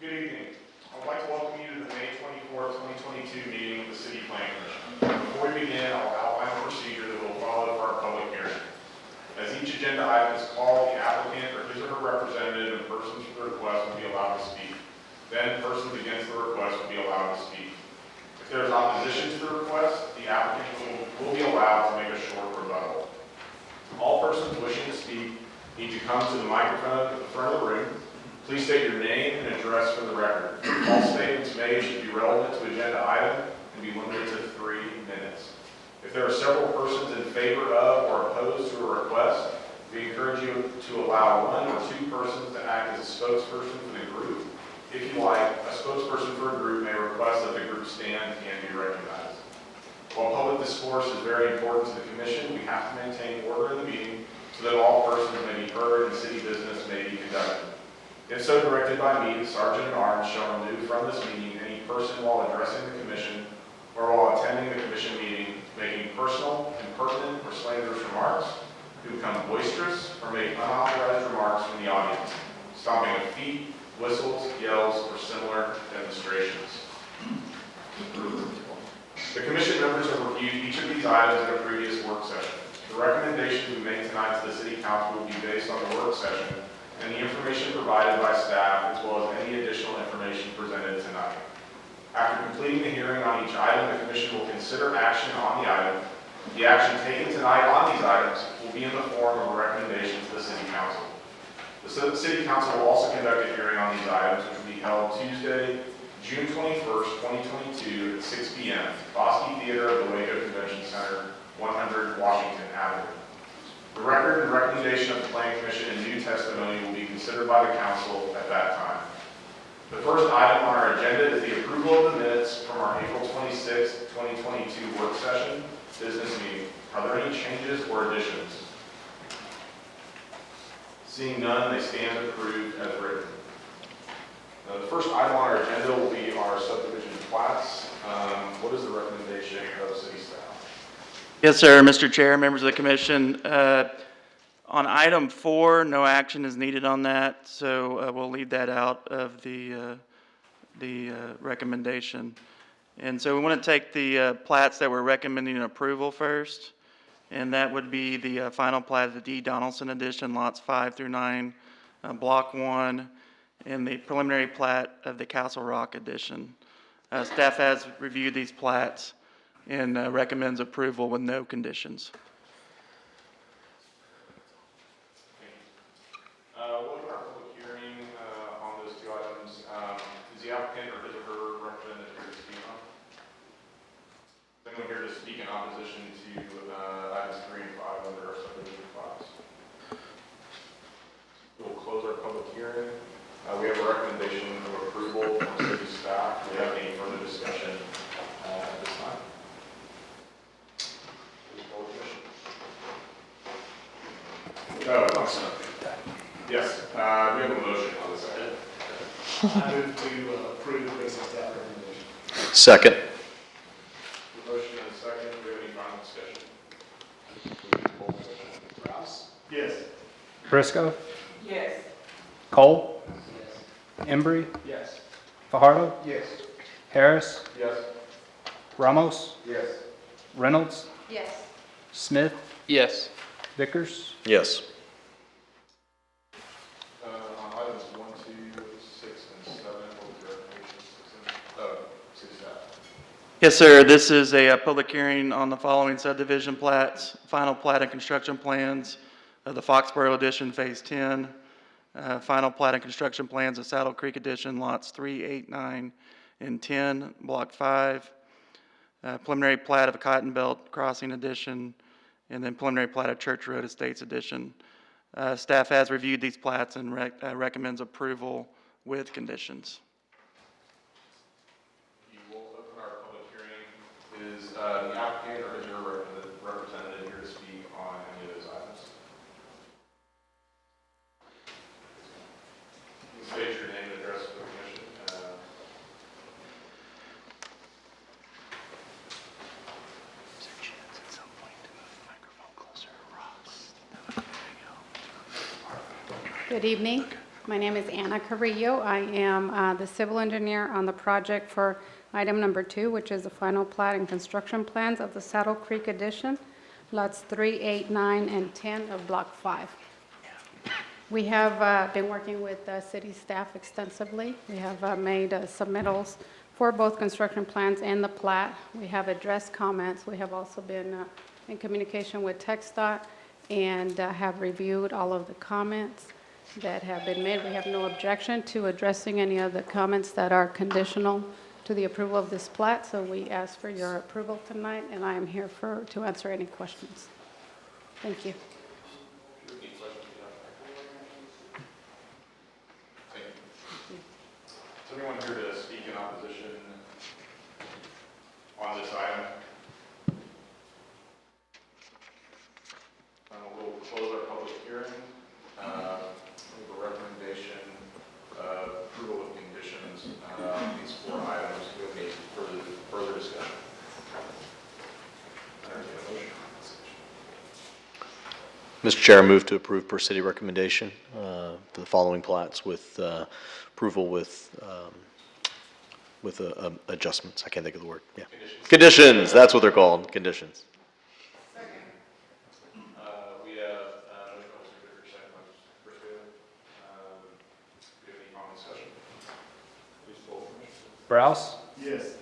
Good evening. I would like to welcome you to the May 24, 2022 meeting of the City Planning Commission. Before we begin, I'll outline the procedure that will follow for our public hearing. As each agenda item is called, the applicant or his or her representative and persons for the request will be allowed to speak. Then persons against the request will be allowed to speak. If there is opposition to the request, the applicant will be allowed to make a short rebuttal. All persons wishing to speak need to come to the microphone at the front of the room. Please state your name and address for the record. All statements made should be relevant to agenda item and be limited to 3 minutes. If there are several persons in favor of or opposed to a request, we encourage you to allow 1 or 2 persons to act as a spokesperson for the group. If you like, a spokesperson for a group may request that the group stand and be recognized. While public discourse is very important to the Commission, we have to maintain order in the meeting so that all persons may be heard and city business may be conducted. If so directed by me, the Sergeant at Arms shall remove from this meeting any person while addressing the Commission or while attending the Commission meeting, making personal, impertinent, or slanderous remarks, who become boisterous or make unauthorized remarks from the audience, stomping of feet, whistles, yells, or similar demonstrations. The Commission members have reviewed each of these items in a previous work session. The recommendations we make tonight to the City Council will be based on the work session and the information provided by staff, as well as any additional information presented tonight. After completing the hearing on each item, the Commission will consider action on the item. The action taken tonight on these items will be in the form of a recommendation to the City Council. The City Council will also conduct a hearing on these items, which will be held Tuesday, June 21st, 2022 at 6 p.m. Bosque Theater of the Waco Convention Center, 100 Washington Avenue. The record and recommendation of the Planning Commission and new testimony will be considered by the Council at that time. The first item on our agenda is the approval of the minutes from our April 26, 2022 work session business meeting. Are there any changes or additions? Seeing none, they stand approved as written. The first item on our agenda will be our subdivision plats. What is the recommendation of city staff? Yes, sir, Mr. Chair, members of the Commission. On item 4, no action is needed on that, so we'll leave that out of the recommendation. And so we want to take the plats that we're recommending approval first, and that would be the final plat of the D. Donaldson Edition, lots 5 through 9, Block 1, and the preliminary plat of the Castle Rock Edition. Staff has reviewed these plats and recommends approval with no conditions. We'll open our public hearing on those 2 items. Is the applicant or his or her representative here to speak on? Is anyone here to speak in opposition to items 3 and 5 under our subdivision plats? We'll close our public hearing. We have a recommendation of approval from city staff. Do we have any further discussion at this time? Yes, we have a motion on this item. I move to approve based on staff recommendation. Second. The motion and a second. Do we have any final discussion? Rouse? Yes. Briscoe, Yes. Cole, Yes. Embry, Yes. Fajardo, Yes. Harris, Yes. Ramos, Yes. Reynolds, Yes. Smith, Yes. Vickers. Yes. On items 1, 2, 6, and 7, what was the recommendation? City staff. Yes, sir. This is a public hearing on the following subdivision plats, final plat and construction plans of the Foxborough Edition Phase 10, final plat and construction plans of Saddle Creek Edition lots 3, 8, 9, and 10, Block 5, preliminary plat of a Cotton Belt Crossing Edition, and then preliminary plat of Church Road Estates Edition. Staff has reviewed these plats and recommends approval with conditions. You will open our public hearing. Is the applicant or is your representative here to speak on any of those items? Please state your name and address for the Commission. Good evening. My name is Anna Carrillo. I am the civil engineer on the project for item number 2, which is the final plat and construction plans of the Saddle Creek addition, lots 3, 8, 9, and 10 of Block 5. We have been working with city staff extensively. We have made submittals for both construction plans and the plat. We have addressed comments. We have also been in communication with TxDOT and have reviewed all of the comments that have been made. We have no objection to addressing any of the comments that are conditional to the approval of this plat, so we ask for your approval tonight, and I am here to answer any questions. Thank you. Is anyone here to speak in opposition on this item? We'll close our public hearing. We have a recommendation approval of conditions on these 4 items. Do we have any further discussion? Entertain a motion. Mr. Chair, I move to approve per city recommendation for the following plats with approval with adjustments. I can't think of the word. Yeah. Conditions. That's what they're called. Conditions. We have motion by Mr. Vickers, second by Mr. Briscoe. Do you have any comment discussion? Please poll the commission. Browse, Yes.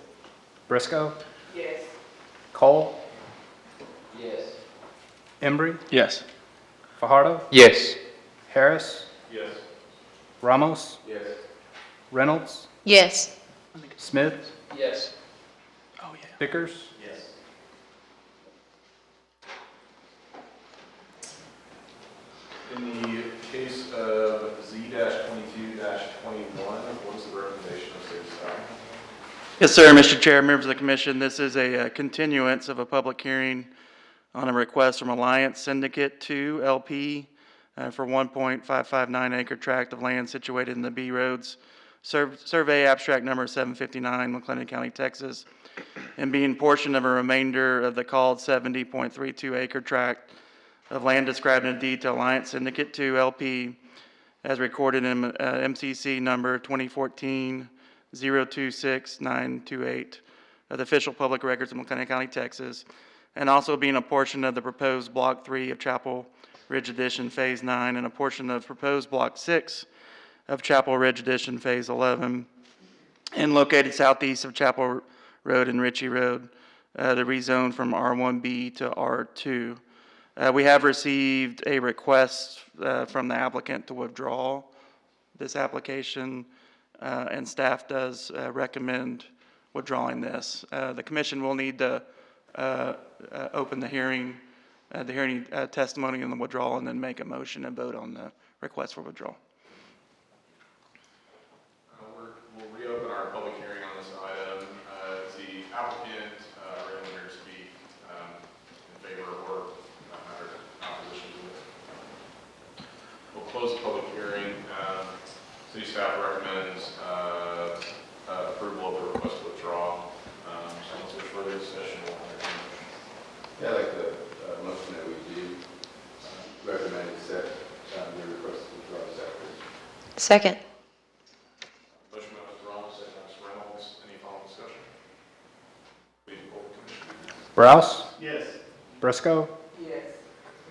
Briscoe, Yes. Cole, Yes. Embry, Yes. Fajardo, Yes. Harris, Yes. Ramos, Yes. Reynolds, Yes. Smith, Yes. Oh, yeah. Vickers, Yes. In the case of Z-22-21, what is the recommendation of city staff? Yes, sir, Mr. Chair, members of the commission, this is a continuance of a public hearing on a request from Alliance Syndicate 2 LP for 1.559 acre tract of land situated in the B Roads Survey Abstract Number 759, McLennan County, Texas, and being portion of a remainder of the called 70.32 acre tract of land described in deed to Alliance Syndicate 2 LP as recorded in MCC number 2014-026928 of the official public records of McLennan County, Texas, and also being a portion of the proposed Block 3 of Chapel Ridge Addition Phase 9 and a portion of proposed Block 6 of Chapel Ridge Addition Phase 11, and located southeast of Chapel Road and Ritchie Road, the rezone from R1B to R2. We have received a request from the applicant to withdraw this application, and staff does recommend withdrawing this. The commission will need to open the hearing testimony and the withdrawal, and then make a motion and vote on the request for withdrawal. We'll reopen our public hearing on this item. Is the applicant ready here to speak in favor or matter opposition to it? We'll close the public hearing. City staff recommends approval of the request to withdraw. So unless there's further discussion, we'll entertain a motion. Yeah, I'd like the motion that we do recommend accept your request to withdraw this application. Second. Motion by Mr. Ramos, second by Mr. Reynolds. Any following discussion? Please poll the commission. Browse, Yes. Briscoe, Yes.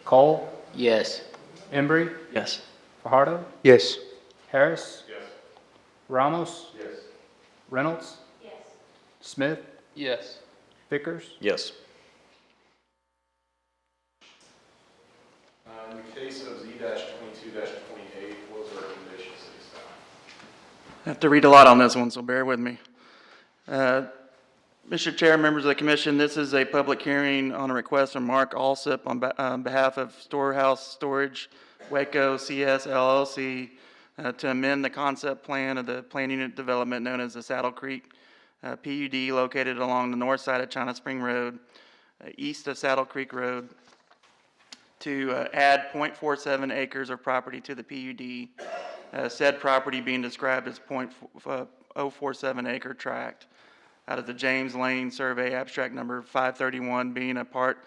Cole, Yes. Embry, Yes. Fajardo, Yes. Harris, Yes. Ramos, Yes. Reynolds, Yes. Smith, Yes. Vickers, Yes. In the case of Z-22-28, what was the recommendation of city staff? I have to read a lot on this one, so bear with me. Mr. Chair, members of the commission, this is a public hearing on a request from Mark Alsip on behalf of Storehouse Storage, Waco CS LLC, to amend the concept plan of the plan unit development known as the Saddle Creek PUD, located along the north side of China Spring Road, east of Saddle Creek Road, to add 0.47 acres of property to the PUD, said property being described as 0.047 acre tract out of the James Lane Survey Abstract Number 531, being a part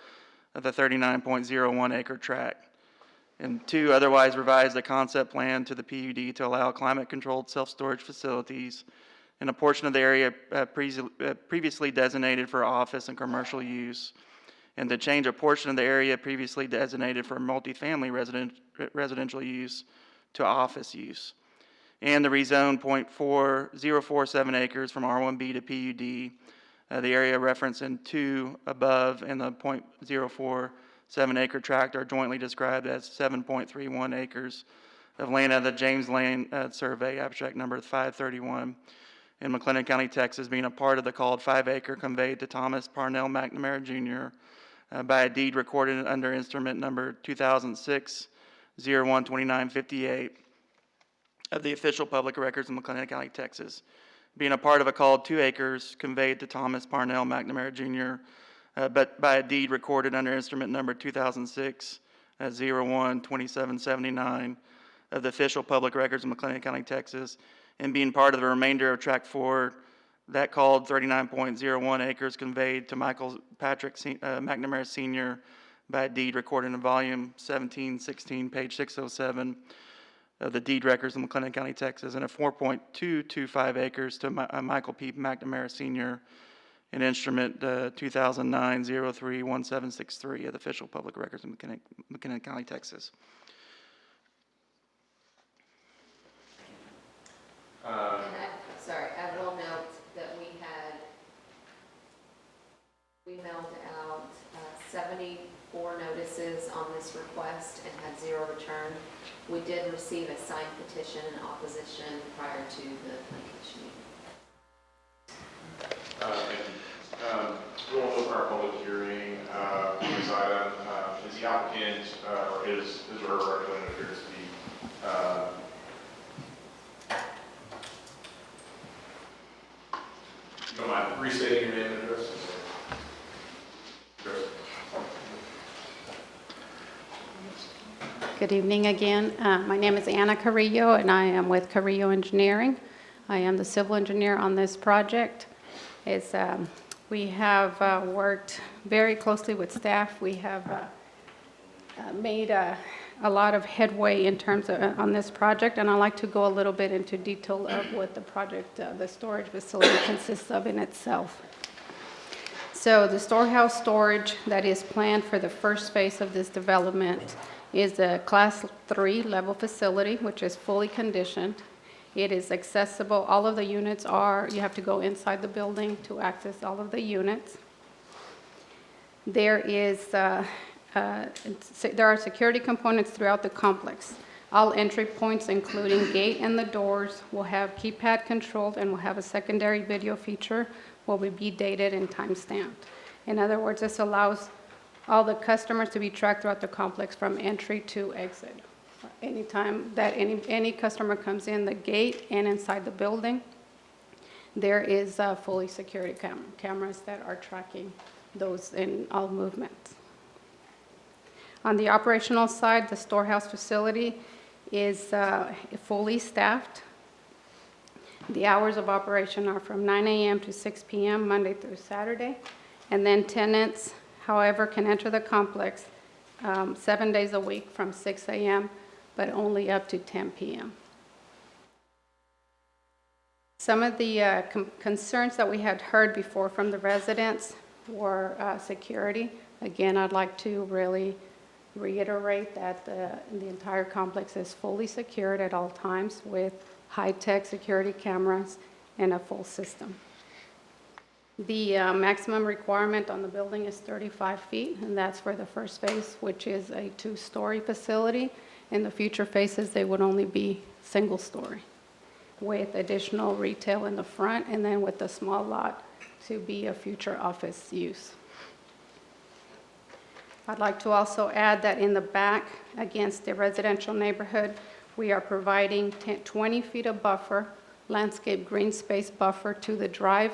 of the 39.01 acre tract. And 2, otherwise revise the concept plan to the PUD to allow climate-controlled self-storage facilities in a portion of the area previously designated for office and commercial use, and to change a portion of the area previously designated for multifamily residential use to office use. And to rezone .4047 acres from R1B to PUD. The area referenced in 2 above and the .047 acre tract are jointly described as 7.31 acres of land out of the James Land Survey, abstract number 531, in McLennan County, Texas, being a part of the called 5-acre conveyed to Thomas Parnell McNamara Jr. By a deed recorded under instrument number 2006-01-2958 of the official public records in McLennan County, Texas, being a part of a called 2 acres conveyed to Thomas Parnell McNamara Jr., but by a deed recorded under instrument number 2006-01-2779 of the official public records in McLennan County, Texas, and being part of the remainder of Tract 4, that called 39.01 acres conveyed to Michael Patrick McNamara Sr. by a deed recorded in volume 1716, page 607 of the deed records in McLennan County, Texas, and a 4.225 acres to Michael P. McNamara Sr. in instrument 2009-03-1763 of the official public records in McLennan County, Texas. Sorry, I will note that we mailed out 74 notices on this request and had 0 return. We did receive a signed petition in opposition prior to the planning commission meeting. Thank you. We'll open our public hearing on this item. Is the applicant or his or her representative here to speak? You don't mind restating your name and address? Good evening again. My name is Anna Carrillo, and I am with Carrillo Engineering. I am the civil engineer on this project. We have worked very closely with staff. We have made a lot of headway in terms of on this project, and I'd like to go a little bit into detail of what the project, the storage facility consists of in itself. So the Storehouse Storage that is planned for the first phase of this development is a Class 3 level facility, which is fully conditioned. It is accessible. All of the units are, you have to go inside the building to access all of the units. There are security components throughout the complex. All entry points, including gate and the doors, will have keypad controlled and will have a secondary video feature, will be dated and time-stamped. In other words, this allows all the customers to be tracked throughout the complex from entry to exit. Anytime that any customer comes in the gate and inside the building, there is fully security cameras that are tracking those in all movements. On the operational side, the storehouse facility is fully staffed. The hours of operation are from 9 a.m. to 6 p.m. Monday through Saturday, and then tenants, however, can enter the complex 7 days a week from 6 a.m., but only up to 10 p.m. Some of the concerns that we had heard before from the residents were security. Again, I'd like to really reiterate that the entire complex is fully secured at all times with high-tech security cameras and a full system. The maximum requirement on the building is 35 feet, and that's for the first phase, which is a 2-story facility. In the future phases, they would only be single-story with additional retail in the front and then with a small lot to be a future office use. I'd like to also add that in the back against the residential neighborhood, we are providing 20 feet of buffer, landscape green space buffer to the drive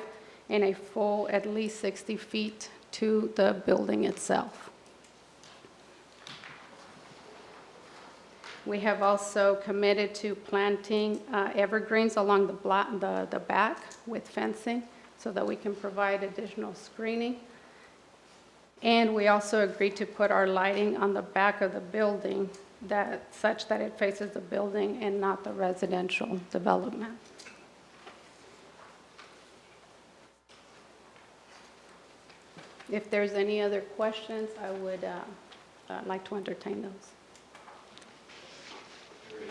and a full at least 60 feet to the building itself. We have also committed to planting evergreens along the back with fencing so that we can provide additional screening. And we also agreed to put our lighting on the back of the building such that it faces the building and not the residential development. If there's any other questions, I would like to entertain those. Is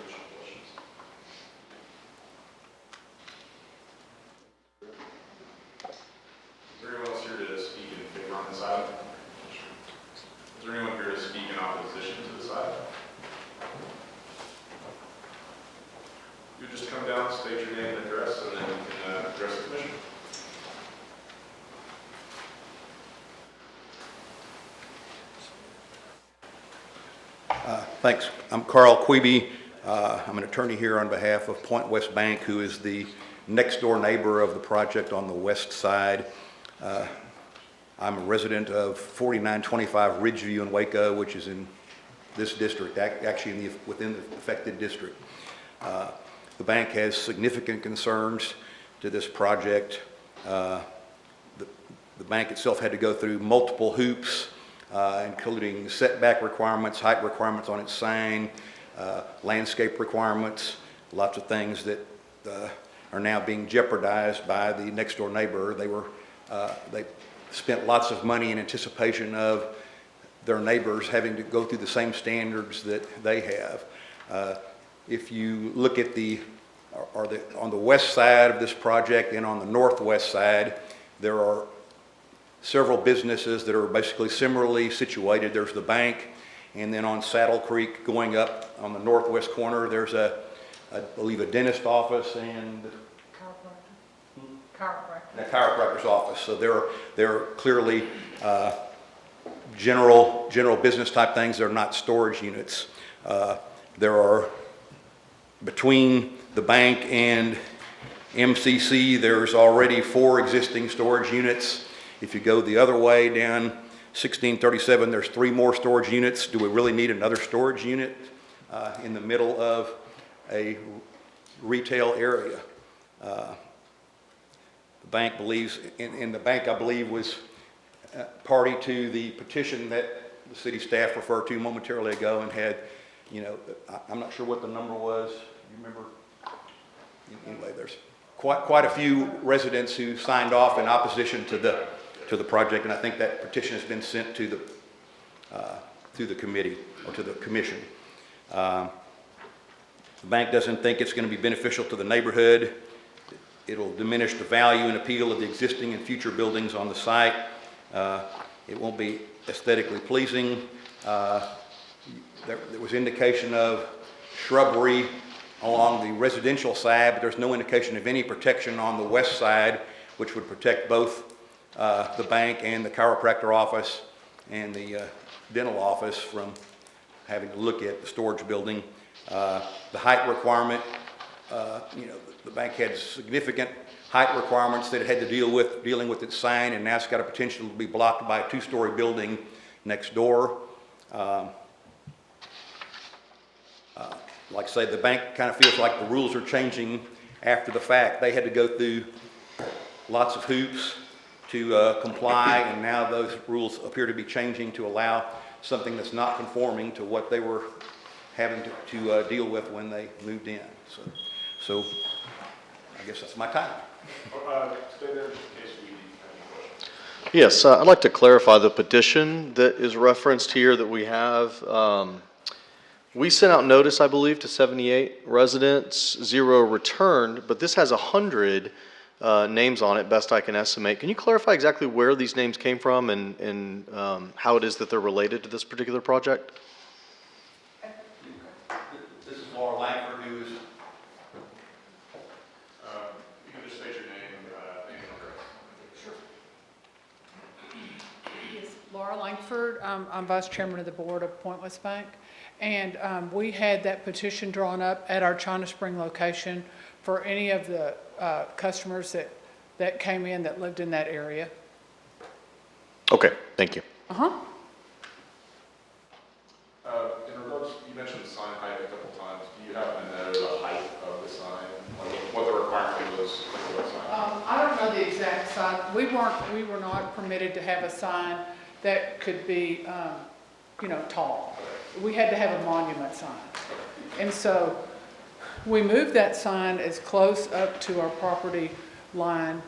there anyone else here to speak in favor on this item? Is there anyone here to speak in opposition to this item? You just come down, state your name and address, and then we can address the commission. Thanks. I'm Carl Quebe. I'm an attorney here on behalf of Point West Bank, who is the next door neighbor of the project on the west side. I'm a resident of 4925 Ridgeview in Waco, which is in this district, actually within the affected district. The bank has significant concerns to this project. The bank itself had to go through multiple hoops, including setback requirements, height requirements on its sign, landscape requirements, lots of things that are now being jeopardized by the next door neighbor. They spent lots of money in anticipation of their neighbors having to go through the same standards that they have. If you look at on the west side of this project and on the northwest side, there are several businesses that are basically similarly situated. There's the bank, and then on Saddle Creek going up on the northwest corner, there's I believe a dentist office and a chiropractor's office. So they're clearly general business type things. They're not storage units. There are, between the bank and MCC, there's already 4 existing storage units. If you go the other way down 1637, there's 3 more storage units. Do we really need another storage unit in the middle of a retail area? The bank believes, and the bank, I believe, was party to the petition that the city staff referred to momentarily ago, and had, I'm not sure what the number was. You remember? Anyway, there's quite a few residents who signed off in opposition to the project, and I think that petition has been sent to the committee or to the commission. The bank doesn't think it's going to be beneficial to the neighborhood. It'll diminish the value and appeal of the existing and future buildings on the site. It won't be aesthetically pleasing. There was indication of shrubbery along the residential side, but there's no indication of any protection on the west side, which would protect both the bank and the chiropractor office and the dental office from having to look at the storage building. The height requirement, the bank had significant height requirements that it had to dealing with its sign, and now it's got a potential to be blocked by a 2-story building next door. Like I say, the bank kind of feels like the rules are changing after the fact. They had to go through lots of hoops to comply, and now those rules appear to be changing to allow something that's not conforming to what they were having to deal with when they moved in. So I guess that's my time. Stay there just in case we have any questions. Yes, I'd like to clarify the petition that is referenced here that we have. We sent out notice, I believe, to 78 residents, 0 returned, but this has 100 names on it, best I can estimate. Can you clarify exactly where these names came from and how it is that they're related to this particular project? This is Laura Langford, who is... You can just state your name and address. Sure. Yes, Laura Langford. I'm Vice Chairman of the Board of Point West Bank. And we had that petition drawn up at our China Spring location for any of the customers that came in that lived in that area. Okay, thank you. In regards, you mentioned sign height a couple times. Do you happen to know the height of the sign? What the requirement was for the sign? I don't know the exact size. We were not permitted to have a sign that could be, tall. we had to have a monument sign. And so we moved that sign as close up to our property line,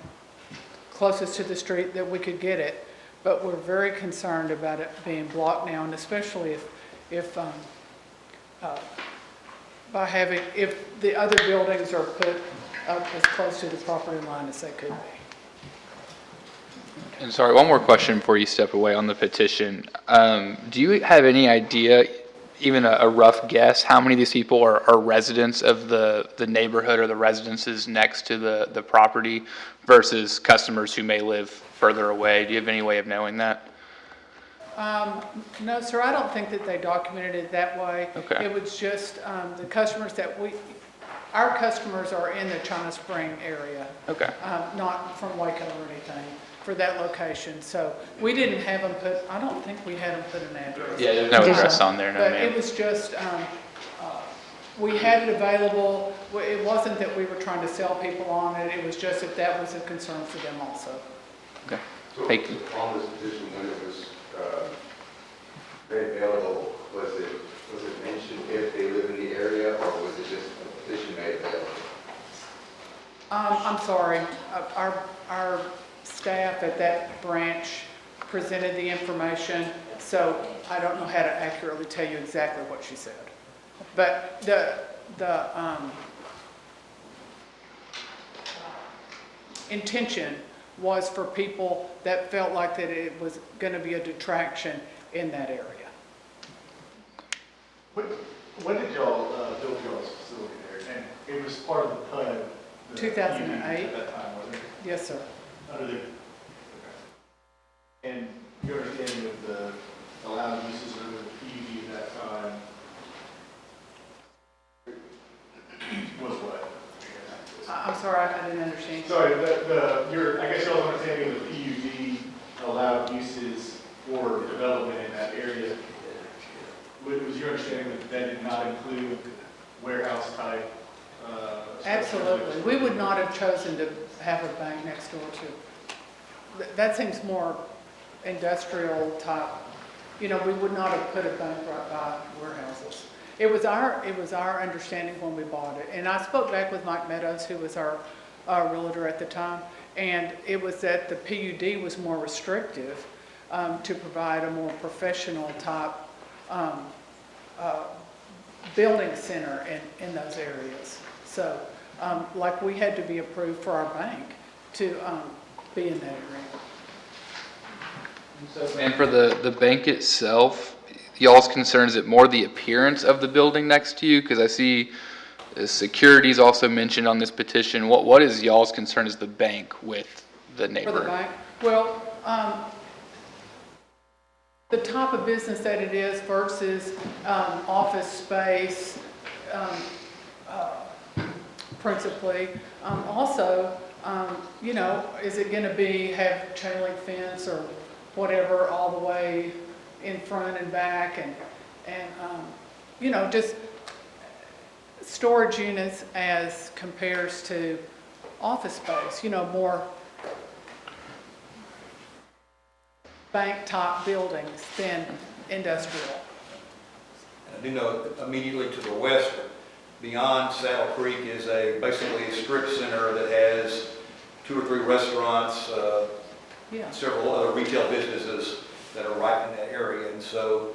closest to the street that we could get it. But we're very concerned about it being blocked now, and especially if the other buildings are put up as close to the property line as they could be. And sorry, one more question before you step away on the petition. Do you have any idea, even a rough guess, how many of these people are residents of the neighborhood or the residences next to the property versus customers who may live further away? Do you have any way of knowing that? No, sir, I don't think that they documented it that way. Okay. It was just the customers that our customers are in the China Spring area. Okay. Not from Waco or anything for that location. So we didn't have them I don't think we had them put an address. Yeah, there's no address on there, no But ma'am. it was just, we had it available. It wasn't that we were trying to sell people on it. It was just that was a concern for them also. Okay. So Thank you. on this petition, when it was made available, was it mentioned if they live in the area, or was it just a petition made available? I'm sorry, our staff at that branch presented the information, so I don't know how to accurately tell you exactly what she said. But the intention was for people that felt like that it was going to be a detraction in that area. When did y'all build y'all's facility there? And it was part of the PUD? 2008. At that time, wasn't it? Yes, sir. Under the, okay. And your understanding of the allowed uses under the PUD at that time was what? I'm sorry, I didn't understand. Sorry, I guess y'all's understanding of the PUD allowed uses for development in that area. Was your understanding that did not include warehouse type? Absolutely. We would not have chosen to have a bank next door to. That seems more industrial type. You know, we would not have put a bank right by warehouses. It was our understanding when we bought it. And I spoke back with Mike Meadows, who was our realtor at the time, and it was that the PUD was more restrictive to provide a more professional type building center in those areas. So, like we had to be approved for our bank to be in that area. And for the bank itself, y'all's concern, is it more the appearance of the building next to you? Because I see security is also mentioned on this petition. What is y'all's concern as the bank with the neighbor? For the bank? Well, the type of business that it is versus office space, principally. Also, you know, is it going to have chain link fence or whatever all the way in front and back, and you know, just storage units as compares to office space, you know, more bank top buildings than industrial. I do know immediately to the west, beyond Saddle Creek, is basically a strip center that has 2 or 3 restaurants, Yeah. several other retail businesses that are right in that area. And so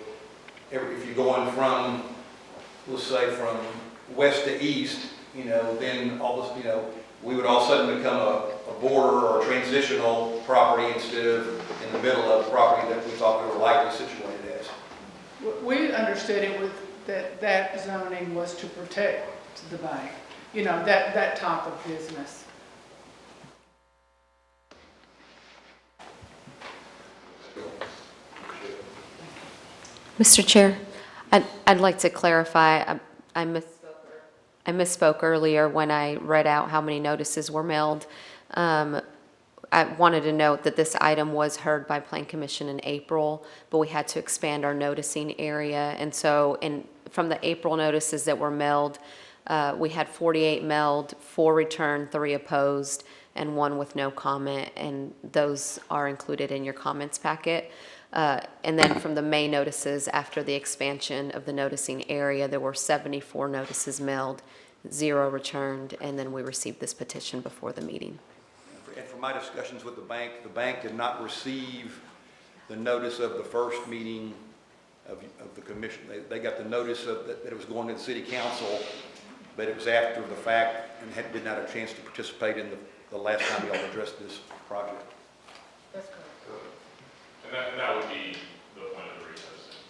if you're going from, let's say from west to east, you know, then we would all of a sudden become a border or a transitional property instead of in the middle of the property that we thought we were likely situated as. We understood it was that zoning was to protect the bank, you know, that type of business. Mr. Chair, I'd like to clarify, I misspoke earlier when I read out how many notices were mailed. I wanted to note that this item was heard by Plan Commission in April, but we had to expand our noticing area. And so from the April notices that were mailed, we had 48 mailed, 4 returned, 3 opposed, and 1 with no comment, and those are included in your comments packet. And then from the May notices, after the expansion of the noticing area, there were 74 notices mailed, 0 returned, and then we received this petition before the meeting. And from my discussions with the bank did not receive the notice of the first meeting of the commission. They got the notice of that it was going to the city council, but it was after the fact and did not have a chance to participate in the last time y'all addressed this project. That's correct. And that would be the point of the recess.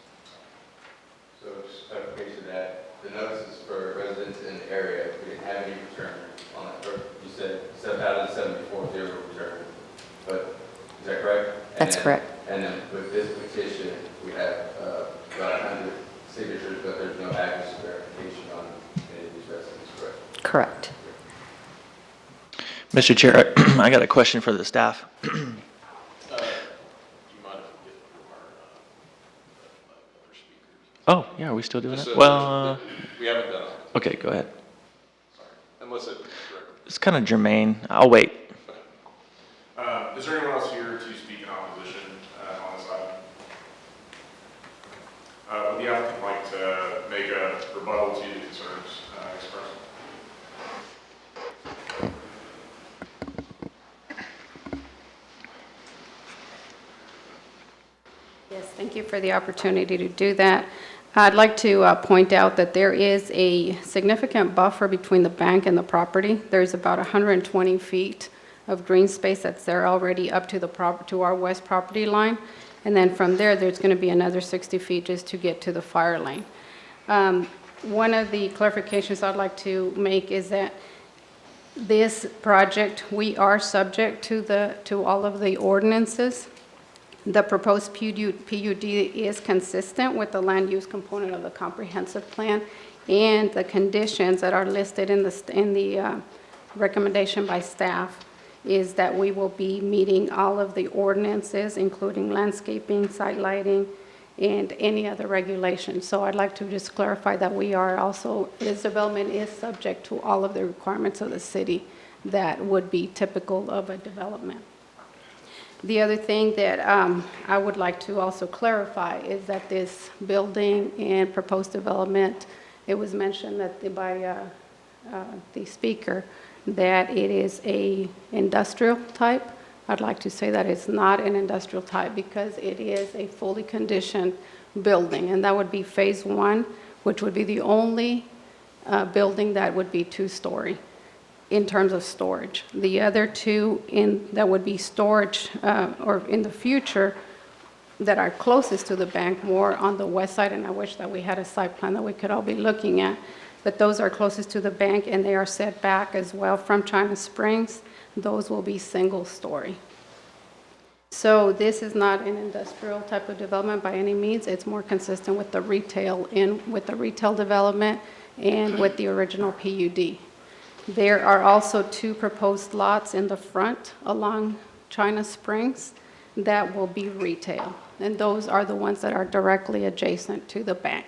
So just clarification that the notices for residents in the area, we didn't have any return on that first. You said 7 out of the 74, 0 return. But is that correct? That's correct. And then with this petition, we have about 100 signatures, but there's no address verification on any of these residents, correct? Correct. Mr. Chair, I got a question for the staff. Do you mind if we get our other speakers? Oh, yeah, are we still doing Just, that? Well, we haven't done it. okay, go ahead. Sorry. Unless it's It's kind of germane. I'll wait. Is there anyone else here to speak in opposition on this item? Would the applicant like to make a rebuttal to the concerns expressed? Yes, thank you for the opportunity to do that. I'd like to point out that there is a significant buffer between the bank and the property. There's about 120 feet of green space that's there already up to to our west property line. And then from there, there's going to be another 60 feet just to get to the fire lane. One of the clarifications I'd like to make is that this project, we are subject to all of the ordinances. The proposed PUD is consistent with the land use component of the comprehensive plan and the conditions that are listed in the recommendation by staff is that we will be meeting all of the ordinances, including landscaping, site lighting, and any other regulations. So I'd like to just clarify that we are also, this development is subject to all of the requirements of the city that would be typical of a development. The other thing that I would like to also clarify is that this building and proposed development, it was mentioned that by the speaker that it is a industrial type. I'd like to say that it's not an industrial type because it is a fully conditioned building, and that would be phase 1, which would be the only building that would be 2-story in terms of storage. The other two that would be storage or in the future that are closest to the bank, more on the west side, and I wish that we had a site plan that we could all be looking at, but those are closest to the bank and they are set back as well from China Springs. Those will be single-story. So this is not an industrial type of development by any means. It's more consistent with the retail development and with the original PUD. There are also 2 proposed lots in the front along China Springs that will be retail, and those are the ones that are directly adjacent to the bank.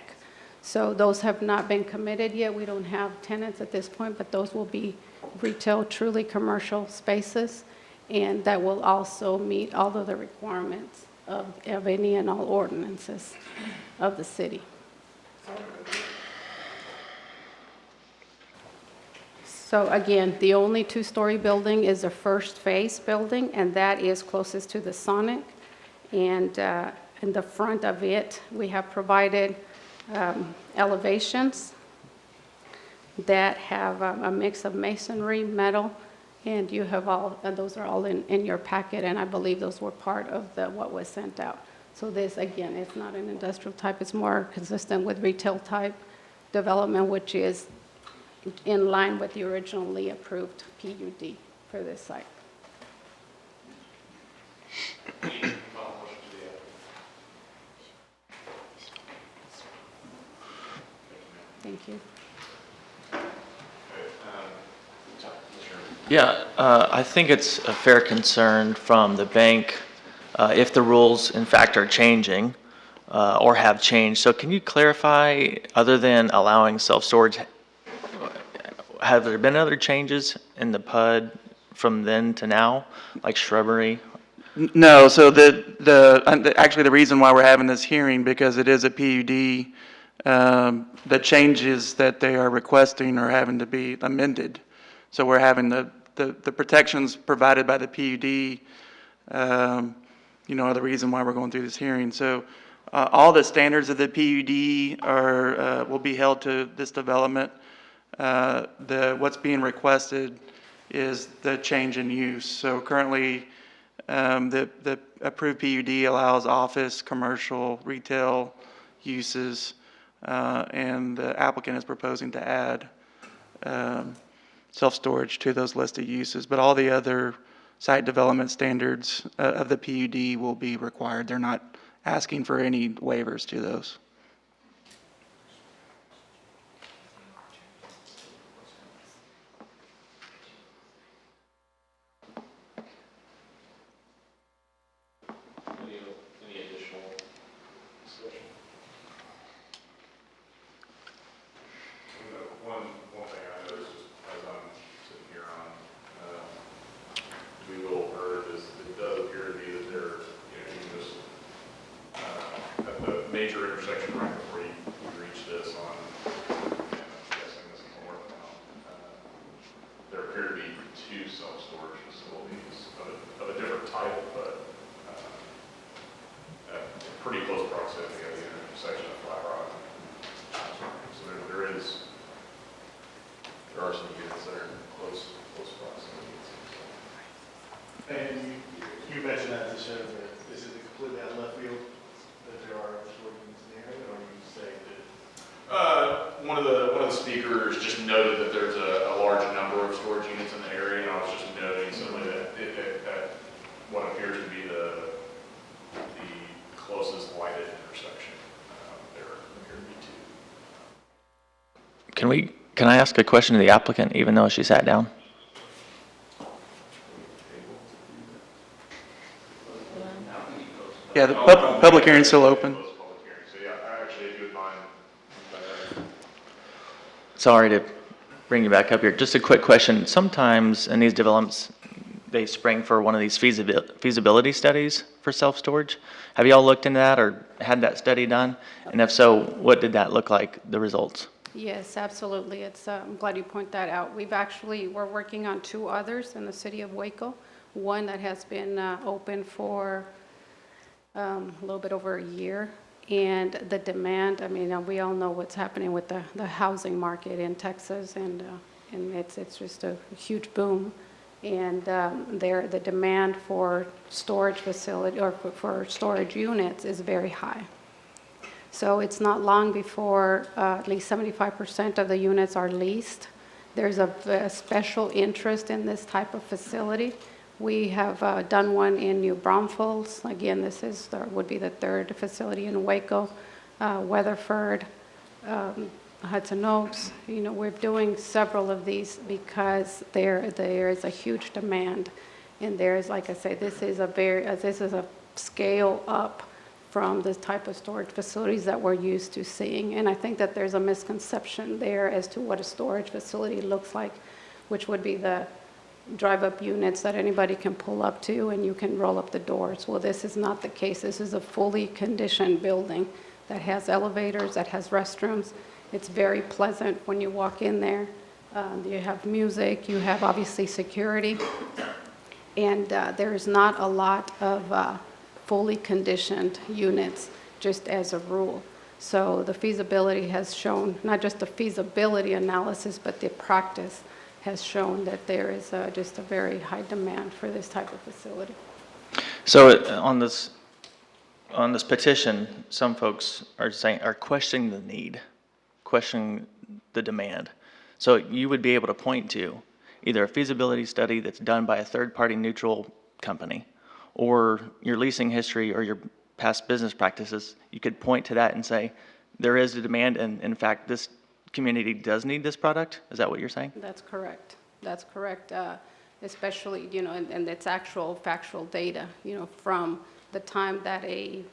So those have not been committed yet. We don't have tenants at this point, but those will be retail, truly commercial spaces, and that will also meet all of the requirements of any and all ordinances of the city. So again, the only 2-story building is the first phase building, and that is closest to the Sonic. And in the front of it, we have provided elevations that have a mix of masonry, metal, and you have those are all in your packet, and I believe those were part of what was sent out. So this, again, it's not an industrial type, it's more consistent with retail type development, which is in line with the originally approved PUD for this site. Thank you. Yeah, I think it's a fair concern from the bank if the rules in fact are changing or have changed. So can you clarify, other than allowing self-storage, have there been other changes in the PUD from then to now, like shrubbery? No, so actually the reason why we're having this hearing, because it is a PUD, the changes that they are requesting are having to be amended. So we're having the protections provided by the PUD, are the reason why we're going through this hearing. So all the standards of the PUD will be held to this development. What's being requested is the change in use. So currently, the approved PUD allows office, commercial, retail uses, and the applicant is proposing to add self-storage to those listed uses. But all the other site development standards of the PUD will be required. They're not asking for any waivers to those. Any additional discussion? One thing I noticed as I'm sitting here on Google Earth is it does appear to be that they're, even just at the major intersection right before you reach this on, and I'm guessing this is north now, there appear to be two self-storage facilities of a different type, but at pretty close proximity at the intersection of Flat Rock. So there are some units that are in close proximity. And you mentioned that to show that this is completely out of left field, that there are storage units in the area, or you say that? One of the speakers just noted that there's a large number of storage units in the area, and I was just noting simply that at what appears to be the closest lighted intersection, there appear to be two. Can I ask a question to the applicant, even though she sat down? Yeah, the public hearing's still open. So yeah, actually, if you would mind. Sorry to bring you back up here. Just a quick question. Sometimes in these developments, they spring for one of these feasibility studies for self-storage. Have you all looked into that or had that study done? And if so, what did that look like, the results? Yes, absolutely. I'm glad you point that out. We're working on two others in the city of Waco. One that has been open for a little bit over a year. And the demand, we all know what's happening with the housing market in Texas, and it's just a huge boom. And the demand for storage facility or for storage units is very high. So it's not long before at least 75% of the units are leased. There's a special interest in this type of facility. We have done one in New Braunfels. Again, this would be the third facility in Waco, Weatherford, Hudson Oaks. We're doing several of these because there is a huge demand, and there is, like I say, this is a scale up from the type of storage facilities that we're used to seeing. And I think that there's a misconception there as to what a storage facility looks like, which would be the drive-up units that anybody can pull up to and you can roll up the doors. Well, this is not the case. This is a fully conditioned building that has elevators, that has restrooms. It's very pleasant when you walk in there. You have music, you have obviously security, and there is not a lot of fully conditioned units just as a rule. So the feasibility has shown, not just the feasibility analysis, but the practice has shown that there is just a very high demand for this type of facility. So on this petition, some folks are questioning the need, questioning the demand. So you would be able to point to either a feasibility study that's done by a third-party neutral company, or your leasing history or your past business practices. You could point to that and say, there is a demand, and in fact, this community does need this product? Is that what you're saying? That's correct. That's correct. Especially, and it's actual factual data, from the time that a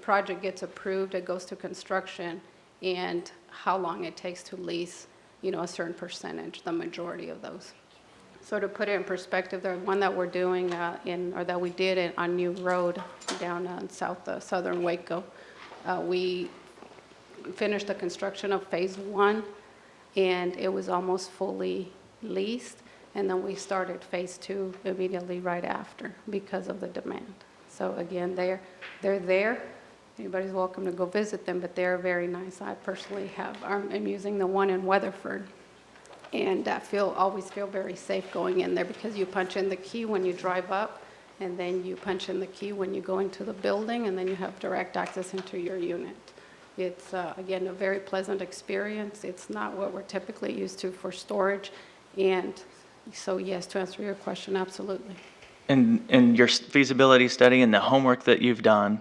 project gets approved, it goes to construction, and how long it takes to lease, a certain percentage, the majority of those. So to put it in perspective, the one that we're doing or that we did on New Road down in southern Waco, we finished the construction of phase 1, and it was almost fully leased. And then we started phase 2 immediately right after because of the demand. So again, they're there. Anybody's welcome to go visit them, but they're very nice. I personally I'm using the one in Weatherford, and always feel very safe going in there because you punch in the key when you drive up, and then you punch in the key when you go into the building, and then you have direct access into your unit. It's, again, a very pleasant experience. It's not what we're typically used to for storage, and so yes, to answer your question, absolutely. And your feasibility study and the homework that you've done,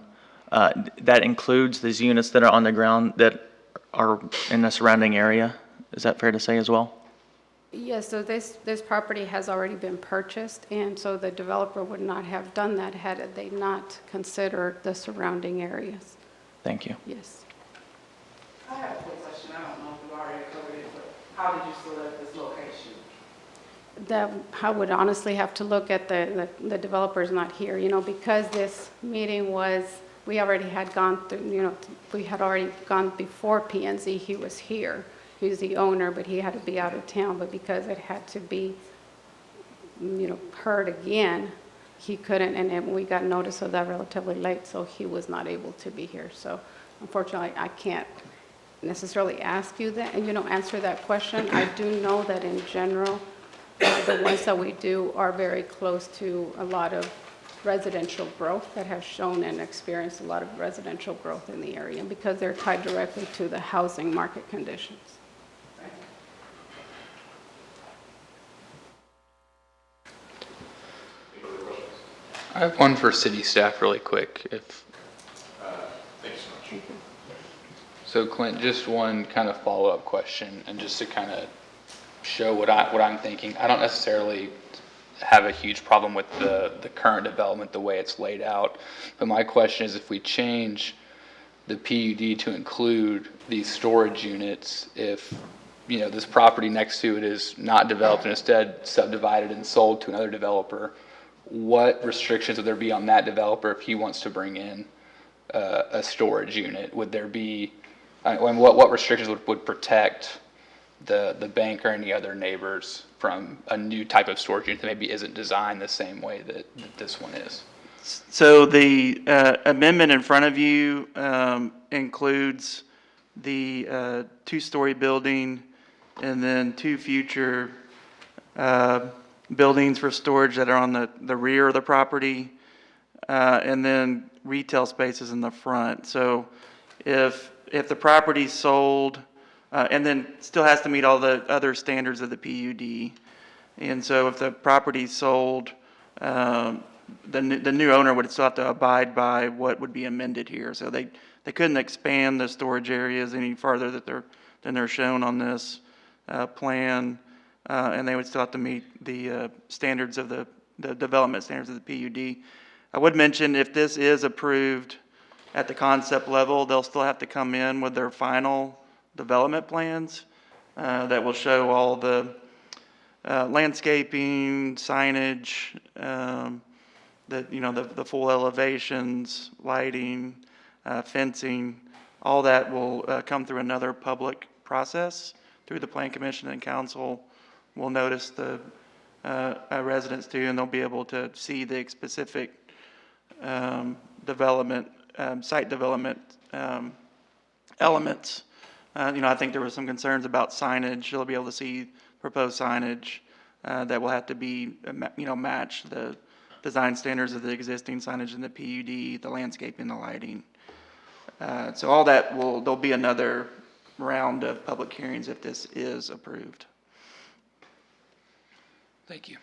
that includes these units that are on the ground that are in the surrounding area? Is that fair to say as well? Yes, so this property has already been purchased, and so the developer would not have done that had they not considered the surrounding areas. Thank you. Yes. I have a quick question. I don't know if you already covered it, but how did you select this location? That I would honestly have to look at the developer's not here, because this meeting we already had gone through, we had already gone before P&Z. He was here. He's the owner, but he had to be out of town. But because it had to be, heard again, he couldn't, and we got notice of that relatively late, so he was not able to be here. So unfortunately, I can't necessarily ask you that, answer that question. I do know that in general, the ones that we do are very close to a lot of residential growth that have shown and experienced a lot of residential growth in the area because they're tied directly to the housing market conditions. I have one for city staff really quick. Thank you so much. So Clint, just one kind of follow-up question, and just to kind of show what I'm thinking. I don't necessarily have a huge problem with the current development, the way it's laid out. But my question is, if we change the PUD to include these storage units, if this property next to it is not developed and instead subdivided and sold to another developer, what restrictions would there be on that developer if he wants to bring in a storage unit? Would there be, what restrictions would protect the bank or any other neighbors from a new type of storage unit that maybe isn't designed the same way that this one is? So the amendment in front of you includes the two-story building and then 2 future buildings for storage that are on the rear of the property, and then retail spaces in the front. So if the property's sold, and then still has to meet all the other standards of the PUD. And so if the property's sold, the new owner would still have to abide by what would be amended here. So they couldn't expand the storage areas any farther than they're shown on this plan, and they would still have to meet the standards of the development standards of the PUD. I would mention if this is approved at the concept level, they'll still have to come in with their final development plans that will show all the landscaping, signage, the full elevations, lighting, fencing. All that will come through another public process through the Plan Commission, and Council will notice the residents too, and they'll be able to see the specific development, site development elements. I think there were some concerns about signage. You'll be able to see proposed signage that will have to be, match the design standards of the existing signage in the PUD, the landscaping, the lighting. So all that there'll be another round of public hearings if this is approved. Thank you.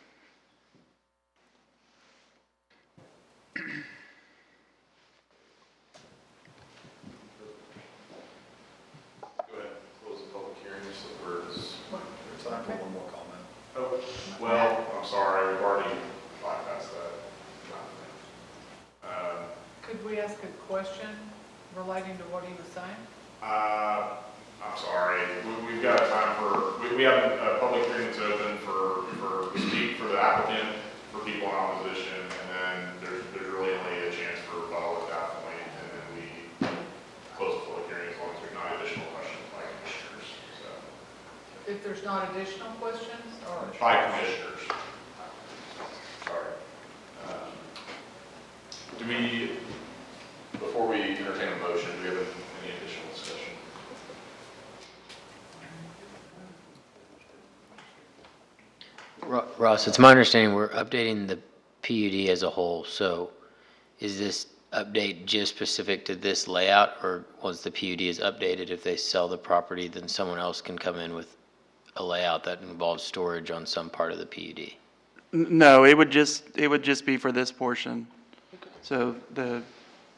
Well, I'm sorry, we've already bypassed that. Could we ask a question relating to what he was saying? I I'm sorry, we've got a time for, we have a public hearing that's open for speak for the applicant, for people in opposition, and then there's really only a chance for rebuttal at that point, and then we close the public hearing as long as there's not additional questions by commissioners, so. If there's not additional questions, or? By commissioners. Sorry. Do we, before we entertain a motion, do we have any additional discussion? Ross, it's my understanding we're updating the PUD as a whole, so is this update just specific to this layout, or once the PUD is updated, if they sell the property, then someone else can come in with a layout that involves storage on some part of the PUD? No, it would just be for this portion. So the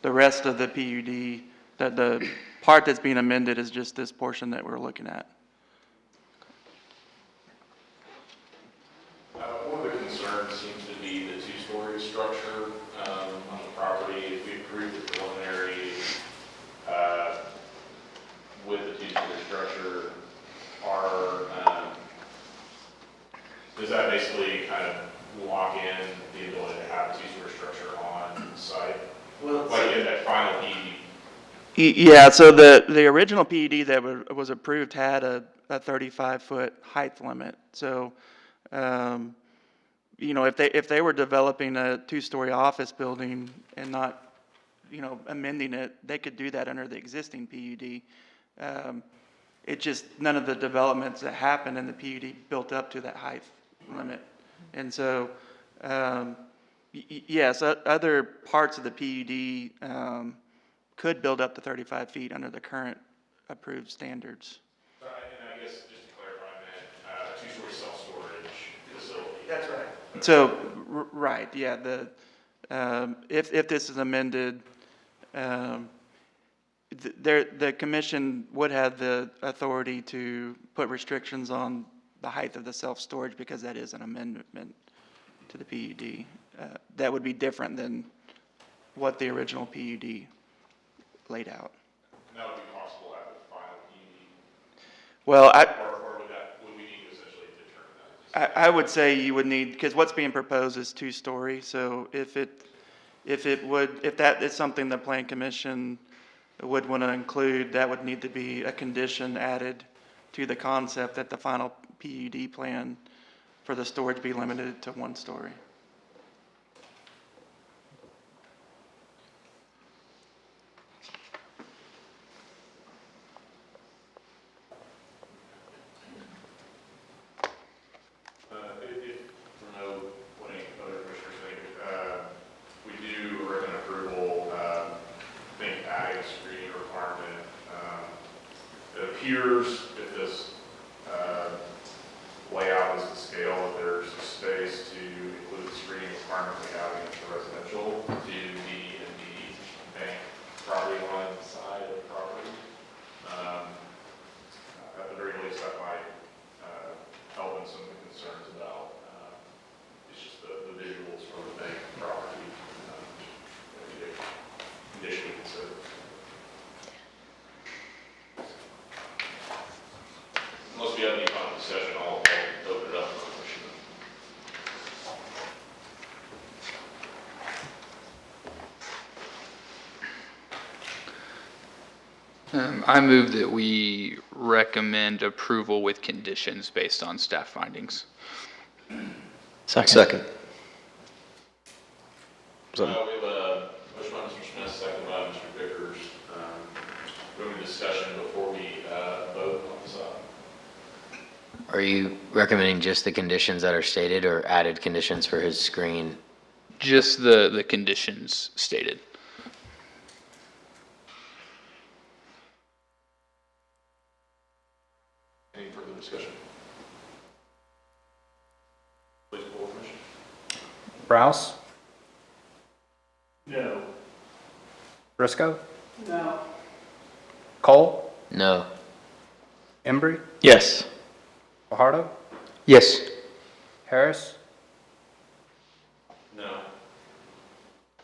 rest of the PUD, the part that's being amended is just this portion that we're looking at. One of the concerns seems to be the two-story structure on the property. If we approve the preliminary with the two-story structure, does that basically kind of lock in the ability to have a two-story structure on site? Like in that final PUD? Yeah, so the original PUD that was approved had a 35-foot height limit. So, you know, if they were developing a two-story office building and not, you know, amending it, they could do that under the existing PUD. It just, none of the developments that happened in the PUD built up to that height limit. And so, yes, other parts of the PUD could build up to 35 feet under the current approved standards. And I guess just to clarify that, two-story self-storage facility. That's right. So, right, yeah, if this is amended, the commission would have the authority to put restrictions on the height of the self-storage because that is an amendment to the PUD. That would be different than what the original PUD laid out. And that would be possible at the final PUD? Well, Or would we need to essentially determine that? I would say you would need, because what's being proposed is two-story, so if that is something the Plan Commission would want to include, that would need to be a condition added to the concept that the final PUD plan for the storage be limited to one story. If this layout is to scale, if there's a space to include the screening requirement we have against the residential to be in the bank property line side of the property. At the very least, that might help in some of the concerns about it's just the visuals from the bank property condition considered. Unless we have any final discussion, I'll open it up for question. I move that we recommend approval with conditions based on staff findings. Second. We have a motion by Mr. Smith, second by Mr. Vickers. We have a discussion before we vote on this item. Are you recommending just the conditions that are stated or added conditions for his screen? Just the conditions stated. Any further discussion? Please poll the commission. Rouse? No. Briscoe? No. Cole? No. Embry? Yes. Fajardo? Yes. Harris? No.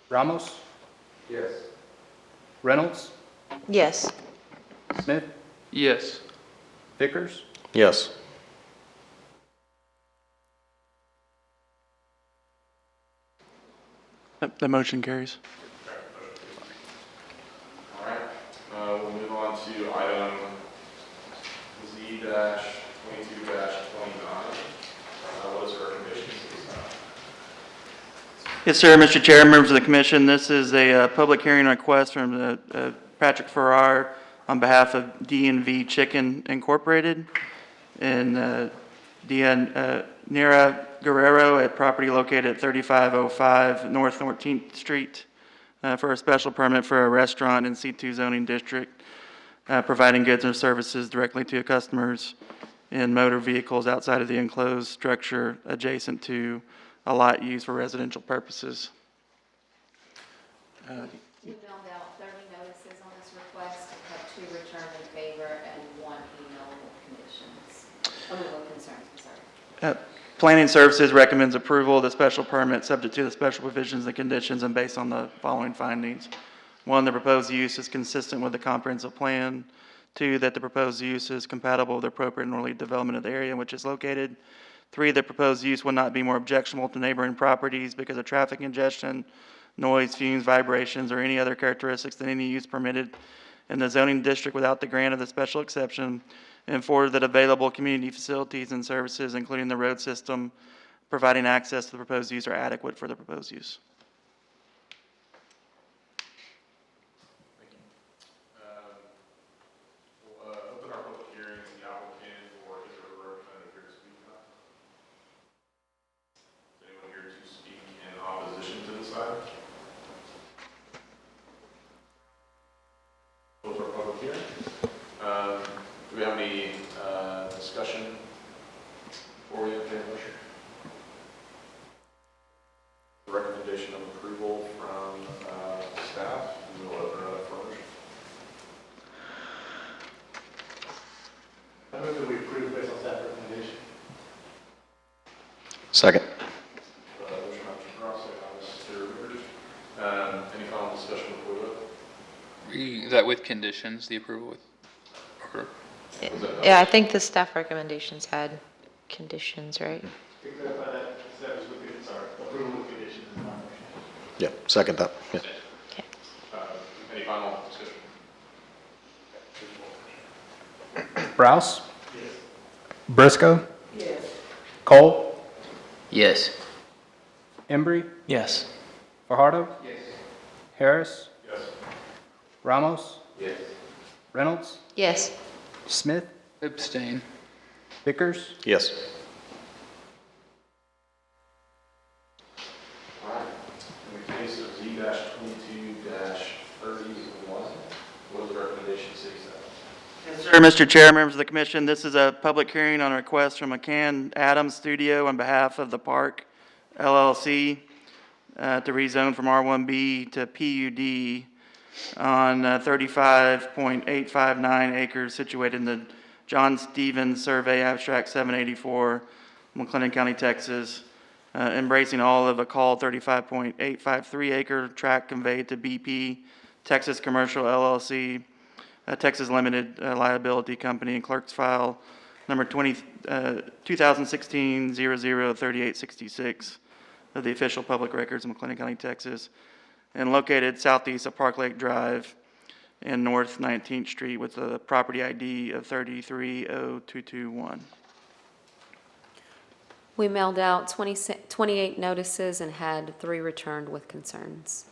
Ramos? Yes. Reynolds? Yes. Smith? Yes. Vickers, Yes. The motion carries. All right, we'll move on to item Z-22-29. What is our recommendations to this item? Yes, sir, Mr. Chair, members of the commission, this is a public hearing request from Patrick Farrar on behalf of D&V Chicken Incorporated and Nira Guerrero at property located at 3505 North 14th Street for a special permit for a restaurant in C2 zoning district, providing goods and services directly to customers in motor vehicles outside of the enclosed structure adjacent to a lot used for residential purposes. We mailed out 30 notices on this request, have 2 returned in favor and 1 email with conditions, with concerns, I'm sorry. Planning Services recommends approval of the special permit subject to the special provisions and conditions and based on the following findings. 1, the proposed use is consistent with the comprehensive plan. 2, that the proposed use is compatible with the appropriate northerly development of the area in which it's located. 3, the proposed use will not be more objectionable to neighboring properties because of traffic congestion, noise, fumes, vibrations, or any other characteristics than any use permitted in the zoning district without the grant of the special exception. And 4, that available community facilities and services, including the road system, providing access to the proposed use are adequate for the proposed use. We'll open our public hearing to the applicant or his or her representative here to speak tonight. Is anyone here to speak in opposition to this item? Close our public hearing. Do we have any discussion before we entertain a motion? The recommendation of approval from staff, we will open it up for motion. I move that we approve based on staff recommendation. Second. Motion by Mr. Cross, second by Mr. Rivers. Any final discussion before we vote? Is that with conditions, the approval with? Or- Yeah, I think the staff recommendations had conditions, right? To clarify that, staff is with, sorry, approval with conditions is my motion. Yeah, second that. Yeah. Okay. Any final discussion? Rouse, Yes. Briscoe, Yes. Cole, Yes. Embry, Yes. Fajardo, Yes. Harris, Yes. Ramos, Yes. Reynolds, Yes. Smith, Abstain. Vickers, Yes. All right. In the case of Z-22-31, what is the recommendation, city staff? Yes, sir, Mr. Chair, members of the commission, this is a public hearing on a request from McCann Adams Studio on behalf of the Park LLC to rezone from R1B to PUD on 35.859 acres situated in the John Stevens Survey Abstract 784, McLennan County, Texas, embracing all of a called 35.853 acre tract conveyed to BP, Texas Commercial LLC, Texas Limited Liability Company, and clerk's file number 2016-003866 of the official public records of McLennan County, Texas, and located southeast of Park Lake Drive and North 19th Street with a property ID of 330221. We mailed out 28 notices and had 3 returned with concerns.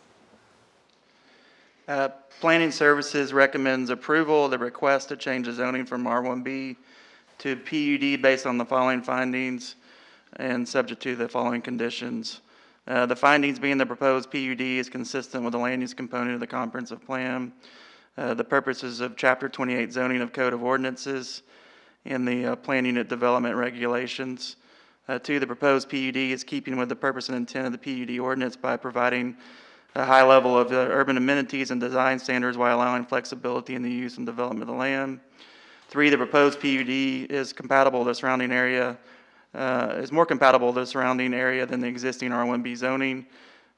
Planning Services recommends approval of the request to change the zoning from R1B to PUD based on the following findings and subject to the following conditions. The findings being the proposed PUD is consistent with the land use component of the comprehensive plan, the purposes of Chapter 28 zoning of Code of Ordinances, and the plan unit development regulations. 2, the proposed PUD is keeping with the purpose and intent of the PUD ordinance by providing a high level of urban amenities and design standards while allowing flexibility in the use and development of the land. 3, the proposed PUD is compatible with the surrounding area, is more compatible with the surrounding area than the existing R1B zoning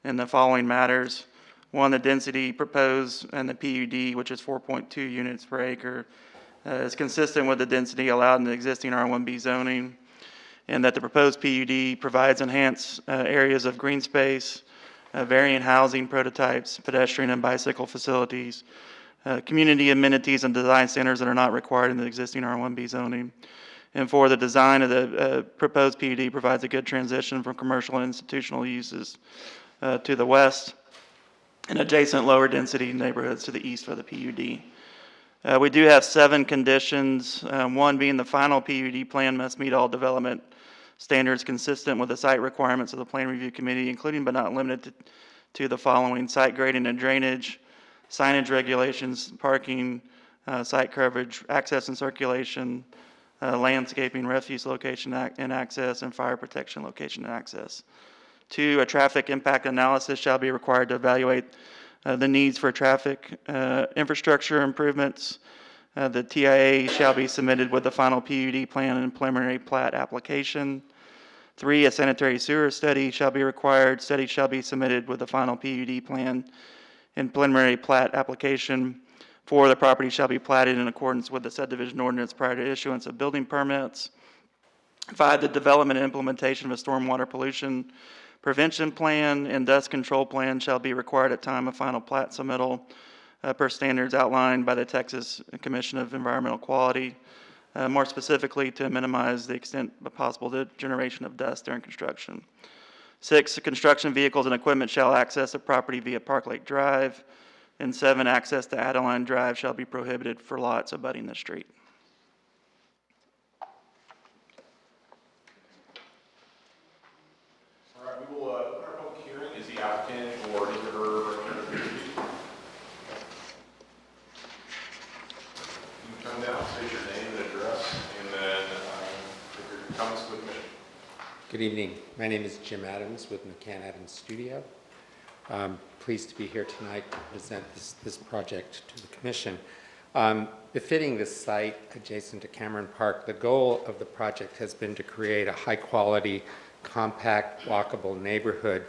in the following matters. 1, the density proposed and the PUD, which is 4.2 units per acre, is consistent with the density allowed in the existing R1B zoning, and that the proposed PUD provides enhanced areas of green space, variant housing prototypes, pedestrian and bicycle facilities, community amenities and design standards that are not required in the existing R1B zoning. And for the design of the proposed PUD provides a good transition from commercial and institutional uses to the west and adjacent lower density neighborhoods to the east of the PUD. We do have 7 conditions, one being the final PUD plan must meet all development standards consistent with the site requirements of the Plan Review Committee, including but not limited to the following: site grading and drainage, signage regulations, parking, site coverage, access and circulation, landscaping, refuse location and access, and fire protection location and access. 2, a traffic impact analysis shall be required to evaluate the needs for traffic infrastructure improvements. The TIA shall be submitted with the final PUD plan and preliminary plat application. 3, a sanitary sewer study shall be required. Study shall be submitted with the final PUD plan and preliminary plat application. 4, the property shall be platted in accordance with the subdivision ordinance prior to issuance of building permits. 5, the development and implementation of a stormwater pollution prevention plan and dust control plan shall be required at time of final plat submittal per standards outlined by the Texas Commission of Environmental Quality, more specifically to minimize the extent possible the generation of dust during construction. 6, the construction vehicles and equipment shall access the property via Park Lake Drive. And 7, access to Adeline Drive shall be prohibited for lots abutting the street. All right, we will open our public hearing. Is the applicant or his or her representative here to speak? You can come down, state your name and address, and then make your comments with the commission. Good evening. My name is Jim Adams with McCann Adams Studio. Pleased to be here tonight to present this project to the Commission. Befitting this site adjacent to Cameron Park, the goal of the project has been to create a high-quality, compact, walkable neighborhood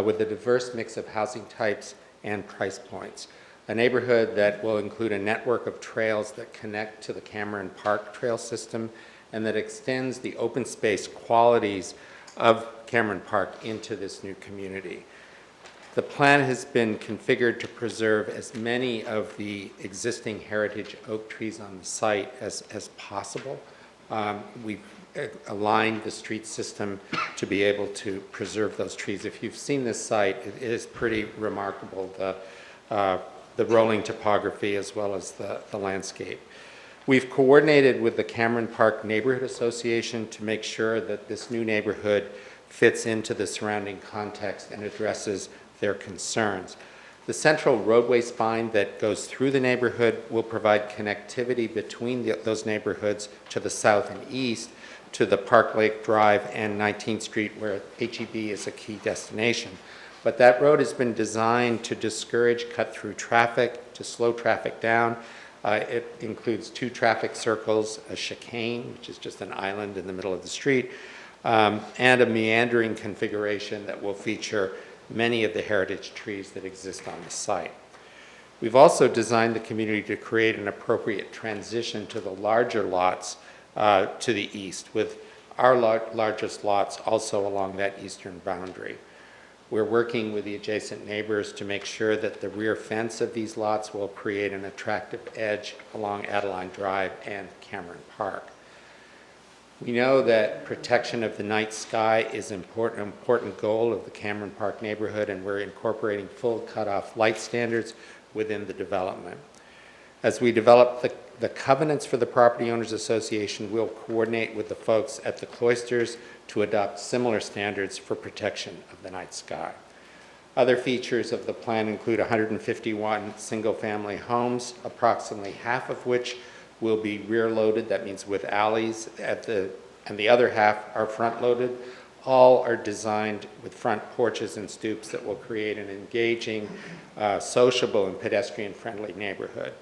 with a diverse mix of housing types and price points. A neighborhood that will include a network of trails that connect to the Cameron Park trail system and that extends the open space qualities of Cameron Park into this new community. The plan has been configured to preserve as many of the existing heritage oak trees on the site as possible. We've aligned the street system to be able to preserve those trees. If you've seen this site, it is pretty remarkable, the rolling topography as well as the landscape. We've coordinated with the Cameron Park Neighborhood Association to make sure that this new neighborhood fits into the surrounding context and addresses their concerns. The central roadway spine that goes through the neighborhood will provide connectivity between those neighborhoods to the south and east to the Park Lake Drive and 19th Street, where HEB is a key destination. But that road has been designed to discourage cut-through traffic, to slow traffic down. It includes 2 traffic circles, a chicane, which is just an island in the middle of the street, and a meandering configuration that will feature many of the heritage trees that exist on the site. We've also designed the community to create an appropriate transition to the larger lots to the east, with our largest lots also along that eastern boundary. We're working with the adjacent neighbors to make sure that the rear fence of these lots will create an attractive edge along Adeline Drive and Cameron Park. We know that protection of the night sky is an important goal of the Cameron Park neighborhood, and we're incorporating full cutoff light standards within the development. As we develop the covenants for the Property Owners Association, we'll coordinate with the folks at the Cloisters to adopt similar standards for protection of the night sky. Other features of the plan include 151 single-family homes, approximately half of which will be rear-loaded, that means with alleys, and the other half are front-loaded. All are designed with front porches and stoops that will create an engaging, sociable, and pedestrian-friendly neighborhood.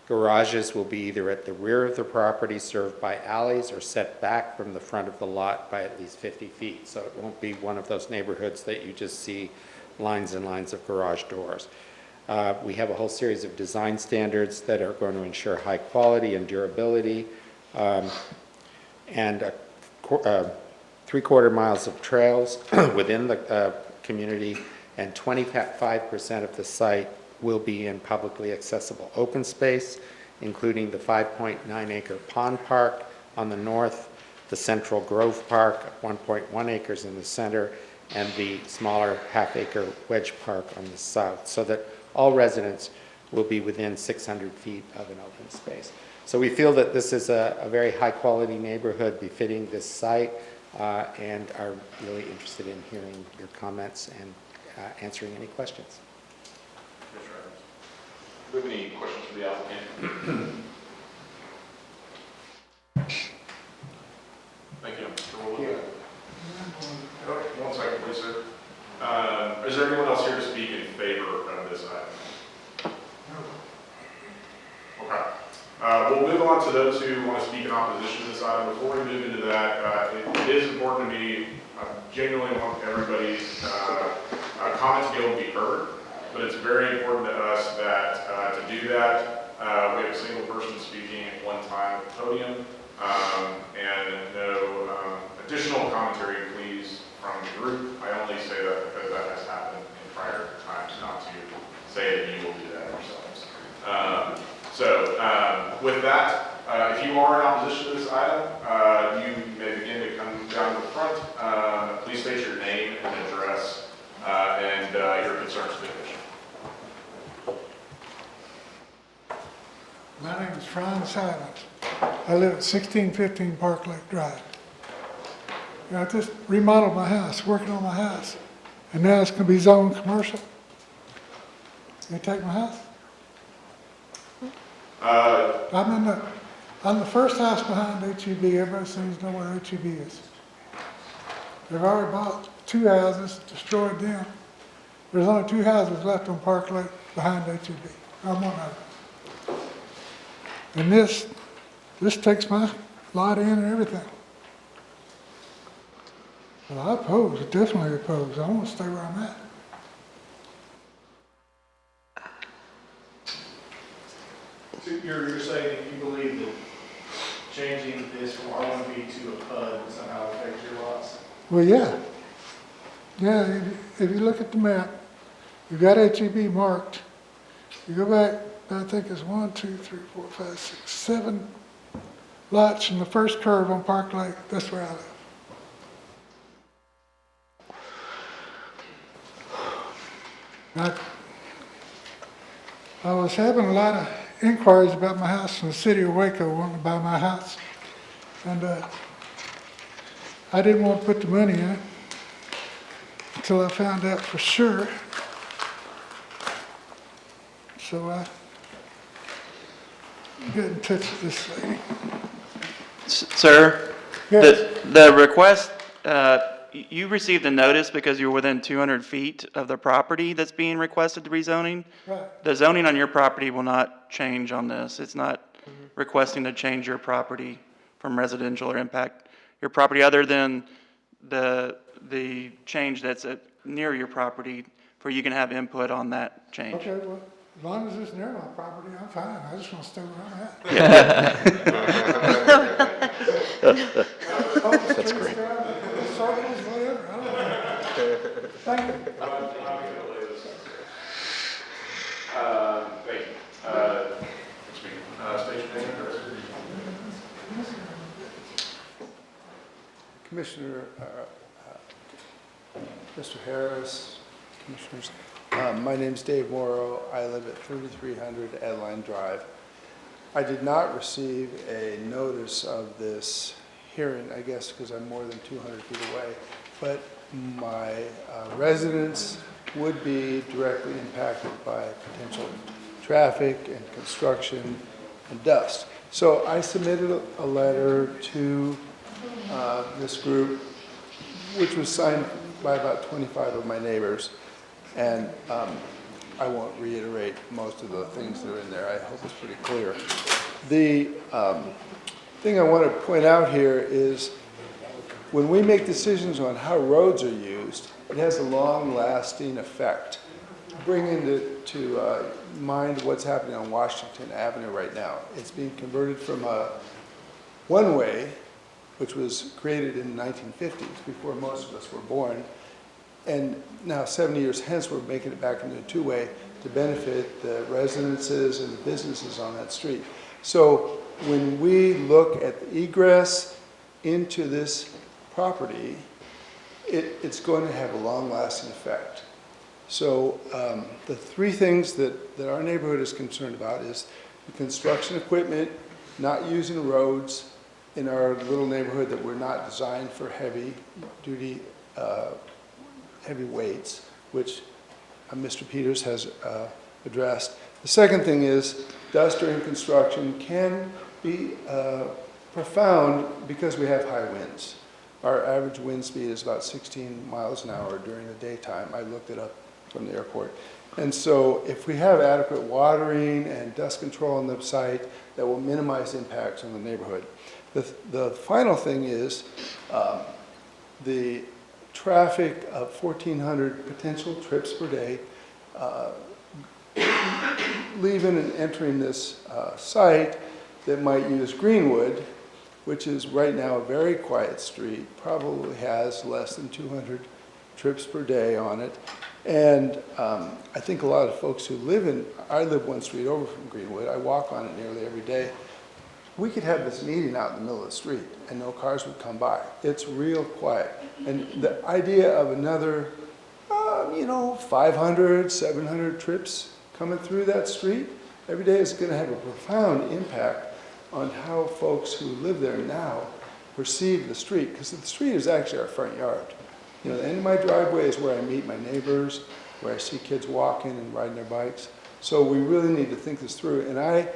Garages will be either at the rear of the property served by alleys or set back from the front of the lot by at least 50 feet. So it won't be one of those neighborhoods that you just see lines and lines of garage doors. We have a whole series of design standards that are going to ensure high quality and durability, and 3/4 miles of trails within the community, and 25% of the site will be in publicly accessible open space, including the 5.9-acre pond park on the north, the Central Grove Park, 1.1 acres in the center, and the smaller half-acre Wedge Park on the south, so that all residents will be within 600 feet of an open space. So we feel that this is a very high-quality neighborhood befitting this site, and are really interested in hearing your comments and answering any questions. Do we have any questions for the applicant? Thank you. One second, please, sir. Is there anyone else here to speak in favor of this item? Okay. We'll move on to those who want to speak in opposition to this item. Before we move into that, it is important to me, I genuinely want everybody's comments to be able to be heard, but it's very important to us that to do that, we have a single person speaking at one time at the podium, and no additional commentary, please, from the group. I only say that because that has happened in prior times, not to say that you will do that yourselves. With that, if you are in opposition to this item, you may begin to come down to the front. Please state your name and address and your concerns to the commission. My name is Franz Silence. I live at 1615 Park Lake Drive. I just remodeled my house, working on my house, and now it's going to be zoned commercial. You take my house? I'm the first house behind HEB. Everybody seems to know where HEB is. They've already bought 2 houses, destroyed them. There's only 2 houses left on Park Lake behind HEB. I'm one of them. And this takes my lot in and everything. Well, I oppose, definitely oppose. I want to stay where I'm at. So you're saying that you believe that changing this from R1B to a PUD would somehow affect your lots? Well, yeah. Yeah, if you look at the map, you've got HEB marked. You go back, I think it's 1, 2, 3, 4, 5, 6, 7 lots from the first curve on Park Lake. That's where I live. I was having a lot of inquiries about my house from the city of Waco wanting to buy my house. And I didn't want to put the money in it until I found out for sure. So I got in touch with this lady. Sir, Yes. the request, you received a notice because you're within 200 feet of the property that's being requested to rezoning. Right. The zoning on your property will not change on this. It's not requesting to change your property from residential or impact your property, other than the change that's near your property, where you can have input on that change. Okay, well, as long as it's near my property, I'm fine. I just want to stay where I'm at. That's great. Circles, whatever, I don't know. Thank you. Thank you. State your name and address. Commissioner, Mr. Harris, Commissioners, my name's Dave Morrow. I live at 3300 Adeline Drive. I did not receive a notice of this hearing, I guess because I'm more than 200 feet away, but my residents would be directly impacted by potential traffic and construction and dust. So I submitted a letter to this group, which was signed by about 25 of my neighbors, and I won't reiterate most of the things that are in there. I hope it's pretty clear. The thing I want to point out here is when we make decisions on how roads are used, it has a long-lasting effect. bring into mind what's happening on Washington Avenue right now. It's being converted from a one-way, which was created in the 1950s, before most of us were born, and now 70 years hence, we're making it back into a two-way to benefit the residences and the businesses on that street. So when we look at the egress into this property, it's going to have a long-lasting effect. So the three things that our neighborhood is concerned about is the construction equipment, not using roads in our little neighborhood that were not designed for heavy-duty, heavy weights, which Mr. Peters has addressed. The second thing is dust during construction can be profound because we have high winds. Our average wind speed is about 16 miles an hour during the daytime. I looked it up from the airport. And so if we have adequate watering and dust control on the site, that will minimize impacts on the neighborhood. The final thing is the traffic of 1,400 potential trips per day leaving and entering this site that might use Greenwood, which is right now a very quiet street, probably has less than 200 trips per day on it. And I think a lot of folks who I live one street over from Greenwood, I walk on it nearly every day. We could have this meeting out in the middle of the street and no cars would come by. It's real quiet. And the idea of another, 500, 700 trips coming through that street every day is going to have a profound impact on how folks who live there now perceive the street, because the street is actually our front yard. The end of my driveway is where I meet my neighbors, where I see kids walking and riding their bikes. So we really need to think this through. And I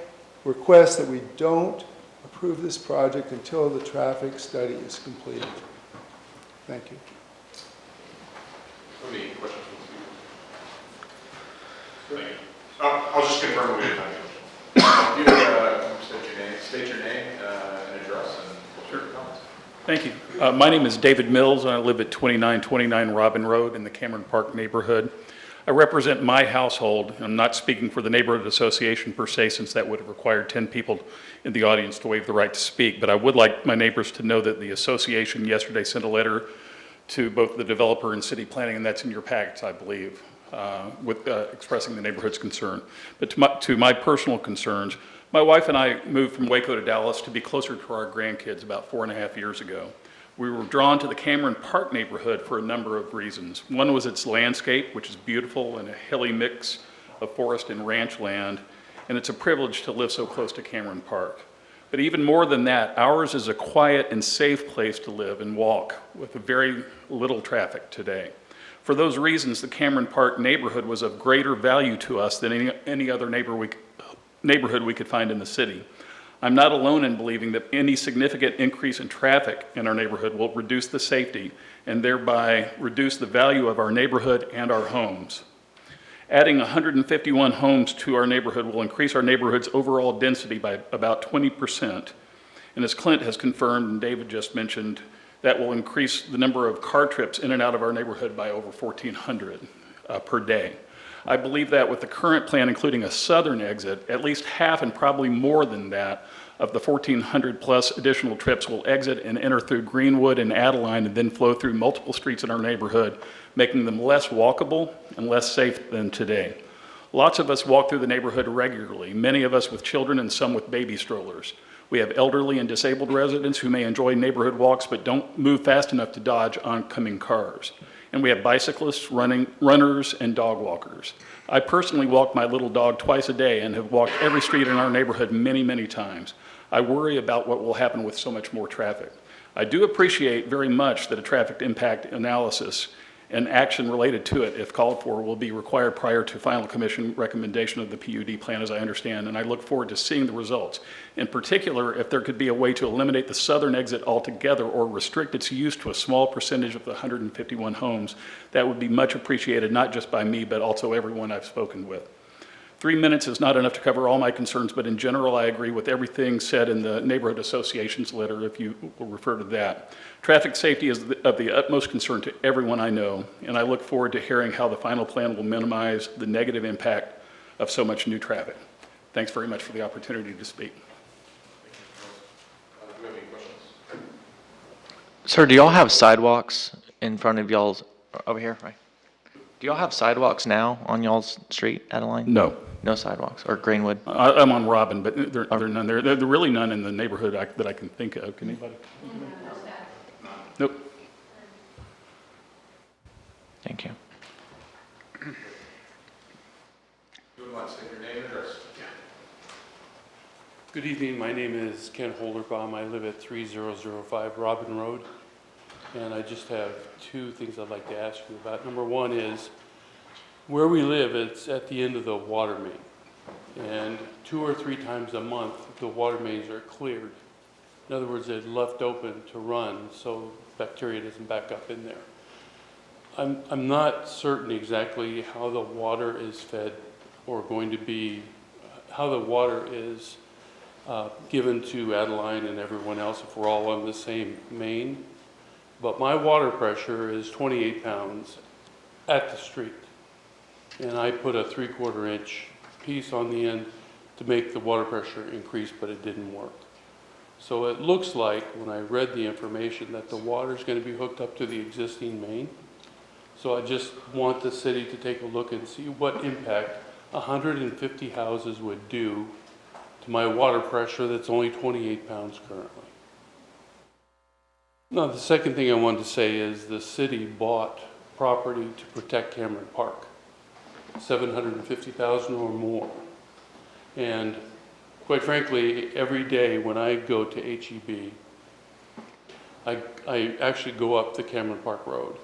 request that we don't approve this project until the traffic study is completed. Thank you. Any questions from the speakers? Thank you. I'll just confirm we didn't have any. You state your name and address and your comments. Thank you. My name is David Mills, and I live at 2929 Robin Road in the Cameron Park neighborhood. I represent my household. I'm not speaking for the neighborhood association per se, since that would have required 10 people in the audience to waive the right to speak. But I would like my neighbors to know that the association yesterday sent a letter to both the developer and city planning, and that's in your packets, I believe, with expressing the neighborhood's concern. But to my personal concerns, my wife and I moved from Waco to Dallas to be closer to our grandkids about 4.5 years ago. We were drawn to the Cameron Park neighborhood for a number of reasons. One was its landscape, which is beautiful and a hilly mix of forest and ranch land, and it's a privilege to live so close to Cameron Park. But even more than that, ours is a quiet and safe place to live and walk with very little traffic today. For those reasons, the Cameron Park neighborhood was of greater value to us than any other neighborhood we could find in the city. I'm not alone in believing that any significant increase in traffic in our neighborhood will reduce the safety and thereby reduce the value of our neighborhood and our homes. Adding 151 homes to our neighborhood will increase our neighborhood's overall density by about 20%. And as Clint has confirmed and David just mentioned, that will increase the number of car trips in and out of our neighborhood by over 1,400 per day. I believe that with the current plan, including a southern exit, at least half and probably more than that of the 1,400 plus additional trips will exit and enter through Greenwood and Adeline and then flow through multiple streets in our neighborhood, making them less walkable and less safe than today. Lots of us walk through the neighborhood regularly, many of us with children and some with baby strollers. We have elderly and disabled residents who may enjoy neighborhood walks but don't move fast enough to dodge oncoming cars. And we have bicyclists, runners, and dog walkers. I personally walk my little dog twice a day and have walked every street in our neighborhood many, many times. I worry about what will happen with so much more traffic. I do appreciate very much that a traffic impact analysis and action related to it, if called for, will be required prior to final commission recommendation of the PUD plan, as I understand, and I look forward to seeing the results. In particular, if there could be a way to eliminate the southern exit altogether or restrict its use to a small percentage of the 151 homes, that would be much appreciated, not just by me, but also everyone I've spoken with. 3 minutes is not enough to cover all my concerns, but in general, I agree with everything said in the neighborhood association's letter, if you will refer to that. Traffic safety is of the utmost concern to everyone I know, and I look forward to hearing how the final plan will minimize the negative impact of so much new traffic. Thanks very much for the opportunity to speak. Do we have any questions? Sir, do y'all have sidewalks in front of y'all's, over here, right? Do y'all have sidewalks now on y'all's street, Adeline? No. No sidewalks, or Greenwood? I'm on Robin, but there are none. There are really none in the neighborhood that I can think of. Can anybody? Nope. Thank you. You would want to state your name and address? Good evening, my name is Ken Holderbaum. I live at 3005 Robin Road, and I just have two things I'd like to ask you about. Number one is, where we live, it's at the end of the water main, and 2 or 3 times a month, the water mains are cleared. In other words, they're left open to run, so bacteria doesn't back up in there. I'm not certain exactly how the water is fed or going to be, how the water is given to Adeline and everyone else if we're all on the same main. But my water pressure is 28 pounds at the street. And I put a 3/4 inch piece on the end to make the water pressure increase, but it didn't work. So it looks like, when I read the information, that the water is going to be hooked up to the existing main. So I just want the city to take a look and see what impact 150 houses would do to my water pressure that's only 28 pounds currently. Now, the second thing I wanted to say is the city bought property to protect Cameron Park, $750,000 or more. And quite frankly, every day when I go to HEB, I actually go up the Cameron Park Road.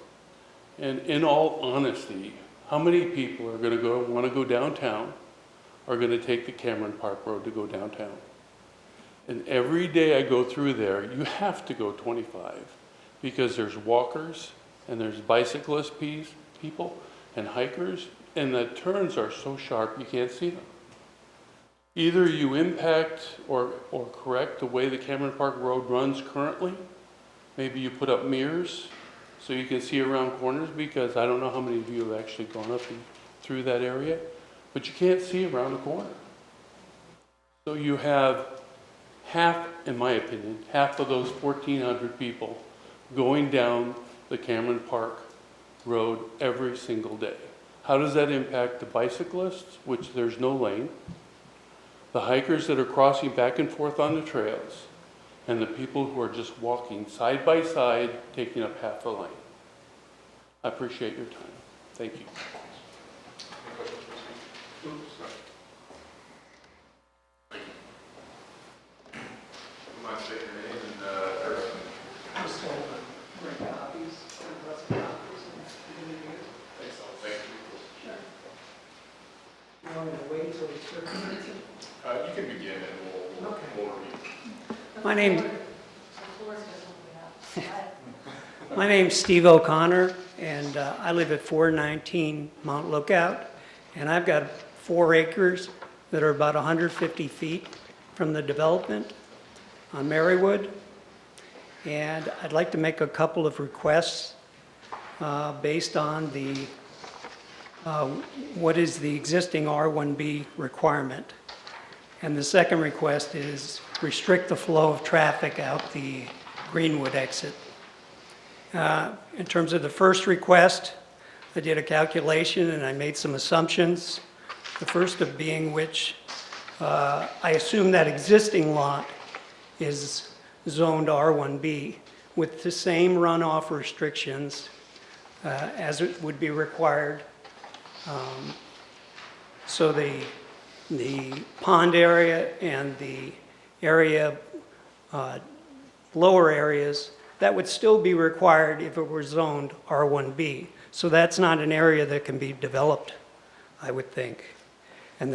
And in all honesty, how many people are going to want to go downtown, are going to take the Cameron Park Road to go downtown? And every day I go through there, you have to go 25 because there's walkers and there's bicyclist people and hikers, and the turns are so sharp you can't see them. Either you impact or correct the way the Cameron Park Road runs currently. Maybe you put up mirrors so you can see around corners, because I don't know how many of you have actually gone up through that area, but you can't see around the corner. So you have half, in my opinion, half of those 1,400 people going down the Cameron Park Road every single day. How does that impact the bicyclists, which there's no lane, the hikers that are crossing back and forth on the trails, and the people who are just walking side by side, taking up half the lane? I appreciate your time. Thank you. Mind state your name and address? Just told to bring copies, lots of copies. Thanks, thank you. Sure. You want me to wait until it's 30 minutes? You can begin and we'll review. My name's Steve O'Connor, and I live at 419 Mount Lookout, and I've got 4 acres that are about 150 feet from the development on Marywood, and I'd like to make a couple of requests based on the what is the existing R1B requirement. And the second request is restrict the flow of traffic out the Greenwood exit. In terms of the first request, I did a calculation and I made some assumptions. The first of being which I assume that existing lot is zoned R1B with the same runoff restrictions as it would be required. So the pond area and the area, lower areas, that would still be required if it were zoned R1B. So that's not an area that can be developed, I would think. And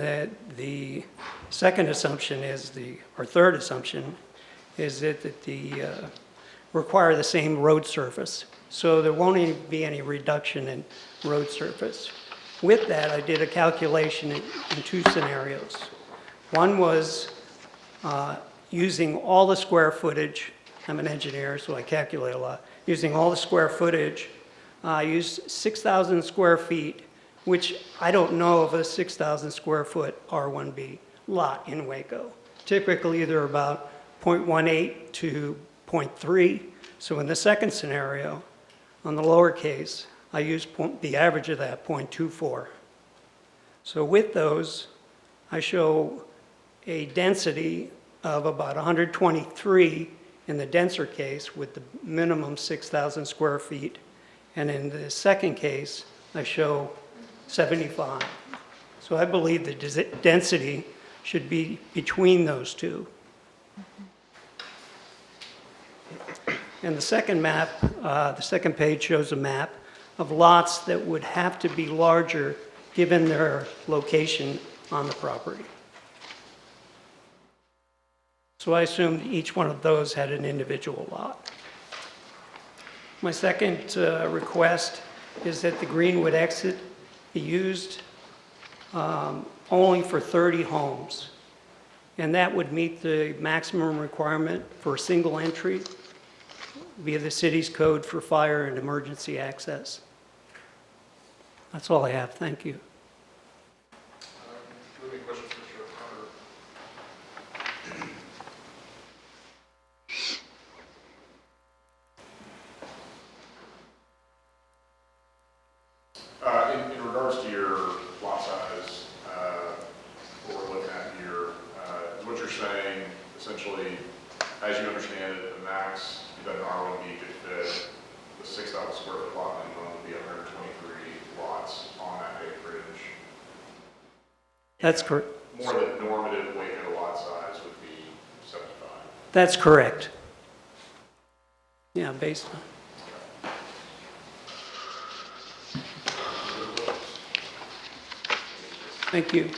the second assumption is or third assumption is that the require the same road surface. So there won't be any reduction in road surface. With that, I did a calculation in two scenarios. One was using all the square footage. I'm an engineer, so I calculate a lot. Using all the square footage, I used 6,000 square feet, which I don't know of a 6,000 square foot R1B lot in Waco. Typically, they're about 0.18 to 0.3. So in the second scenario, on the lower case, I used the average of that, 0.24. So with those, I show a density of about 123 in the denser case with the minimum 6,000 square feet. And in the second case, I show 75. So I believe the density should be between those two. And the second map, the second page shows a map of lots that would have to be larger given their location on the property. So I assumed each one of those had an individual lot. My second request is that the Greenwood exit be used only for 30 homes. And that would meet the maximum requirement for a single entry via the city's code for fire and emergency access. That's all I have. Thank you. Any questions for Sheriff Hunter? In regards to your lot size, what we're looking at here, what you're saying, essentially, as you understand it, the max that an R1B could fit, the 6,000 square foot lot minimum would be 123 lots on that acreage. That's correct. More than normative Waco lot size would be 75. That's correct. Yeah, based on. Thank you.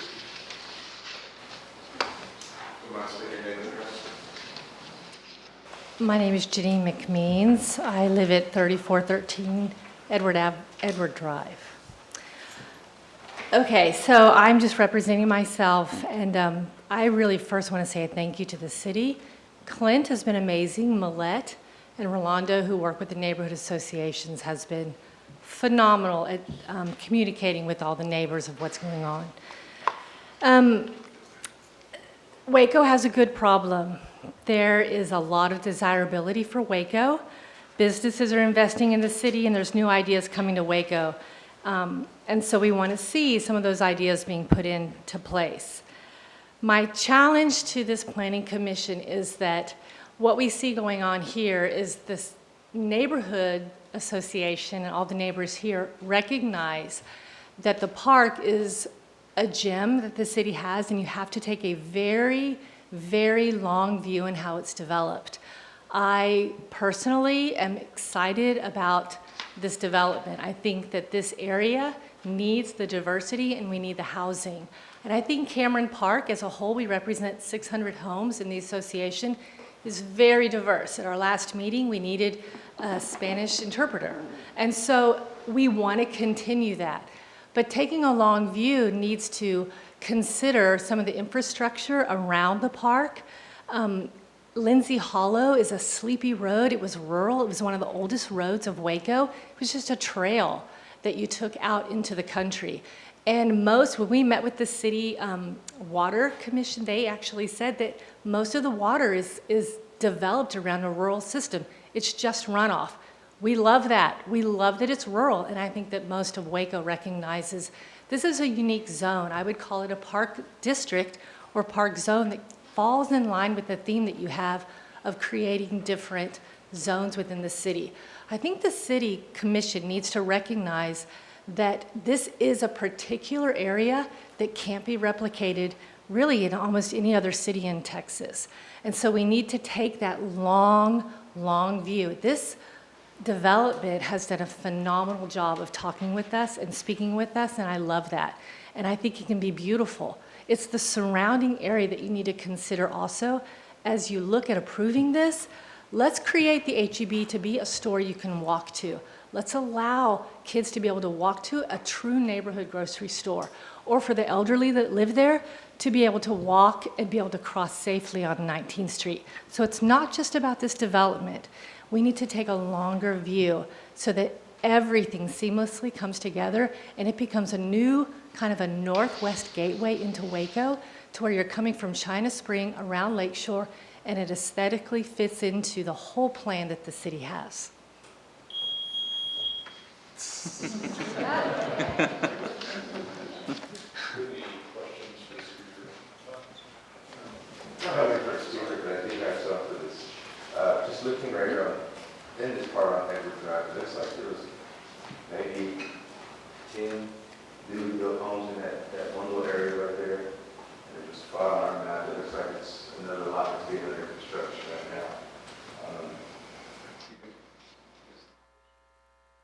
My name is Janine McMeans. I live at 3413 Edward Drive. Okay, so I'm just representing myself, and I really first want to say a thank you to the city. Clint has been amazing. Millette and Rolando, who work with the neighborhood associations, has been phenomenal at communicating with all the neighbors of what's going on. Waco has a good problem. There is a lot of desirability for Waco. Businesses are investing in the city, and there's new ideas coming to Waco. And so we want to see some of those ideas being put into place. My challenge to this planning commission is that what we see going on here is this neighborhood association and all the neighbors here recognize that the park is a gem that the city has, and you have to take a very, very long view in how it's developed. I personally am excited about this development. I think that this area needs the diversity and we need the housing. And I think Cameron Park as a whole, we represent 600 homes in the association, is very diverse. At our last meeting, we needed a Spanish interpreter. And so we want to continue that. But taking a long view needs to consider some of the infrastructure around the park. Lindsay Hollow is a sleepy road. It was rural. It was one of the oldest roads of Waco. It was just a trail that you took out into the country. And when we met with the city water commission, they actually said that most of the water is developed around a rural system. It's just runoff. We love that. We love that it's rural, and I think that most of Waco recognizes this is a unique zone. I would call it a park district or park zone that falls in line with the theme that you have of creating different zones within the city. I think the city commission needs to recognize that this is a particular area that can't be replicated really in almost any other city in Texas. And so we need to take that long, long view. This development has done a phenomenal job of talking with us and speaking with us, and I love that. And I think it can be beautiful. It's the surrounding area that you need to consider also as you look at approving this. Let's create the HEB to be a store you can walk to. Let's allow kids to be able to walk to a true neighborhood grocery store, or for the elderly that live there to be able to walk and be able to cross safely on 19th Street. So it's not just about this development. We need to take a longer view so that everything seamlessly comes together and it becomes a new kind of a northwest gateway into Waco, to where you're coming from China Spring around Lakeshore, and it aesthetically fits into the whole plan that the city has. I don't have a speaker, but I think I have some for this. Just looking right here on, in this part on Edward Drive, it looks like there was maybe 10 newly built homes in that one little area right there. And it was spot on our map. It looks like it's another lot that's being under construction right now.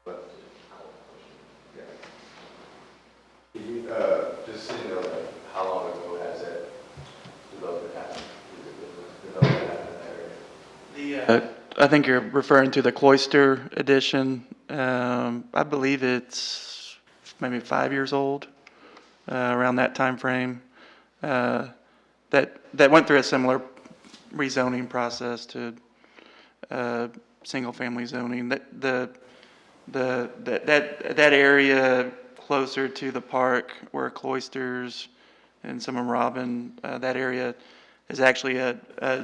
But, yeah. Can you, just so you know, like, how long ago has that development happened? Development happened in that area? I think you're referring to the Cloister addition. I believe it's maybe 5 years old, around that time frame. That went through a similar rezoning process to single-family zoning. That area closer to the park where Cloisters and some of Robin, that area is actually a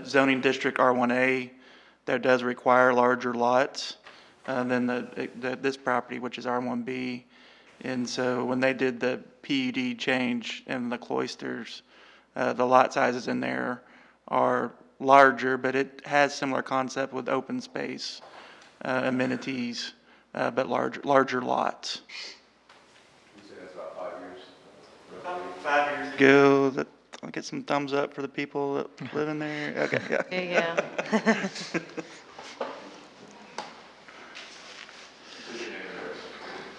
zoning district R1A that does require larger lots than this property, which is R1B. And so when they did the PUD change in the Cloisters, the lot sizes in there are larger, but it has similar concept with open space, amenities, but larger lots. You said that's about 5 years? About 5 years ago. I'll get some thumbs up for the people that live in there. Okay, yeah. There you go.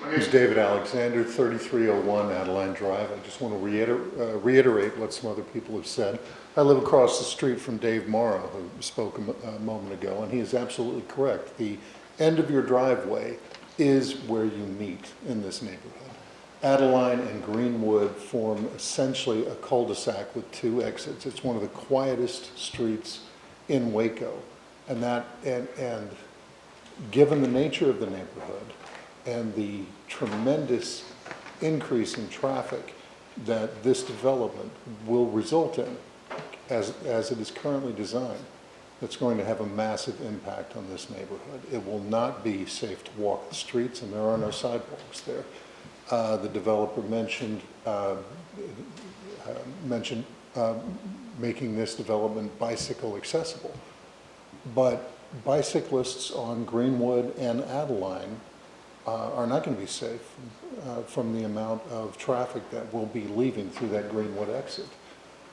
My name is David Alexander, 3301 Adeline Drive. I just want to reiterate what some other people have said. I live across the street from Dave Morrow, who spoke a moment ago, and he is absolutely correct. The end of your driveway is where you meet in this neighborhood. Adeline and Greenwood form essentially a cul-de-sac with 2 exits. It's one of the quietest streets in Waco. And given the nature of the neighborhood and the tremendous increase in traffic that this development will result in, as it is currently designed, it's going to have a massive impact on this neighborhood. It will not be safe to walk the streets, and there are no sidewalks there. The developer mentioned making this development bicycle accessible. But bicyclists on Greenwood and Adeline are not going to be safe from the amount of traffic that will be leaving through that Greenwood exit.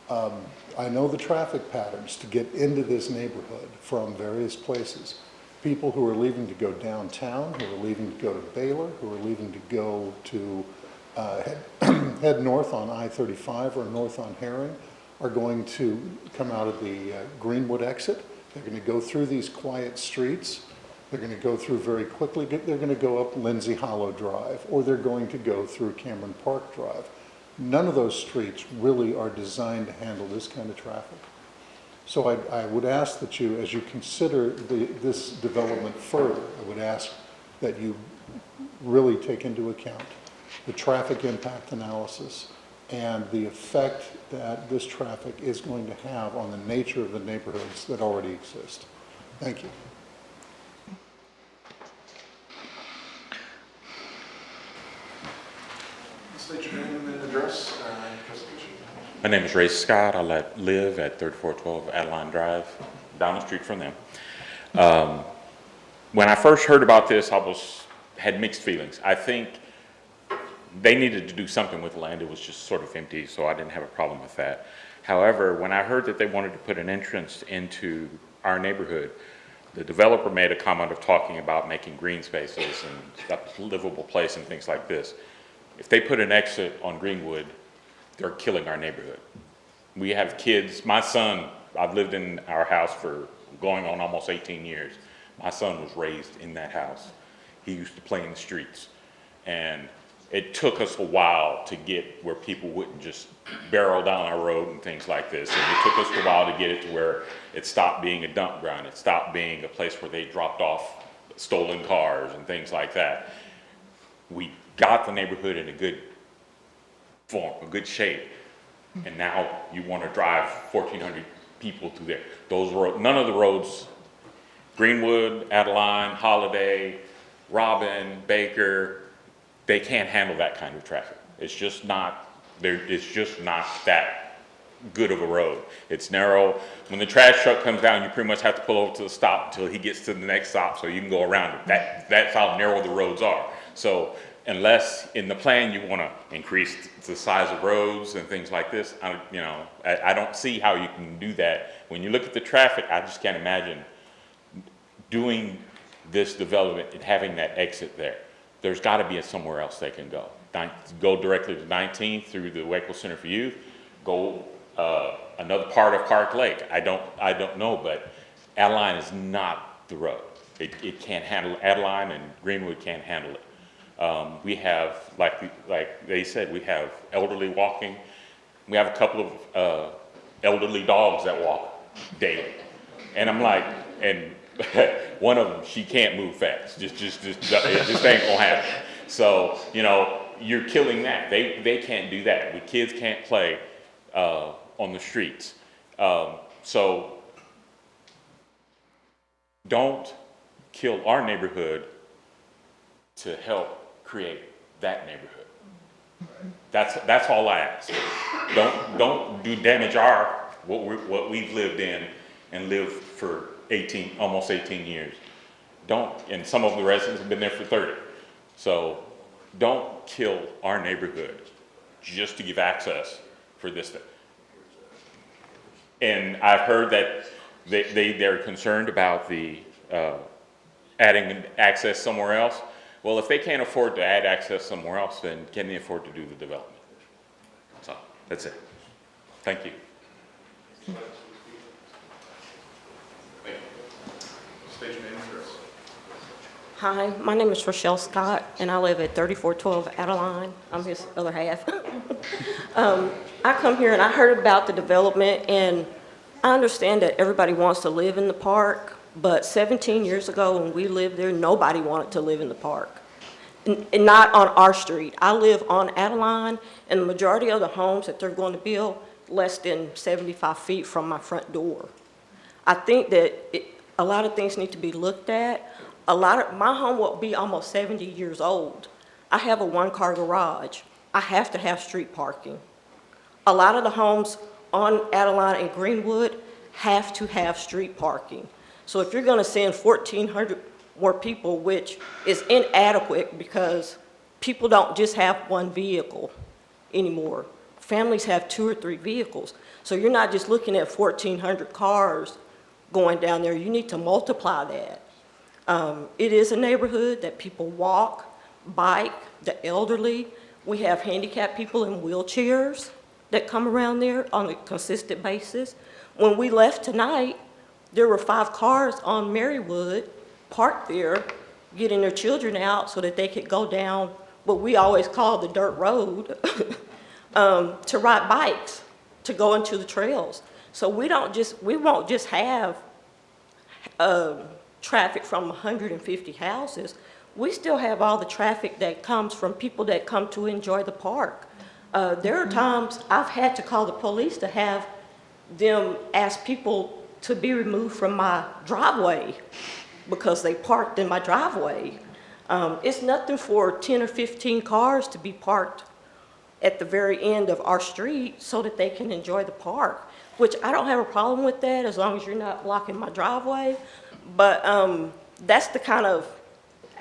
I know the traffic patterns to get into this neighborhood from various places. People who are leaving to go downtown, who are leaving to go to Baylor, who are leaving to go to head north on I-35 or north on Herring, are going to come out of the Greenwood exit. They're going to go through these quiet streets. They're going to go through very quickly. They're going to go up Lindsay Hollow Drive, or they're going to go through Cameron Park Drive. None of those streets really are designed to handle this kind of traffic. So I would ask that you, as you consider this development further, I would ask that you really take into account the traffic impact analysis and the effect that this traffic is going to have on the nature of the neighborhoods that already exist. Thank you. State your name and address. My name is Ray Scott. I live at 3412 Adeline Drive, down the street from them. When I first heard about this, I had mixed feelings. I think they needed to do something with the land. It was just sort of empty, so I didn't have a problem with that. However, when I heard that they wanted to put an entrance into our neighborhood, the developer made a comment of talking about making green spaces and a livable place and things like this. If they put an exit on Greenwood, they're killing our neighborhood. We have kids. My son, I've lived in our house for going on almost 18 years. My son was raised in that house. he used to play in the streets. And it took us a while to get where people wouldn't just barrel down our road and things like this. And it took us a while to get it to where it stopped being a dump ground. It stopped being a place where they dropped off stolen cars and things like that. We got the neighborhood in a good form, a good shape. And now you want to drive 1,400 people through there. Those roads, none of the roads, Greenwood, Adeline, Holiday, Robin, Baker, they can't handle that kind of traffic. It's just not that good of a road. It's narrow. When the trash truck comes down, you pretty much have to pull over to the stop until he gets to the next stop so you can go around it. That's how narrow the roads are. So unless in the plan you want to increase the size of roads and things like this, I don't see how you can do that. When you look at the traffic, I just can't imagine doing this development and having that exit there. There's got to be somewhere else they can go. Go directly to 19th through the Waco Center for Youth. Go another part of Park Lake. I don't know, but Adeline is not the road. It can't handle Adeline, and Greenwood can't handle it. We have, like they said, we have elderly walking. We have a couple of elderly dogs that walk daily, and I'm like, and one of them, she can't move fast. It just ain't gonna happen. So, you're killing that. They can't do that. The kids can't play on the streets. So don't kill our neighborhood to help create that neighborhood. That's all I ask. Don't do damage what we've lived in and lived for almost 18 years. And some of the residents have been there for 30. So don't kill our neighborhood just to give access for this thing. And I've heard that they're concerned about the adding access somewhere else. Well, if they can't afford to add access somewhere else, then can they afford to do the development? So that's it. Thank you. State your name and address. Hi, my name is Rochelle Scott, and I live at 3412 Adeline. I'm his other half. I come here and I heard about the development, and I understand that everybody wants to live in the park, but 17 years ago when we lived there, nobody wanted to live in the park. And not on our street. I live on Adeline, and the majority of the homes that they're going to build less than 75 feet from my front door. I think that a lot of things need to be looked at. My home will be almost 70 years old. I have a one-car garage. I have to have street parking. A lot of the homes on Adeline and Greenwood have to have street parking. So if you're going to send 1,400 more people, which is inadequate because people don't just have one vehicle anymore. Families have 2 or 3 vehicles. So you're not just looking at 1,400 cars going down there. You need to multiply that. It is a neighborhood that people walk, bike, the elderly. We have handicapped people in wheelchairs that come around there on a consistent basis. When we left tonight, there were 5 cars on Marywood parked there getting their children out so that they could go down what we always call the dirt road to ride bikes, to go into the trails. So we won't just have traffic from 150 houses. We still have all the traffic that comes from people that come to enjoy the park. There are times I've had to call the police to have them ask people to be removed from my driveway because they parked in my driveway. It's nothing for 10 or 15 cars to be parked at the very end of our street so that they can enjoy the park, which I don't have a problem with that as long as you're not blocking my driveway. But that's the kind of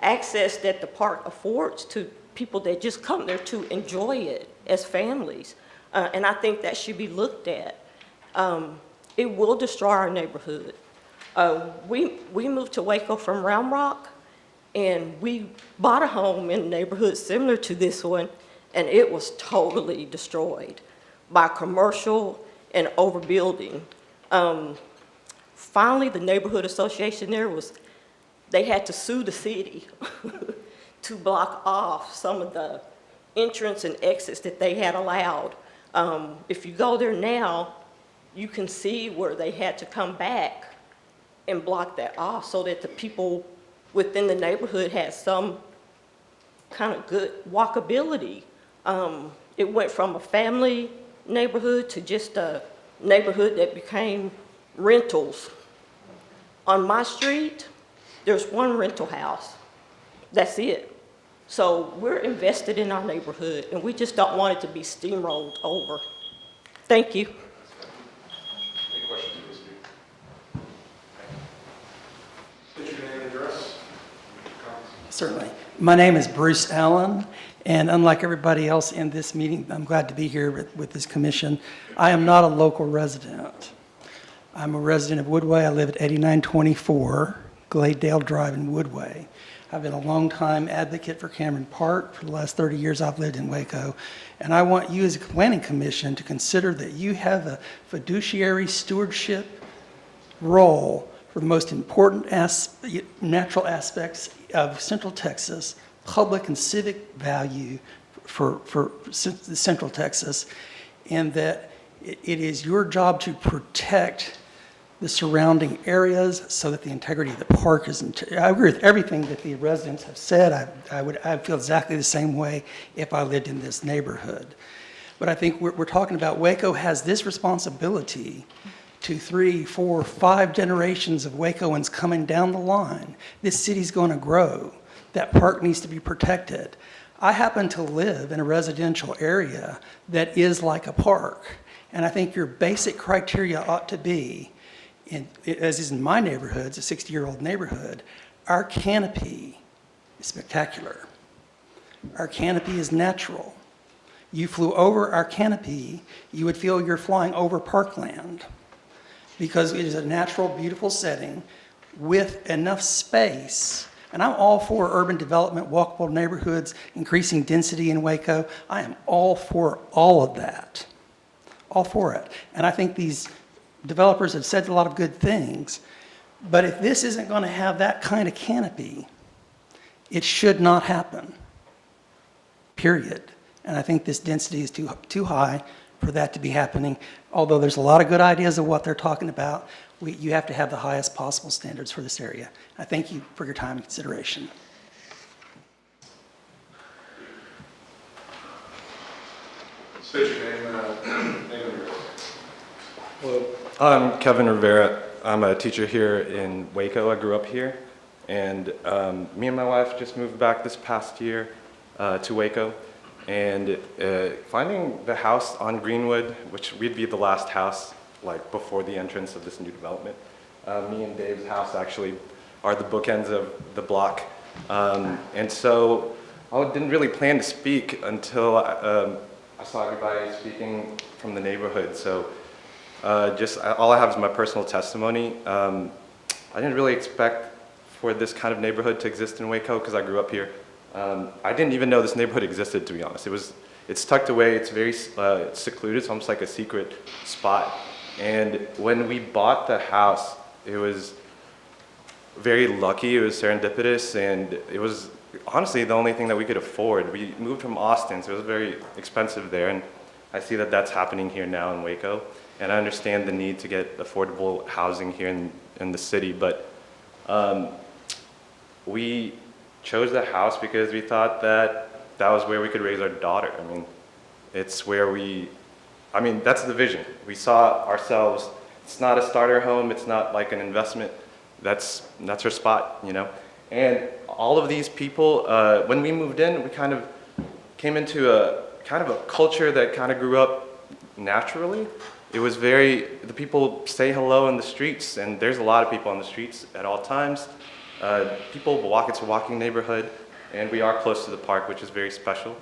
access that the park affords to people that just come there to enjoy it as families. And I think that should be looked at. It will destroy our neighborhood. We moved to Waco from Round Rock, and we bought a home in a neighborhood similar to this one, and it was totally destroyed by commercial and overbuilding. Finally, the neighborhood association there was they had to sue the city to block off some of the entrance and exits that they had allowed. If you go there now, you can see where they had to come back and block that off so that the people within the neighborhood had some kind of good walkability. It went from a family neighborhood to just a neighborhood that became rentals. On my street, there's one rental house. That's it. So we're invested in our neighborhood, and we just don't want it to be steamrolled over. Thank you. Any questions for the speaker? State your name and address. Certainly. My name is Bruce Allen, and unlike everybody else in this meeting, I'm glad to be here with this commission. I am not a local resident. I'm a resident of Woodway. I live at 8924 Gladedale Drive in Woodway. I've been a long-time advocate for Cameron Park. For the last 30 years, I've lived in Waco. And I want you as a planning commission to consider that you have a fiduciary stewardship role for the most important natural aspects of Central Texas, public and civic value for Central Texas, and that it is your job to protect the surrounding areas so that the integrity of the park is. I agree with everything that the residents have said. I feel exactly the same way if I lived in this neighborhood. But I think we're talking about Waco has this responsibility to 3, 4, 5 generations of Wacoans coming down the line. This city's going to grow. That park needs to be protected. I happen to live in a residential area that is like a park. And I think your basic criteria ought to be, as is in my neighborhood, it's a 60-year-old neighborhood, our canopy is spectacular. Our canopy is natural. You flew over our canopy, you would feel you're flying over parkland because it is a natural, beautiful setting with enough space. And I'm all for urban development, walkable neighborhoods, increasing density in Waco. I am all for all of that. All for it. And I think these developers have said a lot of good things, but if this isn't going to have that kind of canopy, it should not happen, period. And I think this density is too high for that to be happening. Although there's a lot of good ideas of what they're talking about, you have to have the highest possible standards for this area. I thank you for your time and consideration. State your name and address. Well, I'm Kevin Rivera. I'm a teacher here in Waco. I grew up here. And me and my wife just moved back this past year to Waco. And finding the house on Greenwood, which we'd be the last house like before the entrance of this new development. Me and Dave's house actually are the bookends of the block. And so I didn't really plan to speak until I saw everybody speaking from the neighborhood. So all I have is my personal testimony. I didn't really expect for this kind of neighborhood to exist in Waco because I grew up here. I didn't even know this neighborhood existed, to be honest. It's tucked away, it's very secluded, it's almost like a secret spot. And when we bought the house, it was very lucky, it was serendipitous, and it was honestly the only thing that we could afford. We moved from Austin, so it was very expensive there, and I see that that's happening here now in Waco. And I understand the need to get affordable housing here in the city, but we chose the house because we thought that was where we could raise our daughter. I mean, it's where that's the vision. We saw ourselves, it's not a starter home, it's not like an investment, that's our spot, you know? And all of these people, when we moved in, we kind of came into a culture that kind of grew up naturally. It was the people say hello in the streets, and there's a lot of people on the streets at all times. People walk, it's a walking neighborhood, and we are close to the park, which is very special.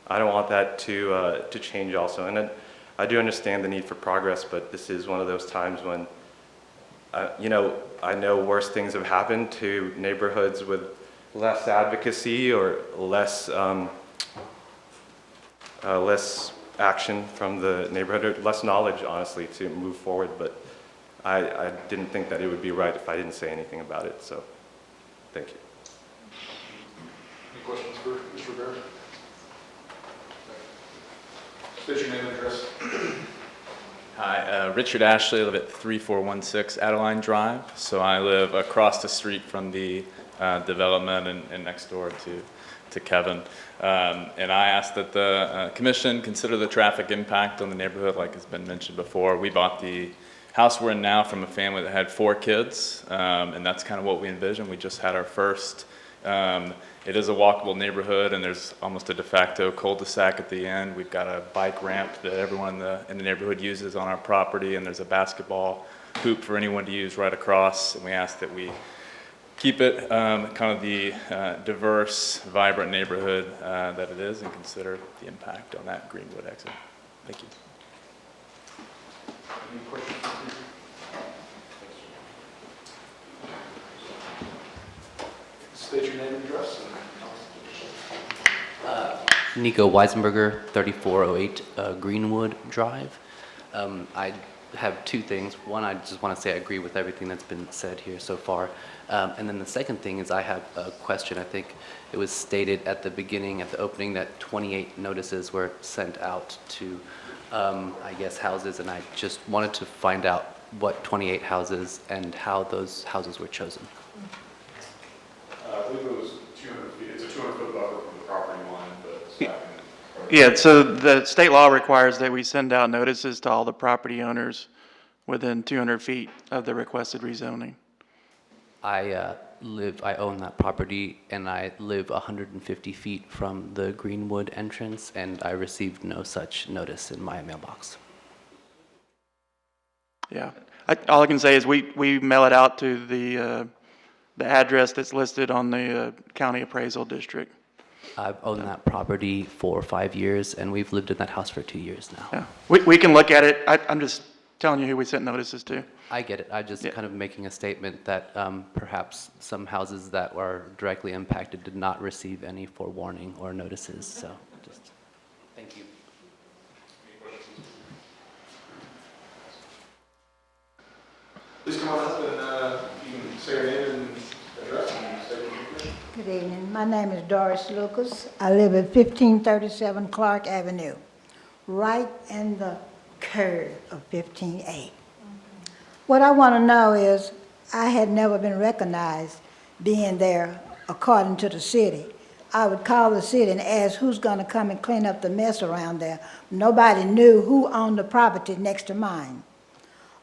I don't want that to change also. And I do understand the need for progress, but this is one of those times when, I know worse things have happened to neighborhoods with less advocacy or less action from the neighborhood, or less knowledge, honestly, to move forward. But I didn't think that it would be right if I didn't say anything about it. So Thank you. Any questions for Mr. Rivera? State your name and address. Hi, Richard Ashley. I live at 3416 Adeline Drive. So I live across the street from the development and next door to Kevin. And I asked that the commission consider the traffic impact on the neighborhood, like has been mentioned before. We bought the house we're in now from a family that had 4 kids, and that's kind of what we envisioned. We just had our first. It is a walkable neighborhood, and there's almost a de facto cul-de-sac at the end. We've got a bike ramp that everyone in the neighborhood uses on our property, and there's a basketball hoop for anyone to use right across. And we ask that we keep it kind of the diverse, vibrant neighborhood that it is, and consider the impact on that Greenwood exit. Thank you. Any questions? State your name and address. Nico Weisenberger, 3408 Greenwood Drive. I have 2 things. One, I just want to say I agree with everything that's been said here so far. And then the second thing is I have a question. I think it was stated at the beginning, at the opening, that 28 notices were sent out to, I guess, houses, and I just wanted to find out what 28 houses and how those houses were chosen. I believe it was 200 feet. It's a 200-foot buffer from the property line, but staff can. Yeah, so the state law requires that we send out notices to all the property owners within 200 feet of the requested rezoning. I own that property, and I live 150 feet from the Greenwood entrance, and I received no such notice in my mailbox. Yeah, all I can say is we mail it out to the address that's listed on the county appraisal district. I've owned that property for 5 years, and we've lived in that house for 2 years now. Yeah, we can look at it. I'm just telling you who we sent notices to. I get it. I'm just kind of making a statement that perhaps some houses that were directly impacted did not receive any forewarning or notices. So, just thank you. Please come on up and you can say your name and address and state your question. Good evening. My name is Doris Lucas. I live at 1537 Clark Avenue, right in the curve of 15A. What I want to know is, I had never been recognized being there according to the city. I would call the city and ask who's going to come and clean up the mess around there. Nobody knew who owned the property next to mine.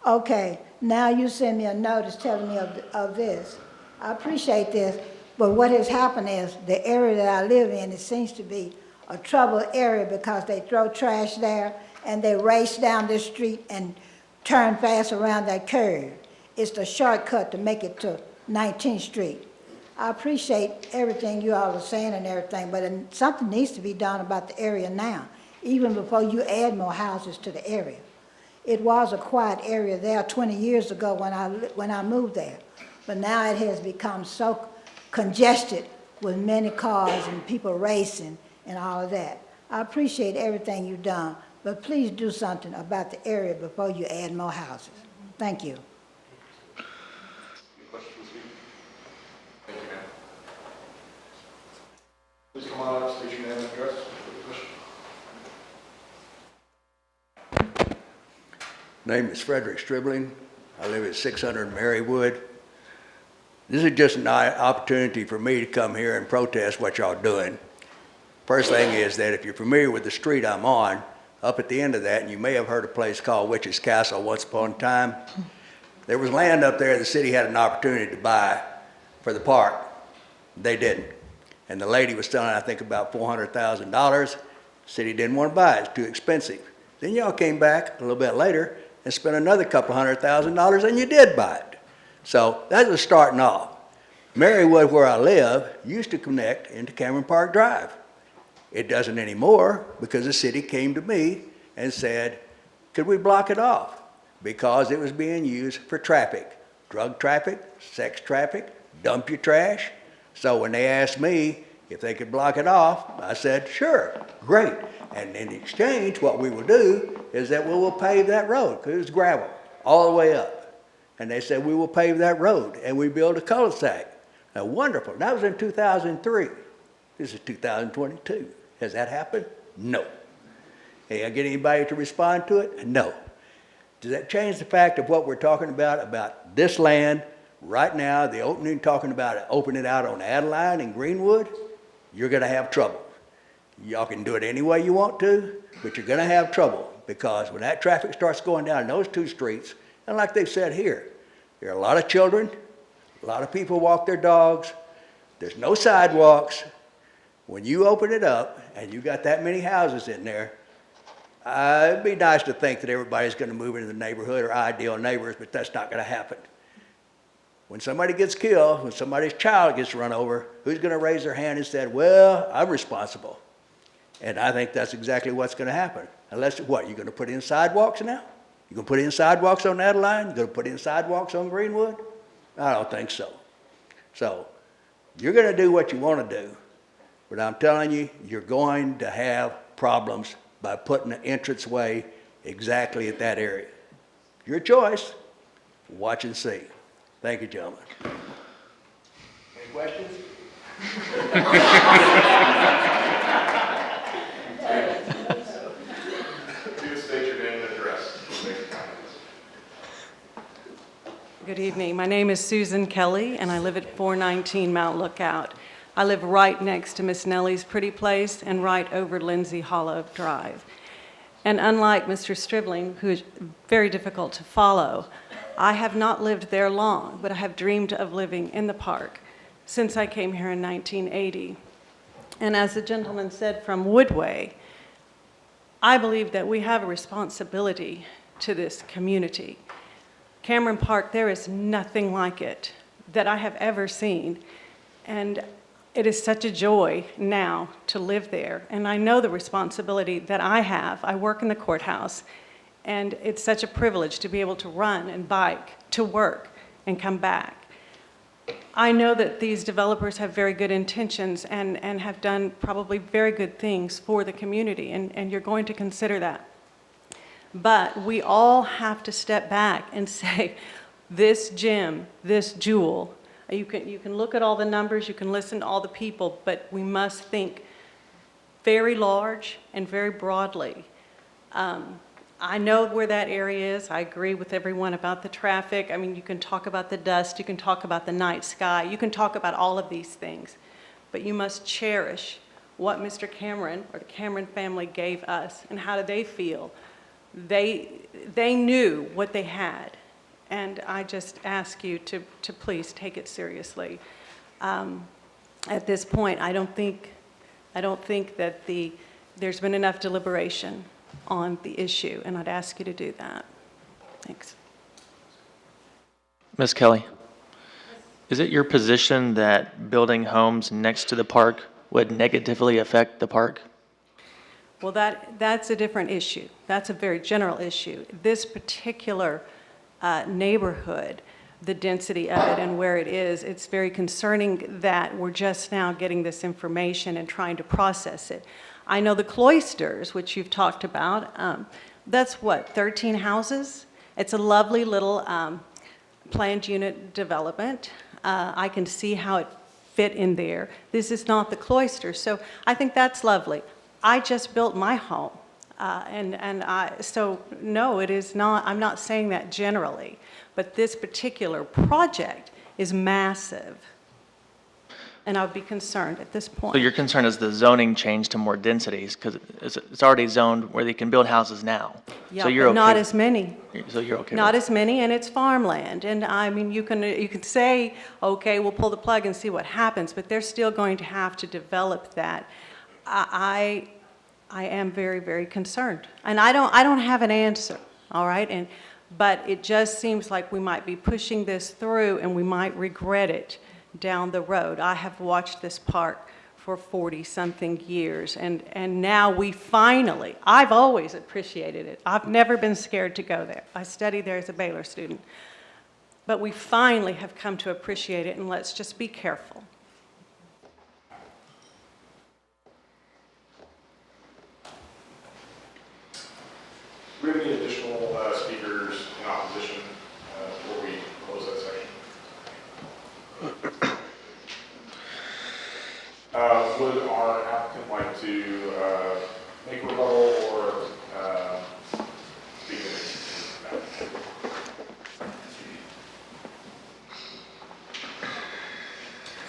Okay, now you send me a notice telling me of this. I appreciate this, but what has happened is the area that I live in, it seems to be a troubled area because they throw trash there and they race down this street and turn fast around that curve. It's the shortcut to make it to 19th Street. I appreciate everything you all are saying and everything, but something needs to be done about the area now, even before you add more houses to the area. It was a quiet area there 20 years ago when I moved there, but now it has become so congested with many cars and people racing and all of that. I appreciate everything you've done, but please do something about the area before you add more houses. Thank you. Any questions? Thank you, ma'am. Please come on up, state your name and address. Name is Frederick Stribling. I live at 600 Marywood. This is just an opportunity for me to come here and protest what y'all doing. First thing is that if you're familiar with the street I'm on, up at the end of that, and you may have heard a place called Witch's Castle once upon a time, there was land up there the city had an opportunity to buy for the park. They didn't. And the lady was selling, I think, about $400,000. The city didn't want to buy it. It's too expensive. Then y'all came back a little bit later and spent another couple $100,000, and you did buy it. So that was starting off. Marywood, where I live, used to connect into Cameron Park Drive. It doesn't anymore because the city came to me and said, could we block it off? Because it was being used for traffic, drug traffic, sex traffic, dump your trash. So when they asked me if they could block it off, I said, sure, great. And in exchange, what we will do is that we will pave that road, because it's gravel all the way up. And they said, we will pave that road, and we build a cul-de-sac Now, wonderful. That was in 2003. This is 2022. Has that happened? No. Hey, I get anybody to respond to it? No. Does that change the fact of what we're talking about this land right now, the opening, talking about opening it out on Adeline and Greenwood? You're going to have trouble. Y'all can do it any way you want to, but you're going to have trouble because when that traffic starts going down those two streets, and like they've said here, there are a lot of children, a lot of people walk their dogs, there's no sidewalks. When you open it up and you got that many houses in there, it'd be nice to think that everybody's going to move into the neighborhood or ideal neighbors, but that's not going to happen. When somebody gets killed, when somebody's child gets run over, who's going to raise their hand and say, well, I'm responsible? And I think that's exactly what's going to happen. Unless, what, you're going to put in sidewalks now? You're going to put in sidewalks on Adeline? You're going to put in sidewalks on Greenwood? I don't think so. So, you're going to do what you want to do, but I'm telling you, you're going to have problems by putting an entranceway exactly at that area. Your choice. Watch and see. Thank you, gentlemen. Any questions? Please state your name and address. Good evening. My name is Susan Kelly, and I live at 419 Mount Lookout. I live right next to Miss Nellie's pretty place and right over Lindsay Hollow Drive. And unlike Mr. Stribling, who is very difficult to follow, I have not lived there long, but I have dreamed of living in the park since I came here in 1980. And as the gentleman said from Woodway, I believe that we have a responsibility to this community. Cameron Park, there is nothing like it that I have ever seen. And it is such a joy now to live there. And I know the responsibility that I have. I work in the courthouse, and it's such a privilege to be able to run and bike to work and come back. I know that these developers have very good intentions and have done probably very good things for the community, and you're going to consider that. But we all have to step back and say, this gem, this jewel, you can look at all the numbers, you can listen to all the people, but we must think very large and very broadly. I know where that area is. I agree with everyone about the traffic. I mean, you can talk about the dust, you can talk about the night sky, you can talk about all of these things, but you must cherish what Mr. Cameron or the Cameron family gave us, and how do they feel? They knew what they had, and I just ask you to please take it seriously. At this point, I don't think that there's been enough deliberation on the issue, and I'd ask you to do that. Thanks. Ms. Kelly, is it your position that building homes next to the park would negatively affect the park? Well, that's a different issue. That's a very general issue. This particular neighborhood, the density of it and where it is, it's very concerning that we're just now getting this information and trying to process it. I know the Cloisters, which you've talked about, that's what, 13 houses? It's a lovely little planned unit development. I can see how it fit in there. This is not the Cloisters, so I think that's lovely. I just built my home, so no, it is not, I'm not saying that generally, but this particular project is massive. And I would be concerned at this point. So your concern is the zoning change to more densities, because it's already zoned where they can build houses now. Yeah, so you're but okay. not as many. So you're okay. Not as many, and it's farmland. And I mean, you can say, okay, we'll pull the plug and see what happens, but they're still going to have to develop that. I am very, very concerned, and I don't have an answer. All right, but it just seems like we might be pushing this through, and we might regret it down the road. I have watched this park for 40-something years, and now we finally, I've always appreciated it. I've never been scared to go there. I studied there as a Baylor student. But we finally have come to appreciate it, and let's just be careful. Do we have any additional speakers in opposition before we close that section?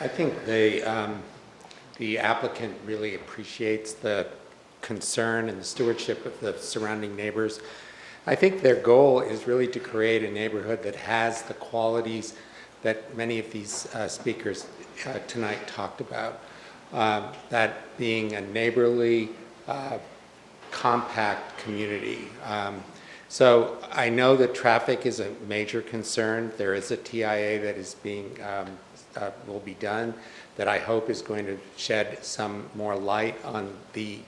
I think the applicant really appreciates the concern and the stewardship of the surrounding neighbors. I think their goal is really to create a neighborhood that has the qualities that many of these speakers tonight talked about. That being a neighborly, compact community. So I know that traffic is a major concern. There is a TIA that is being, will be done that I hope is going to shed some more light on the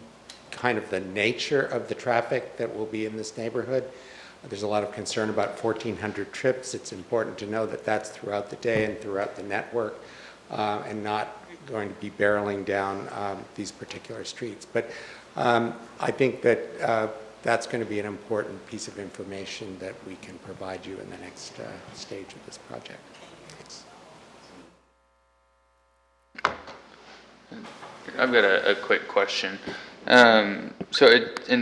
kind of the nature of the traffic that will be in this neighborhood. There's a lot of concern about 1,400 trips. It's important to know that that's throughout the day and throughout the network and not going to be barreling down these particular streets. But I think that that's going to be an important piece of information that we can provide you in the next stage of this project. Thanks. I've got a quick question. And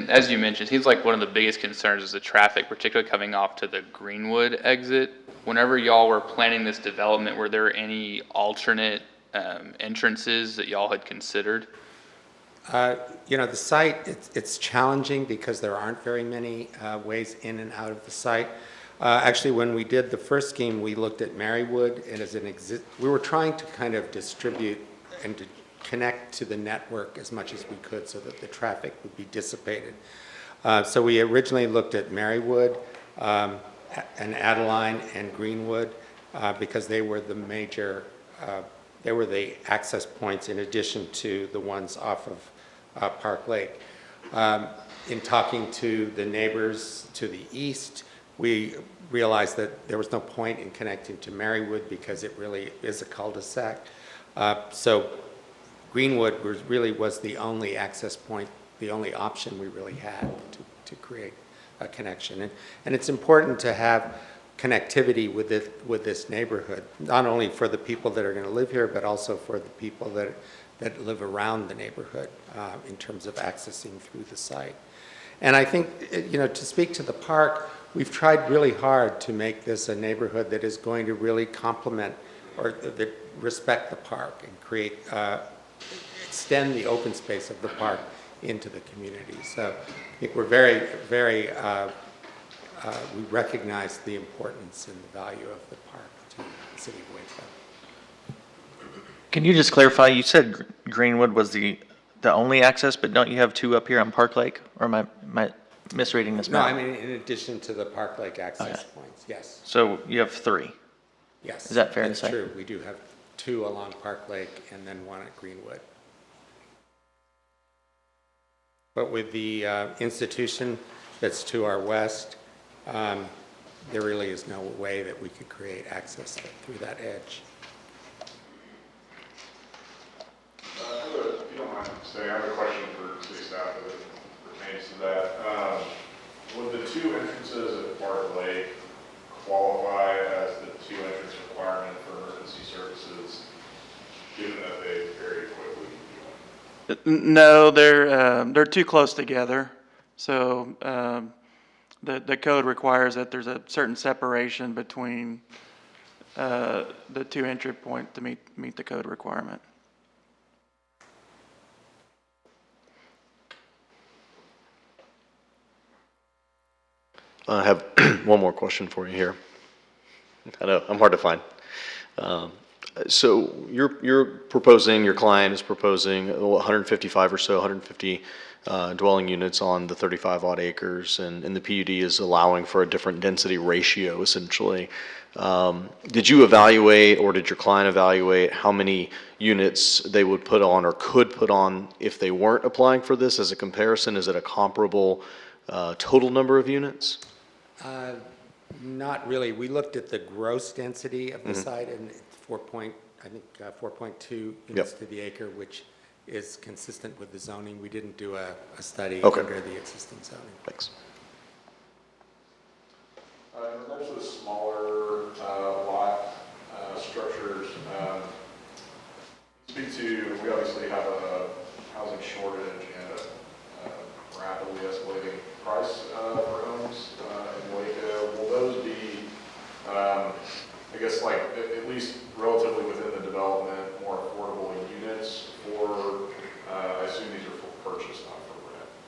as you mentioned, it seems like one of the biggest concerns is the traffic, particularly coming off to the Greenwood exit. Whenever y'all were planning this development, were there any alternate entrances that y'all had considered? You know, the site, it's challenging because there aren't very many ways in and out of the site. Actually, when we did the first scheme, we looked at Marywood, and as an we were trying to kind of distribute and to connect to the network as much as we could so that the traffic would be dissipated. So we originally looked at Marywood, and Adeline and Greenwood because they were the major, they were the access points in addition to the ones off of Park Lake. In talking to the neighbors to the east, we realized that there was no point in connecting to Marywood because it really is a cul-de-sac. So Greenwood really was the only access point, the only option we really had to create a connection. And it's important to have connectivity with this neighborhood, not only for the people that are going to live here, but also for the people that live around the neighborhood in terms of accessing through the site. And I think, you know, to speak to the park, we've tried really hard to make this a neighborhood that is going to really complement or that respect the park and create, extend the open space of the park into the community. So I think we're very, very, we recognize the importance and the value of the park to the city of Waco. Can you just clarify, you said Greenwood was the only access, but don't you have two up here on Park Lake? Or am I misreading this map? No, I mean in addition to the Park Lake access points, yes. So you have three? Yes. Is that fair to say? That's true. We do have two along Park Lake and then one at Greenwood. But with the institution that's to our west, there really is no way that we could create access through that edge. If you don't mind saying, I have a question for city staff that pertains to that. Would the two entrances at Park Lake qualify as the two entrance requirement for emergency services, given that they very quickly? No, they're too close together. So the code requires that there's a certain separation between the two entry points to meet the code requirement. I have one more question for you here. I know, I'm hard to find. So you're proposing, your client is proposing 155 or so, 150 dwelling units on the 35 odd acres, and the PUD is allowing for a different density ratio essentially. Did you evaluate, or did your client evaluate how many units they would put on or could put on if they weren't applying for this as a comparison? Is it a comparable total number of units? Not really. We looked at the gross density of the site, and 4.2 units to the acre, which is consistent with the zoning. We didn't do a study under the existing zoning. Thanks. In regards to the smaller lot structures, we obviously have a housing shortage and a rapidly escalating price for homes in Waco. Will those be, I guess, like at least relatively within the development, more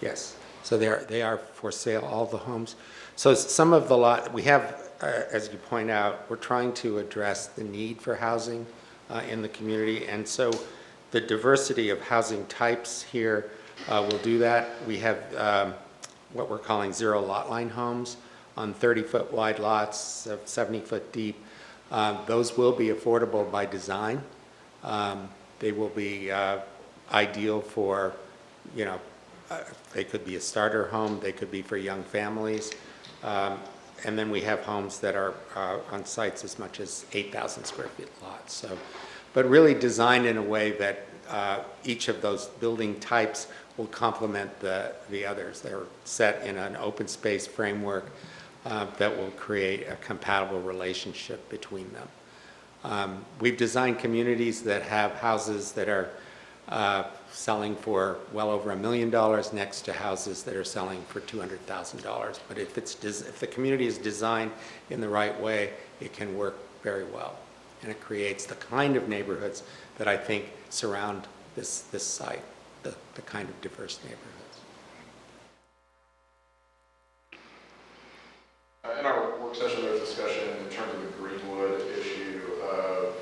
Yes, so they are for sale, all the homes. So some of the lot, we have, as you point out, we're trying to address the need for housing in the community, and so the diversity of housing types here will do that. We have what we're calling zero lot line homes on 30-foot wide lots, 70-foot deep. Those will be affordable by design. They will be ideal for, you know, they could be a starter home, they could be for young families. And then we have homes that are on sites as much as 8,000 square feet lots. So, but really designed in a way that each of those building types will complement the others. They're set in an open space framework that will create a compatible relationship between them. We've designed communities that have houses that are selling for well over $1 million next to houses that are selling for $200,000. But if the community is designed in the right way, it can work very well. And it creates the kind of neighborhoods that I think surround this site, the kind of diverse neighborhoods. In our work session, there was discussion in terms of the Greenwood issue of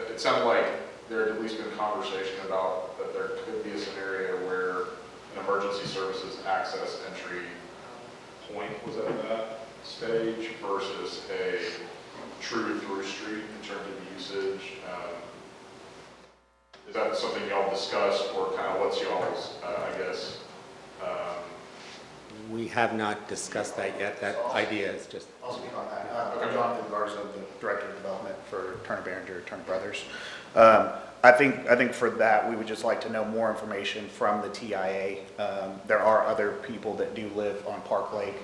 it sounded like there had at least been conversation about that there could be a scenario where an emergency services access entry point was at that stage versus a true through street in terms of usage. Is that something y'all discussed, or kind of what's y'all's, I guess? We have not discussed that yet. That idea is just... I'll speak on that. I'm Jonathan Garza, the Director of Development for Turner Behringer, Turner Brothers. I think for that, we would just like to know more information from the TIA. There are other people that do live on Park Lake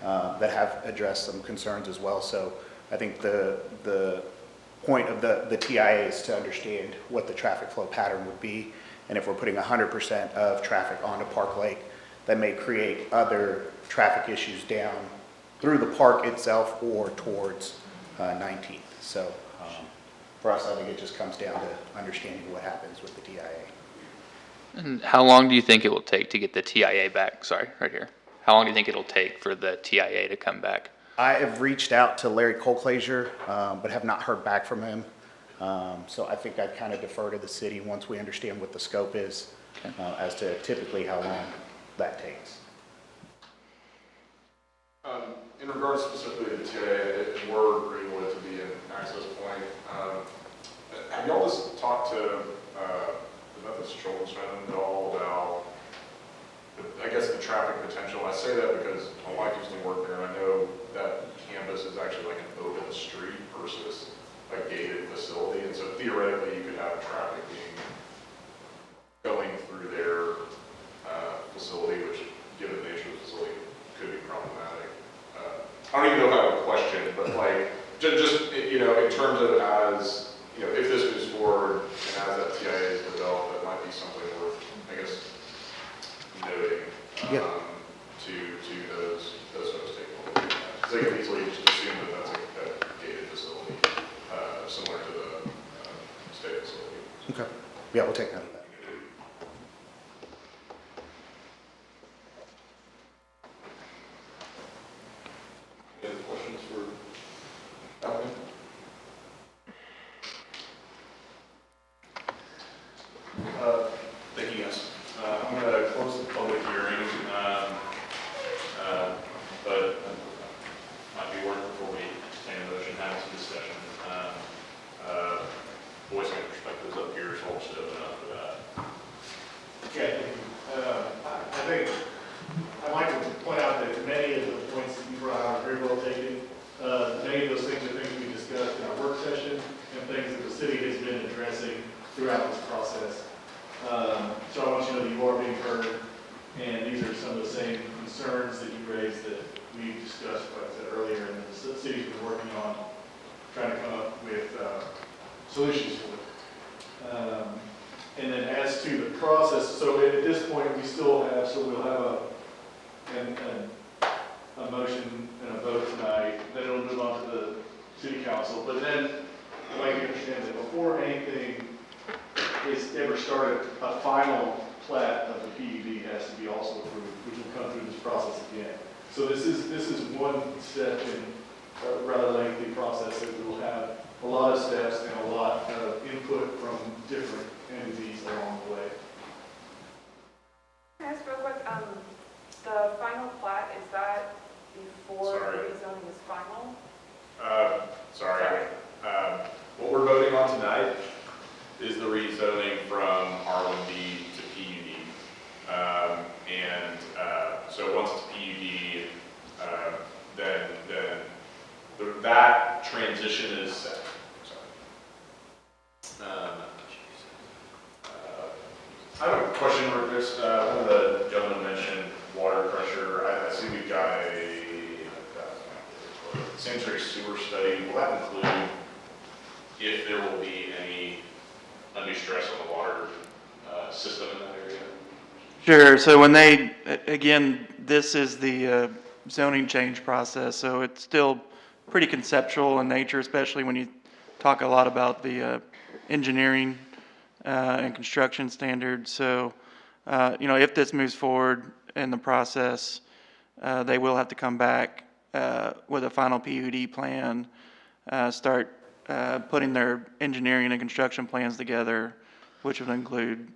that have addressed some concerns as well. So I think the point of the TIA is to understand what the traffic flow pattern would be. And if we're putting 100% of traffic onto Park Lake, that may create other traffic issues down through the park itself or towards 19th. So for us, I think it just comes down to understanding what happens with the TIA. And how long do you think it will take to get the TIA back? Sorry, right here. How long do you think it'll take for the TIA to come back? I have reached out to Larry Colclaser, but have not heard back from him. So I think I'd kind of defer to the city once we understand what the scope is as to typically how long that takes. In regards specifically to the TIA, and were Greenwood to be an access point, have y'all just talked to the Methodist Children's Fund at all about, I guess, the traffic potential? I say that because my wife used to work there, and I know that campus is actually like an open street versus a gated facility, and so theoretically you could have traffic going through their facility, which, given the nature of the facility, could be problematic. I don't even know if I have a question, but like, just you know, in terms of as, you know, if this moves forward and as that TIA is developed, that might be something worth, I guess, noting to those folks taking a look at that. Because they can easily just assume that that's a gated facility, similar to the state facility. Okay. Yeah, we'll take note of that. Any other questions for Alvin? Thank you, guys. I'm going to close the public hearing, but it might be worth before we entertain a motion, have some discussion. Voice my perspectives up here, so I'll just open up for that. Yeah, I think I'd like to point out that many of the points that you brought out are very well taken. Many of those things are things we discussed in our work session and things that the city has been addressing throughout this process. So I want you to know that you are being heard, and these are some of the same concerns that you raised that we discussed, like I said earlier, and the city's been working on trying to come up with solutions for it. And then as to the process, so at this point we still have, so we'll have a motion and a vote tonight, then it'll move on to the city council. But then I'd like you to understand that before anything is ever started, a final come through this process again. So this is one step in a rather lengthy process that will have a lot of steps and a lot of input from different entities along the way. Can I ask real quick, the final plat, is that before the rezoning is final? Sorry. What we're voting on tonight is the rezoning from R1D to PUD. So once it's PUD, then that transition is set. I have a question where there's, one of the gentlemen mentioned water pressure. I see we've got a sanitary sewer study. Will that include if there will be any undue stress on the water system in that area? Sure. So when they, again, this is the zoning change process, so it's still pretty conceptual in nature, especially when you talk a lot about the engineering and construction standards. So, if this moves forward in the process, they will have to come back with a final PUD plan, start putting their engineering and construction plans together, which would include,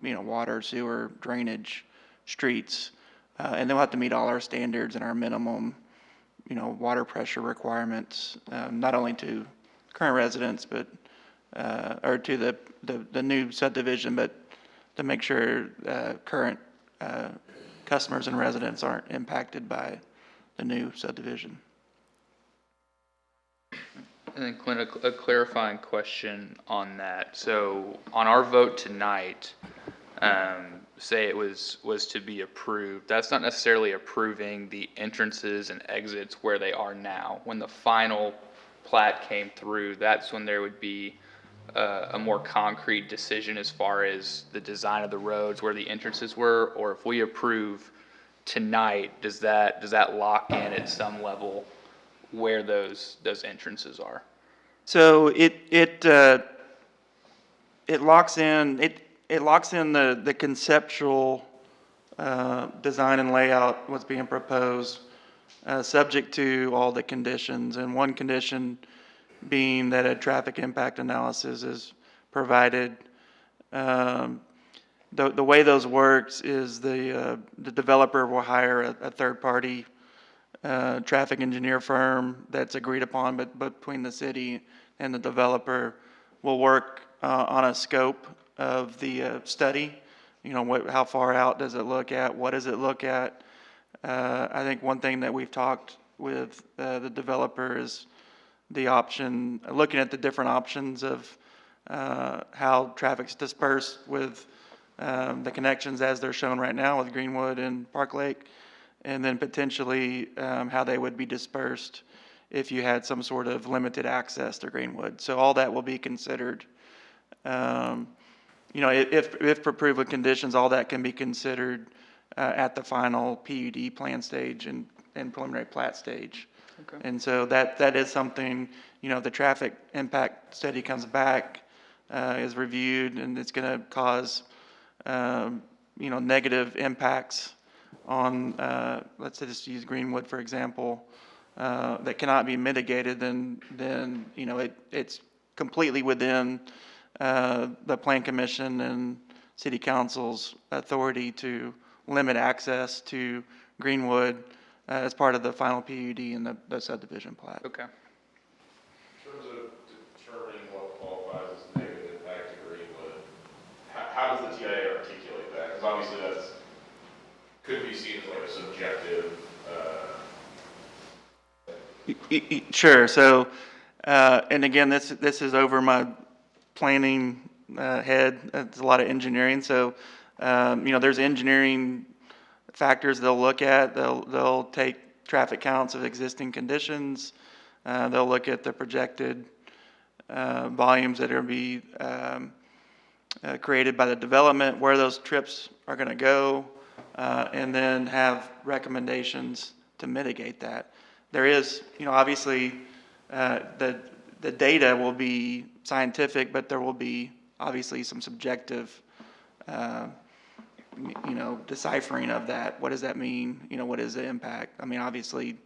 water, sewer, drainage, streets, and they'll have to meet all our standards and our minimum, water pressure requirements, not only to current residents, but or to the new subdivision, but to make sure current customers and residents aren't impacted by the new subdivision. And then Clint, a clarifying question on that. So on our vote tonight, say it was to be approved, that's not necessarily approving the entrances and exits where they are now. When the final plat came through, that's when there would be a more concrete decision as far as the design of the roads, where the entrances were, or if we approve tonight, does that lock in at some level where those entrances are? So it locks in the conceptual design and layout what's being proposed, subject to all the conditions, and one condition being that a traffic impact analysis is provided. The way those works is the developer will hire a third-party traffic engineer firm that's agreed upon, but between the city and the developer will work on a scope of the study. How far out does it look at? What does it look at? I think one thing that we've talked with the developer is looking at the different options of how traffic's dispersed with the connections as they're shown right now with Greenwood and Park Lake, and then potentially how they would be dispersed if you had some sort of limited access to Greenwood. So all that will be considered. If approved with conditions, all that can be considered at the final PUD plan stage and preliminary plat stage. Okay. And so that is something, the traffic impact study comes back, is reviewed, and it's going to cause, negative impacts on, let's say just use Greenwood, for example, that cannot be mitigated, then it's completely within the Plan Commission and City Council's authority to limit access to Greenwood as part of the final PUD and the subdivision plat. Okay. In terms of determining what qualifies as negative impact to Greenwood, how does the TIA articulate that? Because obviously that's could be seen as like a subjective. Sure. So, and again, this is over my planning head. It's a lot of engineering. So, there's engineering factors they'll look at. They'll take traffic counts of existing conditions. They'll look at the projected volumes that are going to be created by the development, where those trips are going to go, and then have recommendations to mitigate that. There is, obviously, the data will be scientific, but there will be obviously some subjective deciphering of that. What does that mean? What is the impact? I mean, obviously,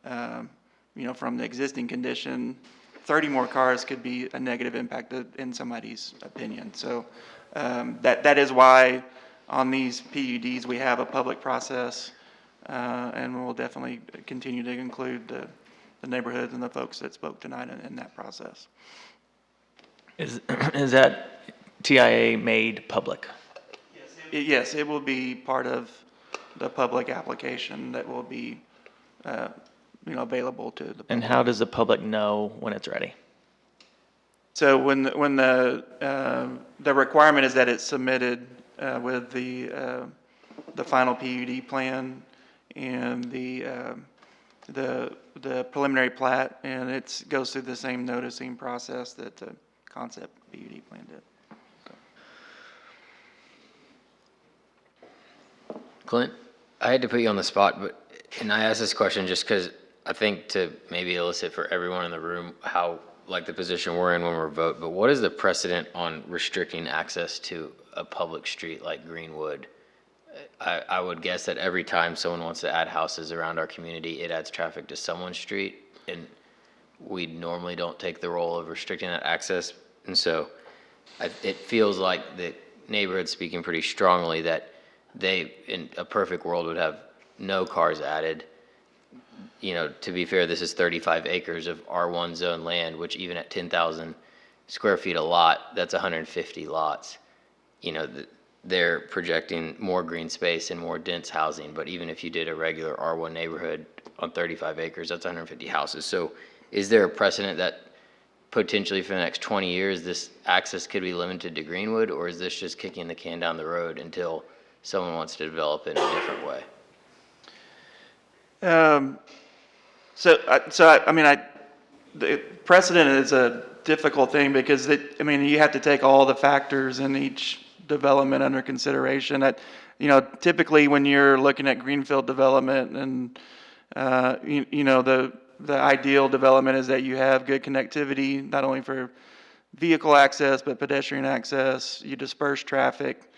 from the existing condition, 30 more cars could be a negative impact in somebody's opinion. So that is why on these PUDs we have a public process, and we'll definitely continue to include the neighborhoods and the folks that spoke tonight in that process. Is that TIA made public? Yes, it will be part of the public application that will be, available to the public. And how does the public know when it's ready? So when the requirement is that it's submitted with the final PUD plan and the preliminary plat, and it goes through the same noticing process that the concept PUD plan did. Clint, I had to put you on the spot, and I asked this question just because I think to maybe elicit for everyone in the room how, like, the position we're in when we're vote, but what is the precedent on restricting access to a public street like Greenwood? I would guess that every time someone wants to add houses around our community, it adds traffic to someone's street, and we normally don't take the role of restricting that access. And so it feels like the neighborhood's speaking pretty strongly that they, in a perfect world, would have no cars added. To be fair, this is 35 acres of R1 zone land, which even at 10,000 square feet a lot, that's 150 lots. They're projecting more green space and more dense housing, but even if you did a regular R1 neighborhood on 35 acres, that's 150 houses. So is there a precedent that potentially for the next 20 years, this access could be limited to Greenwood, or is this just kicking the can down the road until someone wants to develop it in a different way? The precedent is a difficult thing because you have to take all the factors in each development under consideration. Typically when you're looking at greenfield development and, the ideal development is that you have good connectivity, not only for vehicle access, but pedestrian access. You disperse traffic.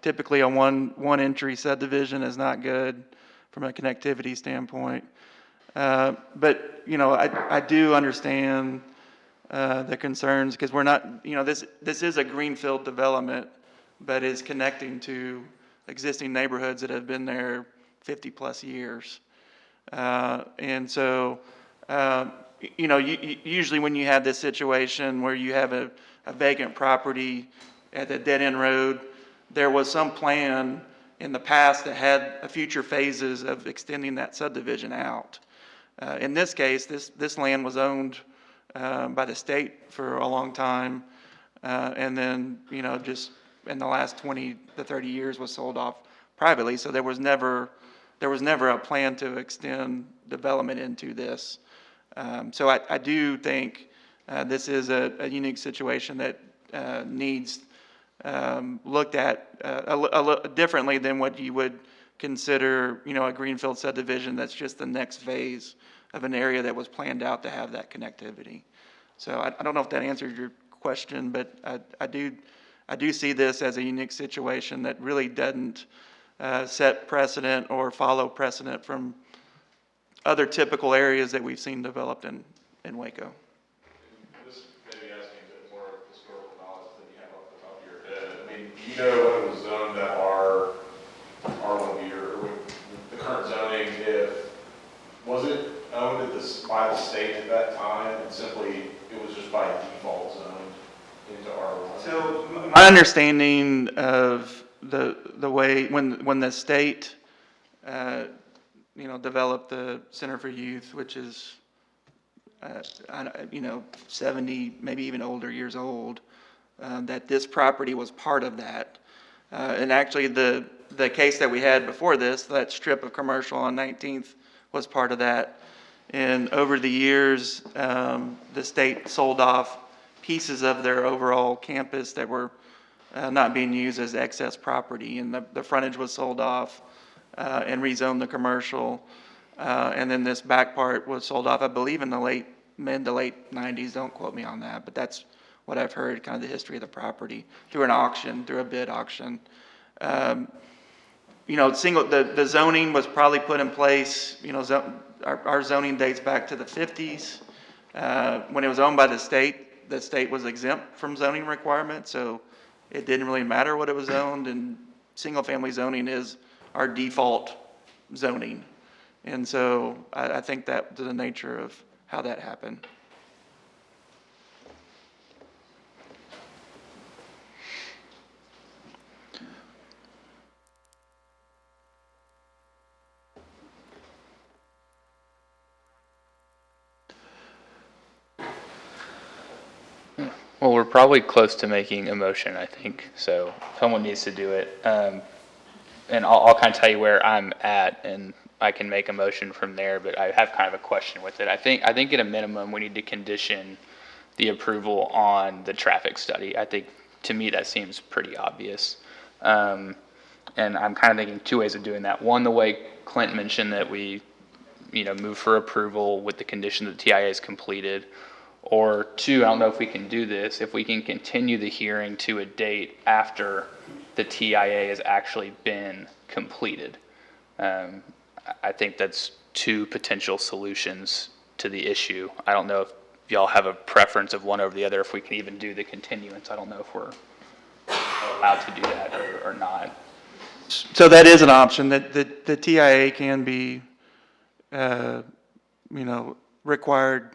Typically a one entry subdivision is not good from a connectivity standpoint. But I do understand the concerns because we're not, this is a greenfield development, but is connecting to existing neighborhoods that have been there 50 plus years. And so, usually when you have this situation where you have a vacant property at a dead end road, there was some plan in the past that had future phases of extending that subdivision out. In this case, this land was owned by the state for a long time, and then just in the last 20 to 30 years was sold off privately. So there was never a plan to extend development into this. So I do think this is a unique situation that needs looked at differently than what you would consider, a greenfield subdivision that's just the next phase of an area that was planned out to have that connectivity. So I don't know if that answers your question, but I do see this as a unique situation that really doesn't set precedent or follow precedent from other typical areas that we've seen developed in Waco. This may be asking a bit more historical knowledge than you have off the top of your head. Do you know when it was zoned that R1B or when the current zoning, was it owned by the state at that time and simply it was just by default zoned into R1? So my understanding of the way when the state developed the Center for Youth, which is 70 maybe even older years old, that this property was part of that. And actually the case that we had before this, that strip of commercial on 19th, was part of that. And over the years, the state sold off pieces of their overall campus that were not being used as excess property, and the frontage was sold off and rezoned the commercial. And then this back part was sold off, I believe, in the mid to late 90s. Don't quote me on that, but that's what I've heard, kind of the history of the property, through an auction, through a bid auction. The zoning was probably put in place, our zoning dates back to the 50s. When it was owned by the state was exempt from zoning requirements, so it didn't really matter what it was zoned, and single-family zoning is our default zoning. And so I think that was the nature of how that happened. Well, we're probably close to making a motion, I think, so someone needs to do it. And I'll kind of tell you where I'm at, and I can make a motion from there, but I have kind of a question with it. I think at a minimum, we need to condition the approval on the traffic study. I think, to me, that seems pretty obvious. And I'm kind of thinking two ways of doing that. One, the way Clint mentioned that we, move for approval with the condition that the TIA is completed. Or two, I don't know if we can do this, if we can continue the hearing to a date after the TIA has actually been completed. I think that's two potential solutions to the issue. I don't know if y'all have a preference of one over the other, if we can even do the continuance. I don't know if we're allowed to do that or not. So that is an option, that the TIA can be, required,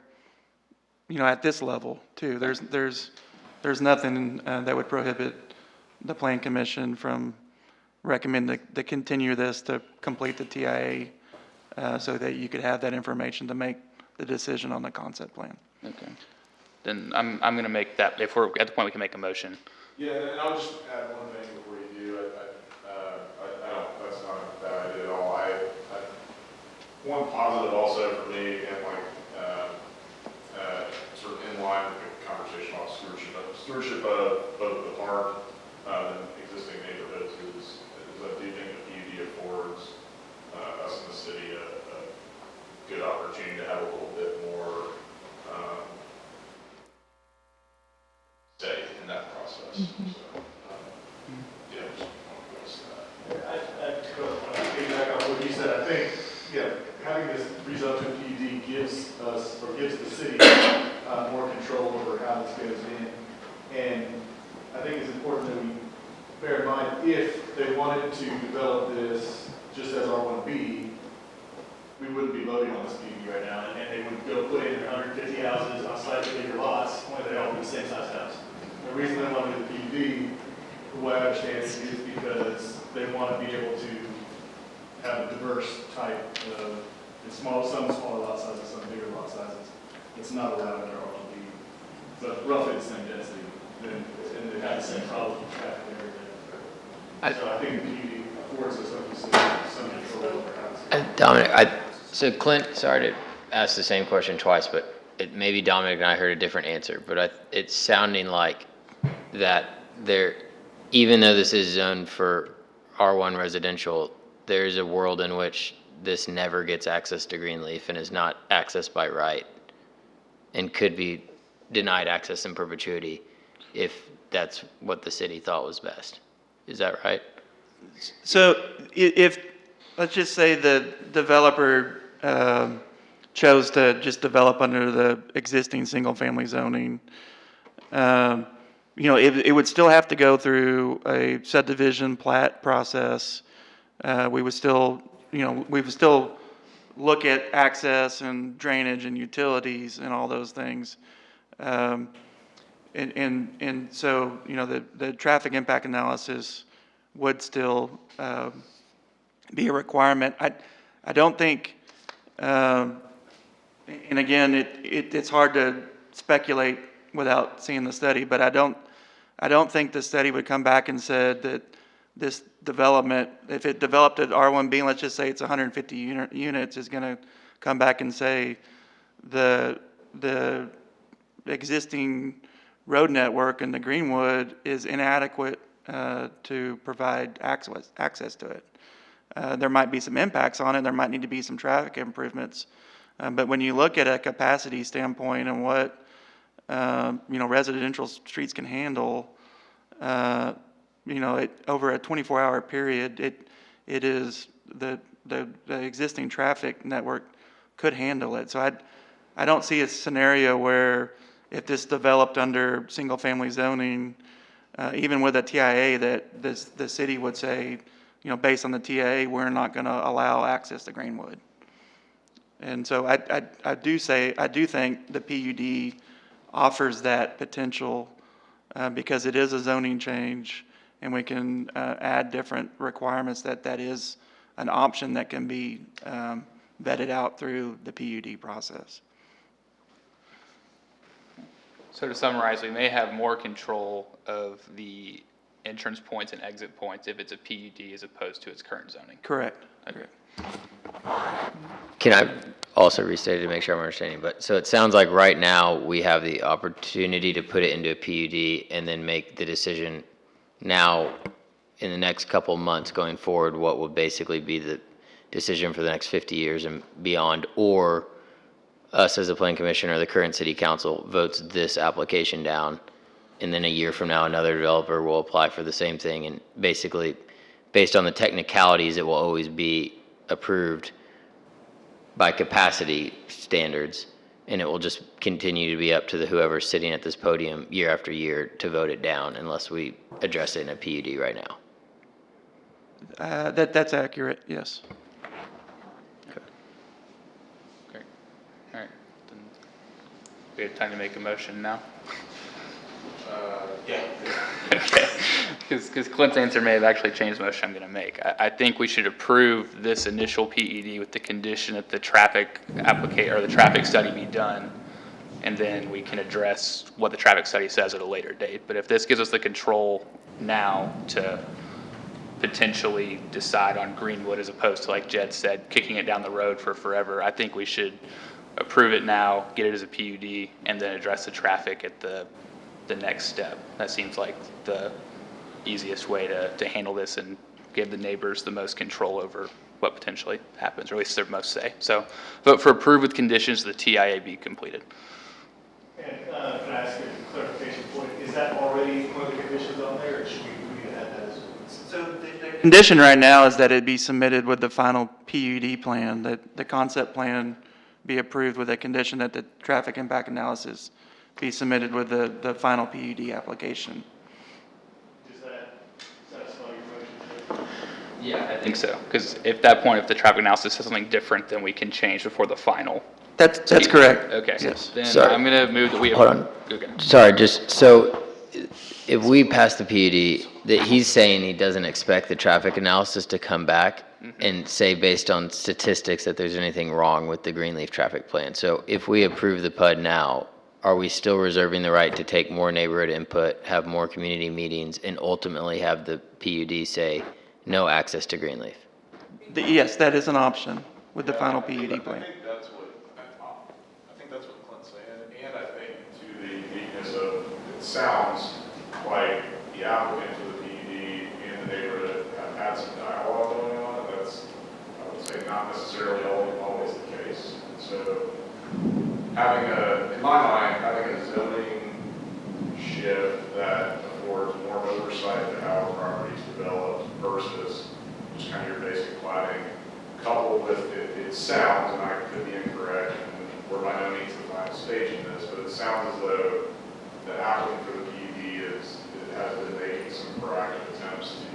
at this level too. There's nothing that would prohibit the Plan Commission from recommending to continue this to complete the TIA, so that you could have that information to make the decision on the concept plan. Okay. Then I'm going to make that, if we're at the point we can make a motion. Yeah, and I'll just add one thing before you do. I don't, that's not a bad idea at all. One positive also for me, and sort of in line with the conversation about stewardship of both the park and existing neighborhoods, is I do think the PUD affords us in the city a good opportunity to have a little bit more say in that process. Mm-hmm. So, yeah, just want to voice that. To go piggyback on what you said, I think, having this rezone to PUD gives us, or gives the city more control over how this goes in. And I think it's important that we bear in mind, if they wanted to develop this just as R1B, we wouldn't be voting on this PUD right now, and they would go put in 150 houses on slightly bigger lots, only they all be the same size house. The reason they want to do the PUD, from what I understand, is because they want to be able to have a diverse type of, some smaller lot sizes, some bigger lot sizes. It's not allowed under R1B, but roughly the same density, and they have the same problem with traffic and everything. So I think the PUD affords us, like you said, some control over how it's. Dominic, so Clint, sorry to ask the same question twice, but maybe Dominic and I heard a different answer, but it's sounding like that even though this is zoned for R1 residential, there is a world in which this never gets access to Greenleaf and is not accessed by right and could be denied access in perpetuity if that's what the city thought was best. Is that right? So if, let's just say the developer chose to just develop under the existing single-family zoning, it would still have to go through a subdivision plat process. We would still look at access and drainage and utilities and all those things. And so, the traffic impact analysis would still be a requirement. I don't think, and again, it's hard to speculate without seeing the study, but I don't think the study would come back and said that this development, if it developed at R1B, let's just say it's 150 units, is going to come back and say the existing road network in the Greenwood is inadequate to provide access to it. There might be some impacts on it. There might need to be some traffic improvements. But when you look at a capacity standpoint and what residential streets can handle, over a 24-hour period, it is the existing traffic network could handle it. So I don't see a scenario where if this developed under single-family zoning, even with a TIA, that the city would say, based on the TIA, we're not going to allow access to Greenwood. And so I do think the PUD offers that potential because it is a zoning change, and we can add different requirements that is an option that can be vetted out through the PUD process. So to summarize, we may have more control of the entrance points and exit points if it's a PUD as opposed to its current zoning. Correct. Okay. Can I also restate it to make sure I'm understanding? But so it sounds like right now we have the opportunity to put it into a PUD and then make the decision now in the next couple months going forward, what will basically be the decision for the next 50 years and beyond, or us as a planning commission or the current city council votes this application down, and then a year from now another developer will apply for the same thing, and basically based on the technicalities it will always be approved by capacity standards, and it will just continue to be up to whoever's sitting at this podium year after year to vote it down unless we address it in a PUD right now. That's accurate, yes. Great. All right. Then we have time to make a motion now. Yeah. Okay. Because Clint's answer may have actually changed the motion I'm going to make. I think we should approve this initial PED with the condition that the traffic the traffic study be done, and then we can address what the traffic study says at a later date. But if this gives us the control now to potentially decide on Greenwood as opposed to, like Jed said, kicking it down the road for forever, I think we should approve it now, get it as a PUD, and then address the traffic at the next step. That seems like the easiest way to handle this and give the neighbors the most control over what potentially happens, or at least their most say. So vote for approve with conditions the TIA be completed. And can I ask a clarification point? Is that already one of the conditions on there, or should we need to add that as well? So the condition right now is that it be submitted with the final PUD plan, that the concept plan be approved with a condition that the traffic impact analysis be submitted with the final PUD application. Does that satisfy your motion? Yeah, I think so. Because if that point, if the traffic analysis says something different, then we can change before the final. That's correct. Okay. Yes. Then Sorry. I'm going to move that we have. Hold on. Okay. Sorry, just so if we pass the PUD, that he's saying he doesn't expect the traffic analysis to come back and say based on statistics that there's anything wrong with the Greenleaf traffic plan. So if we approve the PUD now, are we still reserving the right to take more neighborhood input, have more community meetings, and ultimately have the PUD say no access to Greenleaf? Yes, that is an option with the final PUD I plan. think that's what Clint's saying, and I think to the uniqueness of, it sounds like the applicant for the PUD and the neighborhood have had some dialogue going on. That's, I would say, not necessarily always the case. And so in my mind, having a zoning shift that affords more oversight to how a property is developed versus just kind of your basic platting, coupled with it sounds, and I could be incorrect, and we're by no means the final stage in this, but it sounds as though the applicant for the PUD has been making some proactive attempts to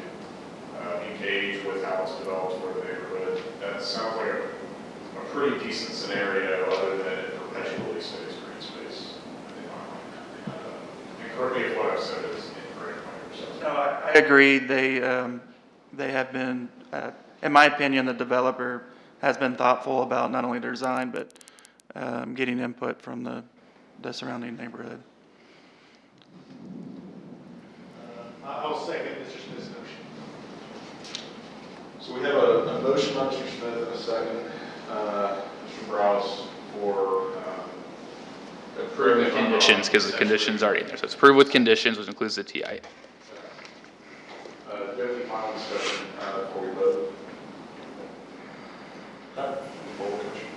engage with how it's developed for the neighborhood. That sounds like a pretty decent scenario, other than it perpetually stays green space. And correct me if what I've said is incorrect. No, I agree. They have been, in my opinion, the developer has been thoughtful about not only their design, but getting input from the surrounding neighborhood. I'll second Mr. Smith's motion. So we have a motion by Mr. Smith and a second, Mr. Browse, for Approve with conditions, because the condition's already in there. So it's approve with conditions, which includes the TIA. do we have any final discussion before we vote? Okay. Roll commission.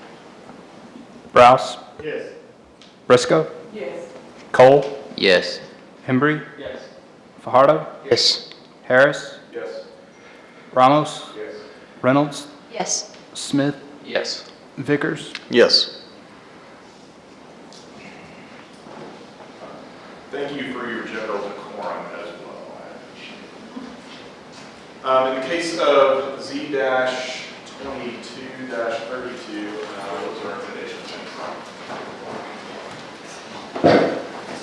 Browse? Yes. Briscoe? Yes. Cole? Yes. Hembry? Yes. Fajardo? Yes. Harris, Yes. Ramos, Yes. Reynolds, Yes. Smith, Yes. Vickers. Yes. Thank you for your general decorum as well. I appreciate it. In the case of Z-22-32, those are recommendations.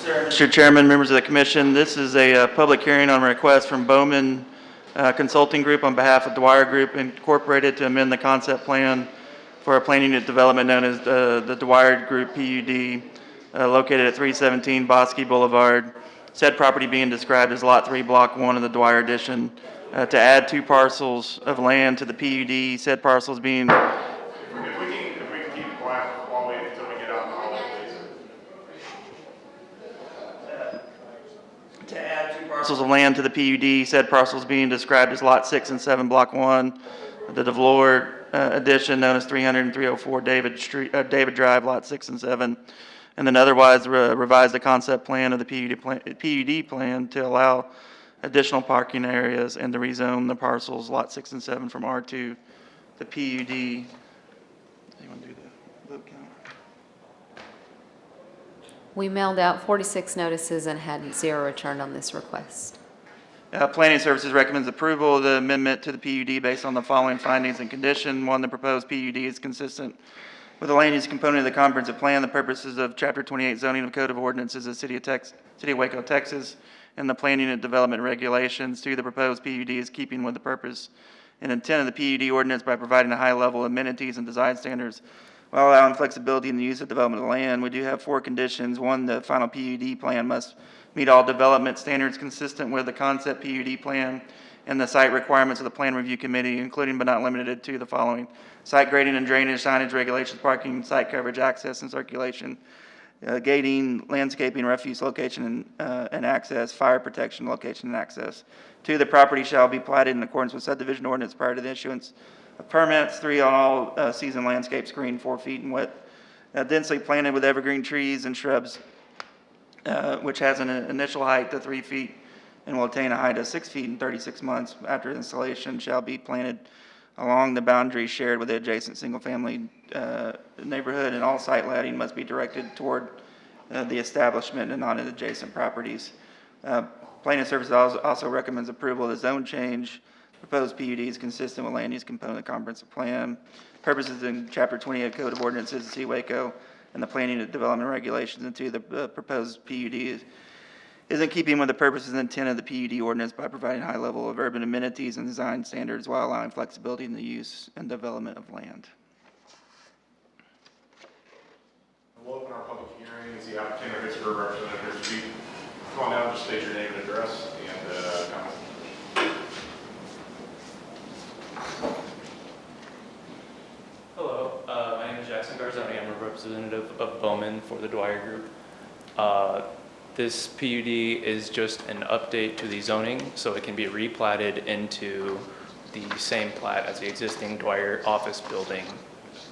Mr. Chairman, members of the commission, this is a public hearing on a request from Bowman Consulting Group on behalf of Dwyer Group Incorporated to amend the concept plan for a plan unit development known as the Dwyer Group PUD, located at 317 Bosque Boulevard. Said property being described as Lot 3, Block 1 of the Dwyer addition, to add 2 parcels of land to the PUD. Said parcels being If we can keep quiet while we, until we get out in the hallway, please. to add 2 parcels of land to the PUD. Said parcels being described as Lot 6 and 7, Block 1, the DeVlore addition known as 300 and 304 David Drive, Lot 6 and 7. And then otherwise revise the concept plan of the PUD plan to allow additional parking areas and to rezone the parcels Lot 6 and 7 from R2 to PUD. You want to do the vote count? We mailed out 46 notices and had 0 returned on this request. Planning Services recommends approval of the amendment to the PUD based on the following findings and condition. 1, the proposed PUD is consistent with the land use component of the comprehensive plan, the purposes of Chapter 28 zoning of Code of Ordinances of City of Waco, Texas, and the plan unit development regulations. 2, the proposed PUD is keeping with the purpose and intent of the PUD ordinance by providing a high level of amenities and design standards while allowing flexibility in the use of development of land. We do have 4 conditions. 1, the final PUD plan must meet all development standards consistent with the concept PUD plan and the site requirements of the Plan Review Committee, including but not limited to the following: site grading and drainage, signage regulations, parking, site coverage, access and circulation, gating, landscaping, refuse location and access, fire protection, location and access. 2, the property shall be platted in accordance with subdivision ordinance prior to the issuance of permits. 3, on all season landscape screened 4 feet in width, densely planted with evergreen trees and shrubs, which has an initial height of 3 feet and will attain a height of 6 feet in 36 months after installation, shall be planted along the boundaries shared with the adjacent single-family neighborhood, and all site lighting must be directed toward the establishment and not in adjacent properties. Planning Services also recommends approval of the zone change. Proposed PUD is consistent with land use component of the comprehensive plan. Purposes in Chapter 28 Code of Ordinances of City of Waco and the plan unit development regulations. And 2, the proposed PUD is in keeping with the purposes and intent of the PUD ordinance by providing a high level of urban amenities and design standards while allowing flexibility in the use and development of land. We'll open our public hearing. Is the applicant or his or her representative here to speak? Come on down, just state your name and address and comment. Hello, my name is Jackson Garzoni. I'm a representative of Bowman for the Dwyer Group. This PUD is just an update to the zoning, so it can be replatted into the same plat as the existing Dwyer office building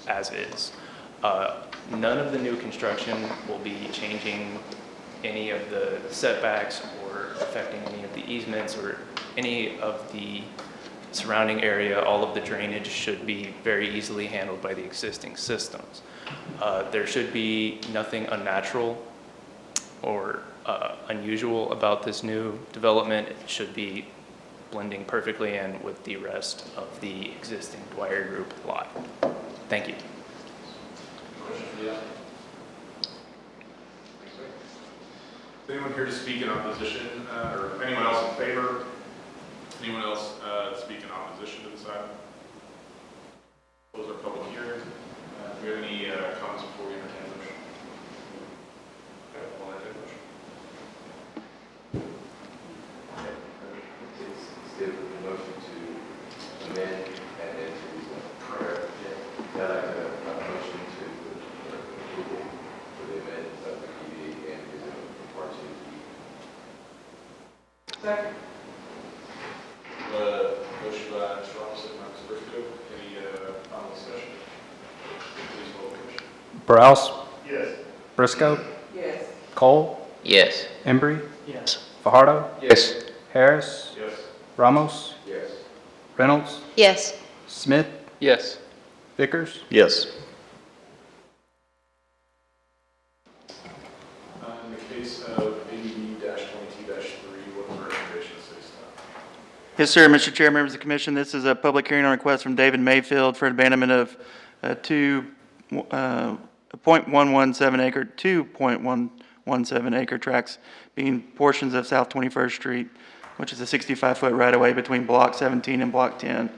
as is. None of the new construction will be changing any of the setbacks or affecting any of the easements or any of the surrounding area. All of the drainage should be very easily handled by the existing systems. There should be nothing unnatural or unusual about this new development. It should be blending perfectly in with the rest of the existing Dwyer Group lot. Thank you. Is anyone here to speak in opposition, or anyone else in favor? Anyone else speak in opposition to this item? Close our public hearing. Do we have any comments before we entertain the motion? Okay, we'll entertain the motion. Instead of the motion to amend and then to prayer, I'd like to have a motion to approval for the amendment of the PUD and the part 2. Second. Motion by Mr. Ramos, second by Ms. Briscoe. Any final discussion? Please vote, Commissioner. Browse. Yes. Briscoe. Yes. Cole. Yes. Embry. Yes. Fajardo. Yes. Harris. Yes. Ramos? Yes. Reynolds? Yes. Smith? Yes. Vickers? Yes. In the case of ABD-22-3, what are the recommendations, city staff? Yes, sir, Mr. Chair, members of the commission, this is a public hearing on request from David Mayfield for abandonment of 2.117 acre tracts, being portions of South 21st Street, which is a 65-foot right-of-way between Block 17 and Block 10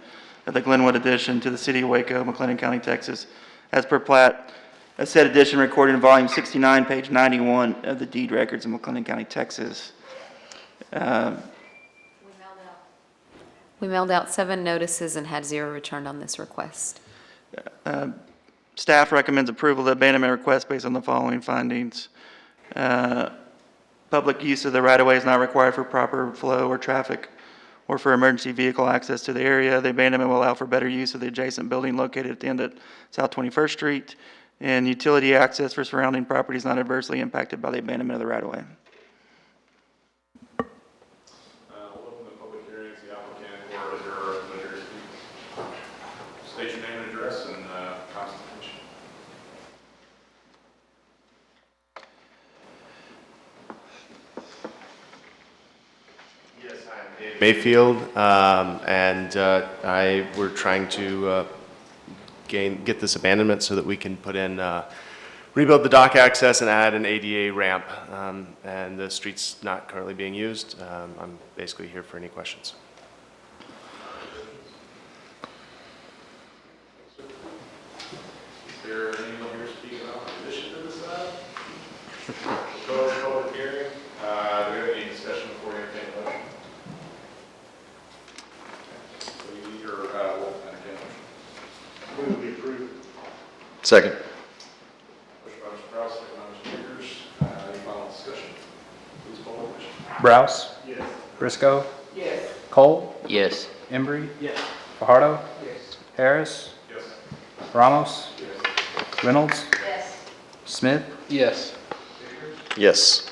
of the Glenwood addition to the city of Waco, McLennan County, Texas. As per plat, a said addition recorded in volume 69, page 91 of the deed records in McLennan County, Texas. We mailed out 7 notices and had 0 returned on this request. Staff recommends approval of the abandonment request based on the following findings. Public use of the right-of-way is not required for proper flow or traffic or for emergency vehicle access to the area. The abandonment will allow for better use of the adjacent building located at the end of South 21st Street, and utility access for surrounding property is not adversely impacted by the abandonment of the right-of-way. We'll open the public hearing to the applicant or is there a letter to speak? State your name and address and constitution. Yes, I'm Dave Mayfield, and we're trying to get this abandonment so that we can put in, rebuild the dock access and add an ADA ramp, and the street's not currently being used. I'm basically here for any questions. Is there anyone here speaking about the addition to this side? We'll go to the public hearing. Do we have any discussion before we entertain a motion? So you need your, we'll entertain a motion. Move we approve. Second. Motion by Mr. Browse, second by Mr. Vickers. Any final discussion? Please poll the question. Browse? Yes. Briscoe? Yes. Cole? Yes. Embry? Yes. Fajardo? Yes. Harris? Yes. Ramos? Yes. Reynolds? Yes. Smith? Yes. Yes.